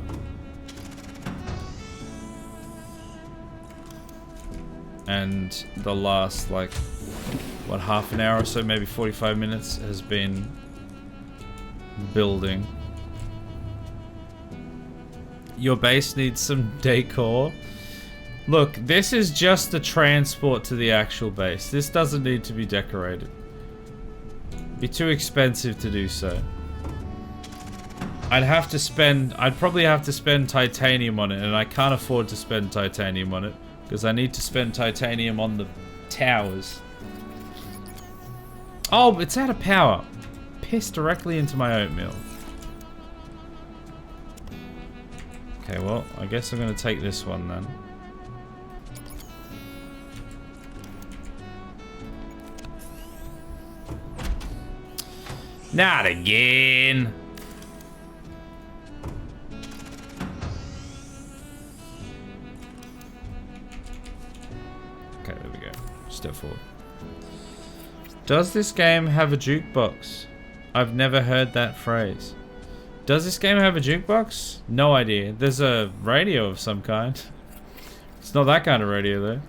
And the last, like, what, half an hour or so, maybe 45 minutes, has been building. Your base needs some decor. Look, this is just the transport to the actual base. This doesn't need to be decorated. It'd be too expensive to do so. I'd probably have to spend titanium on it, and I can't afford to spend titanium on it. Because I need to spend titanium on the towers. Oh, it's out of power. Pissed directly into my oatmeal. Okay, well, I guess I'm going to take this one then. Not again. Okay, there we go. Step forward. Does this game have a jukebox? I've never heard that phrase. Does this game have a jukebox? No idea. There's a radio of some kind. It's not that kind of radio though.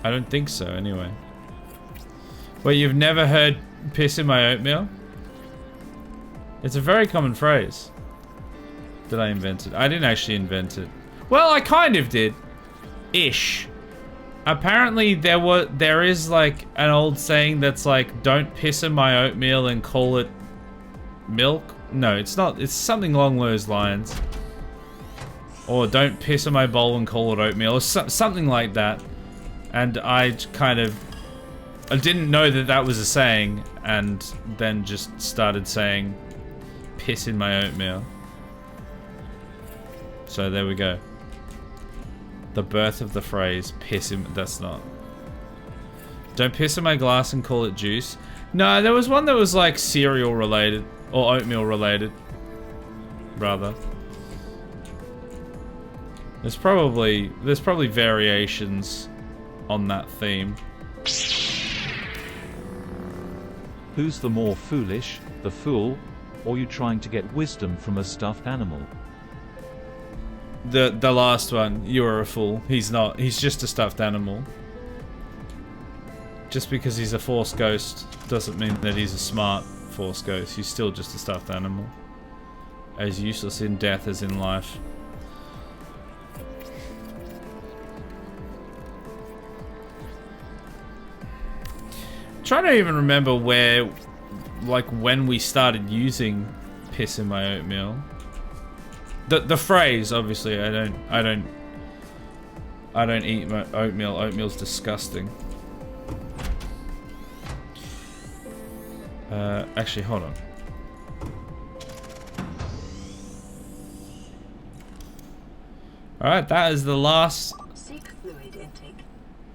I don't think so anyway. Wait, you've never heard piss in my oatmeal? It's a very common phrase that I invented. I didn't actually invent it. Well, I kind of did. Ish. Apparently there is like an old saying that's like, don't piss in my oatmeal and call it milk. No, it's not. It's something along those lines. Or don't piss in my bowl and call it oatmeal, or something like that. And I didn't know that that was a saying, and then just started saying piss in my oatmeal. So there we go. The birth of the phrase piss in... That's not... Don't piss in my glass and call it juice. No, there was one that was like cereal related. Or oatmeal related. Rather. There's probably variations on that theme. Who's the more foolish, the fool, or you trying to get wisdom from a stuffed animal? The last one, you're a fool. He's not. He's just a stuffed animal. Just because he's a force ghost doesn't mean that he's a smart force ghost. He's still just a stuffed animal. As useless in death as in life. I'm trying to even remember where, like, when we started using piss in my oatmeal. The phrase, obviously, I don't eat my oatmeal. Oatmeal's disgusting. Actually, hold on. Alright, that is the last... Fluid intake.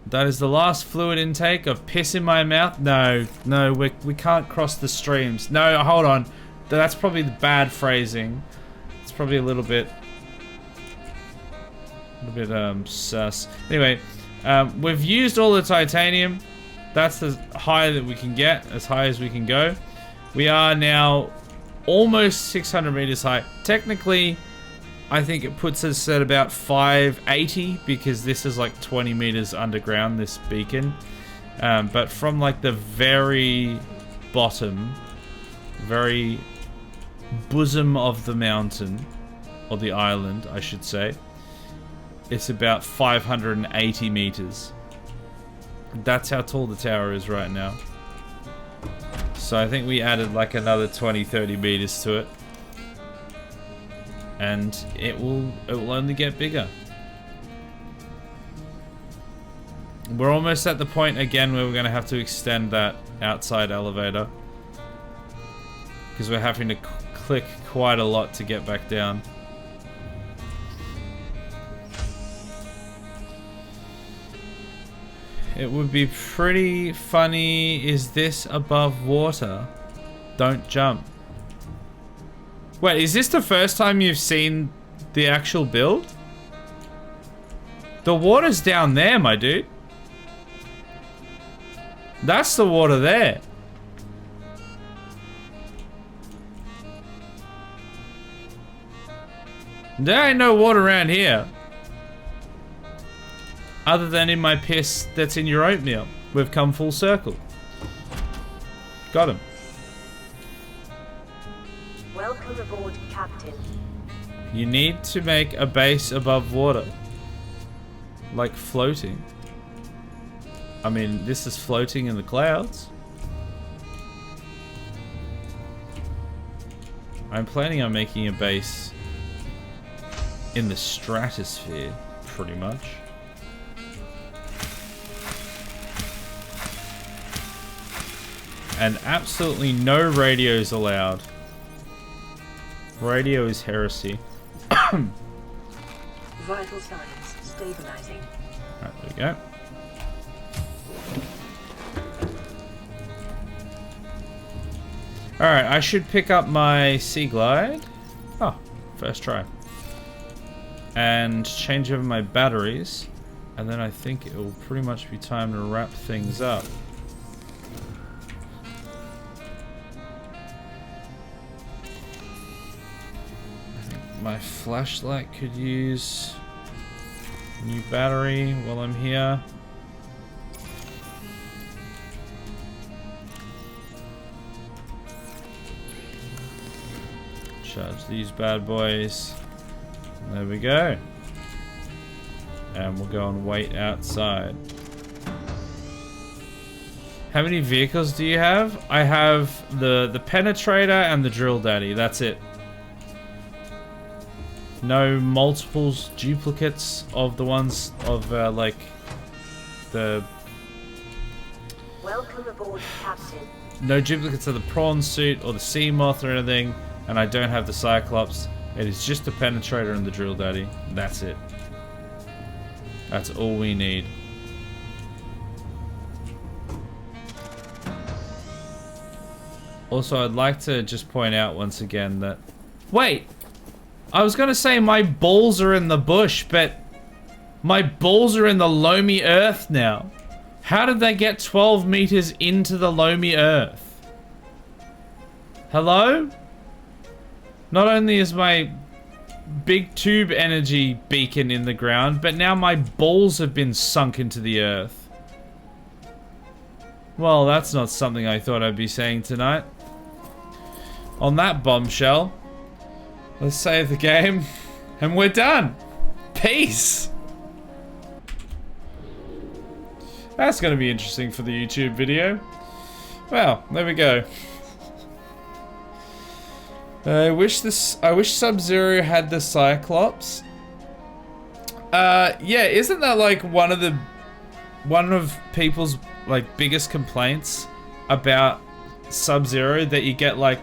That is the last fluid intake of piss in my mouth. No, we can't cross the streams. No, hold on. That's probably the bad phrasing. It's probably a little bit sus. Anyway, we've used all the titanium. That's as high that we can get, as high as we can go. We are now almost 600 meters high. Technically, I think it puts us at about 580 because this is like 20 meters underground, this beacon. But from like the very bottom, very bosom of the mountain, or the island, I should say, it's about 580 meters. That's how tall the tower is right now. So I think we added like another 20-30 meters to it. And it will only get bigger. We're almost at the point again where we're going to have to extend that outside elevator. Because we're having to click quite a lot to get back down. It would be pretty funny. Is this above water? Don't jump. Wait, is this the first time you've seen the actual build? The water's down there, my dude. That's the water there. There ain't no water around here. Other than in my piss that's in your oatmeal. We've come full circle. Got him. Welcome aboard, Captain. You need to make a base above water. Like floating. I mean, this is floating in the clouds. I'm planning on making a base in the stratosphere, pretty much. And absolutely no radios allowed. Radio is heresy. Vital signs stabilizing. Alright, there we go. Alright, I should pick up my sea glide. Oh, first try. and change over my batteries, and then I think it will pretty much be time to wrap things up. I think my flashlight could use a new battery while I'm here. Charge these bad boys. There we go. And we'll go and wait outside. How many vehicles do you have? I have the penetrator and the drill daddy. That's it. No multiples, duplicates of the ones of like the. Welcome aboard, Captain. No duplicates of the prawn suit or the sea moth or anything. And I don't have the Cyclops. It is just the penetrator and the drill daddy. That's it. That's all we need. Also, I'd like to just point out once again that... Wait! I was gonna say my balls are in the bush, but... My balls are in the loamy earth now. How did they get 12 meters into the loamy earth? Hello? Not only is my big tube energy beacon in the ground, but now my balls have been sunk into the earth. Well, that's not something I thought I'd be saying tonight. On that bombshell, let's save the game, and we're done. Peace. That's going to be interesting for the YouTube video. Well, there we go. I wish Sub-Zero had the Cyclops. Yeah, isn't that like one of people's like biggest complaints about Sub-Zero, that you get like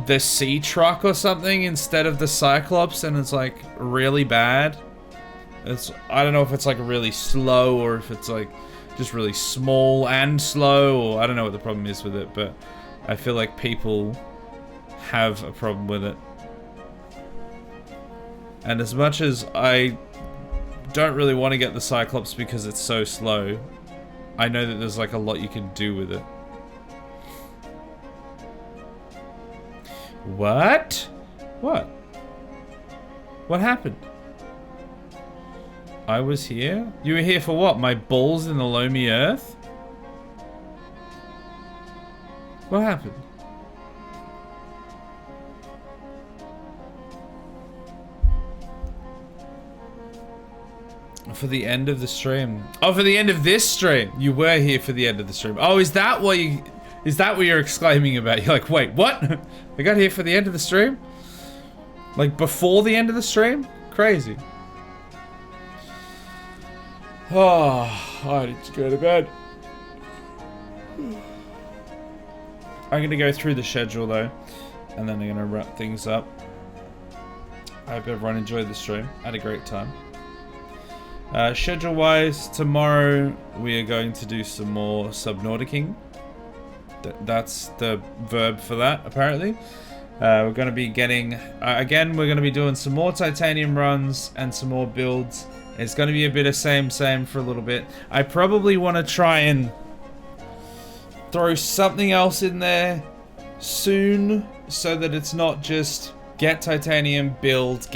the sea truck or something instead of the Cyclops, and it's like really bad. I don't know if it's like really slow or if it's like just really small and slow, or I don't know what the problem is with it, but I feel like people have a problem with it. And as much as I don't really want to get the Cyclops because it's so slow, I know that there's like a lot you can do with it. What? What? What happened? I was here? You were here for what? My balls in the loamy earth? What happened? For the end of the stream. Oh, for the end of this stream. You were here for the end of the stream. Oh, is that what you're exclaiming about? You're like, wait, what? I got here for the end of the stream? Like before the end of the stream? Crazy. Oh, I need to go to bed. I'm gonna go through the schedule though, and then I'm gonna wrap things up. I hope everyone enjoyed the stream. I had a great time. Schedule-wise, tomorrow we are going to do some more Subnautica. That's the verb for that, apparently. We're going to be getting... again, we're going to be doing some more titanium runs and some more builds. It's going to be a bit of same for a little bit. I probably want to try and throw something else in there soon, so that it's not just get titanium, build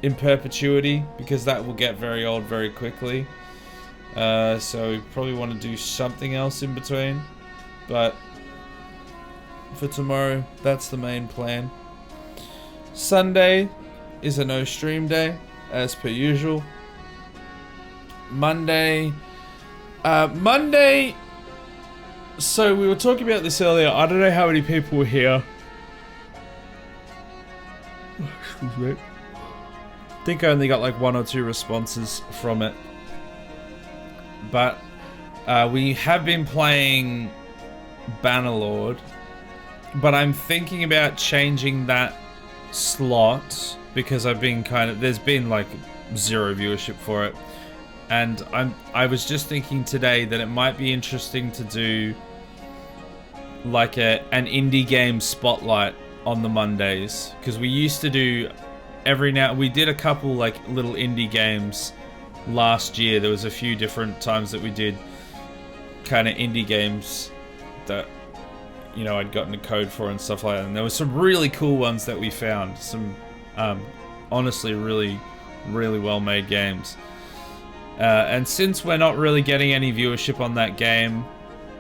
in perpetuity, because that will get very old very quickly. So we probably want to do something else in between, but for tomorrow, that's the main plan. Sunday is a no stream day, as per usual. Monday, so we were talking about this earlier. I don't know how many people were here. Excuse me. I think I only got like 1 or 2 responses from it. But we have been playing Bannerlord, but I'm thinking about changing that slot because I've been there's been like 0 viewership for it. And I was just thinking today that it might be interesting to do like an indie game spotlight on the Mondays, because we used to do every now we did a couple like little indie games last year. There was a few different times that we did kind of indie games that, you know, I'd gotten a code for and stuff like that. And there were some really cool ones that we found. Some honestly really well made games. And since we're not really getting any viewership on that game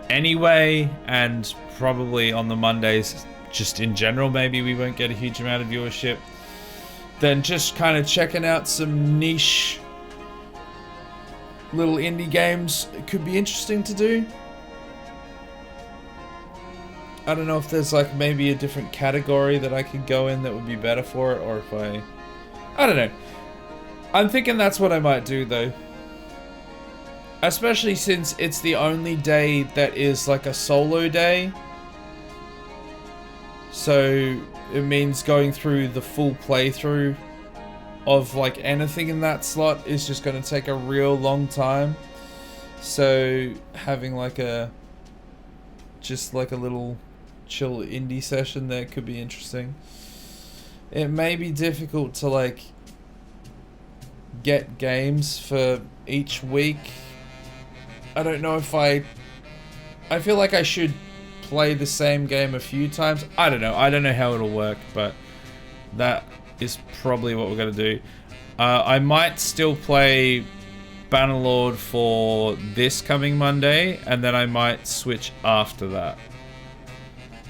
anyway, and probably on the Mondays just in general maybe we won't get a huge amount of viewership, then just kind of checking out some niche little indie games could be interesting to do. I don't know if there's like maybe a different category that I could go in that would be better for it, or if I don't know. I'm thinking that's what I might do though. Especially since it's the only day that is like a solo day. So it means going through the full playthrough of like anything in that slot is just going to take a real long time. So having like just like a little chill indie session there could be interesting. It may be difficult to like get games for each week. I don't know if I feel like I should play the same game a few times. I don't know. I don't know how it'll work, but that is probably what we're going to do. I might still play Bannerlord for this coming Monday, and then I might switch after that.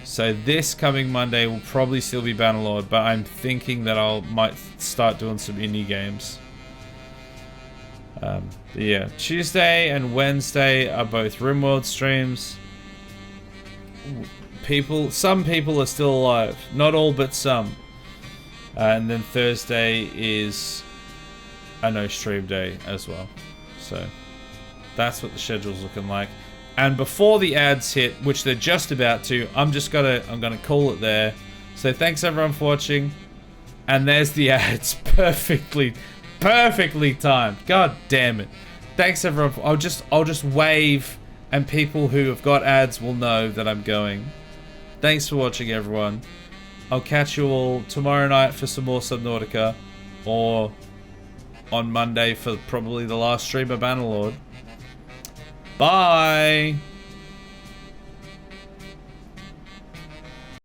So this coming Monday will probably still be Bannerlord, but I'm thinking that might start doing some indie games. Yeah, Tuesday and Wednesday are both RimWorld streams. Some people are still alive. Not all, but some. And then Thursday is a no stream day as well. So that's what the schedule's looking like. And before the ads hit, which they're just about to, I'm gonna call it there. So thanks everyone for watching. And there's the ads. Perfectly timed. God damn it. Thanks everyone. I'll just wave, and people who have got ads will know that I'm going. Thanks for watching everyone. I'll catch you all tomorrow night for some more Subnautica, or on Monday for probably the last stream of Bannerlord. Bye!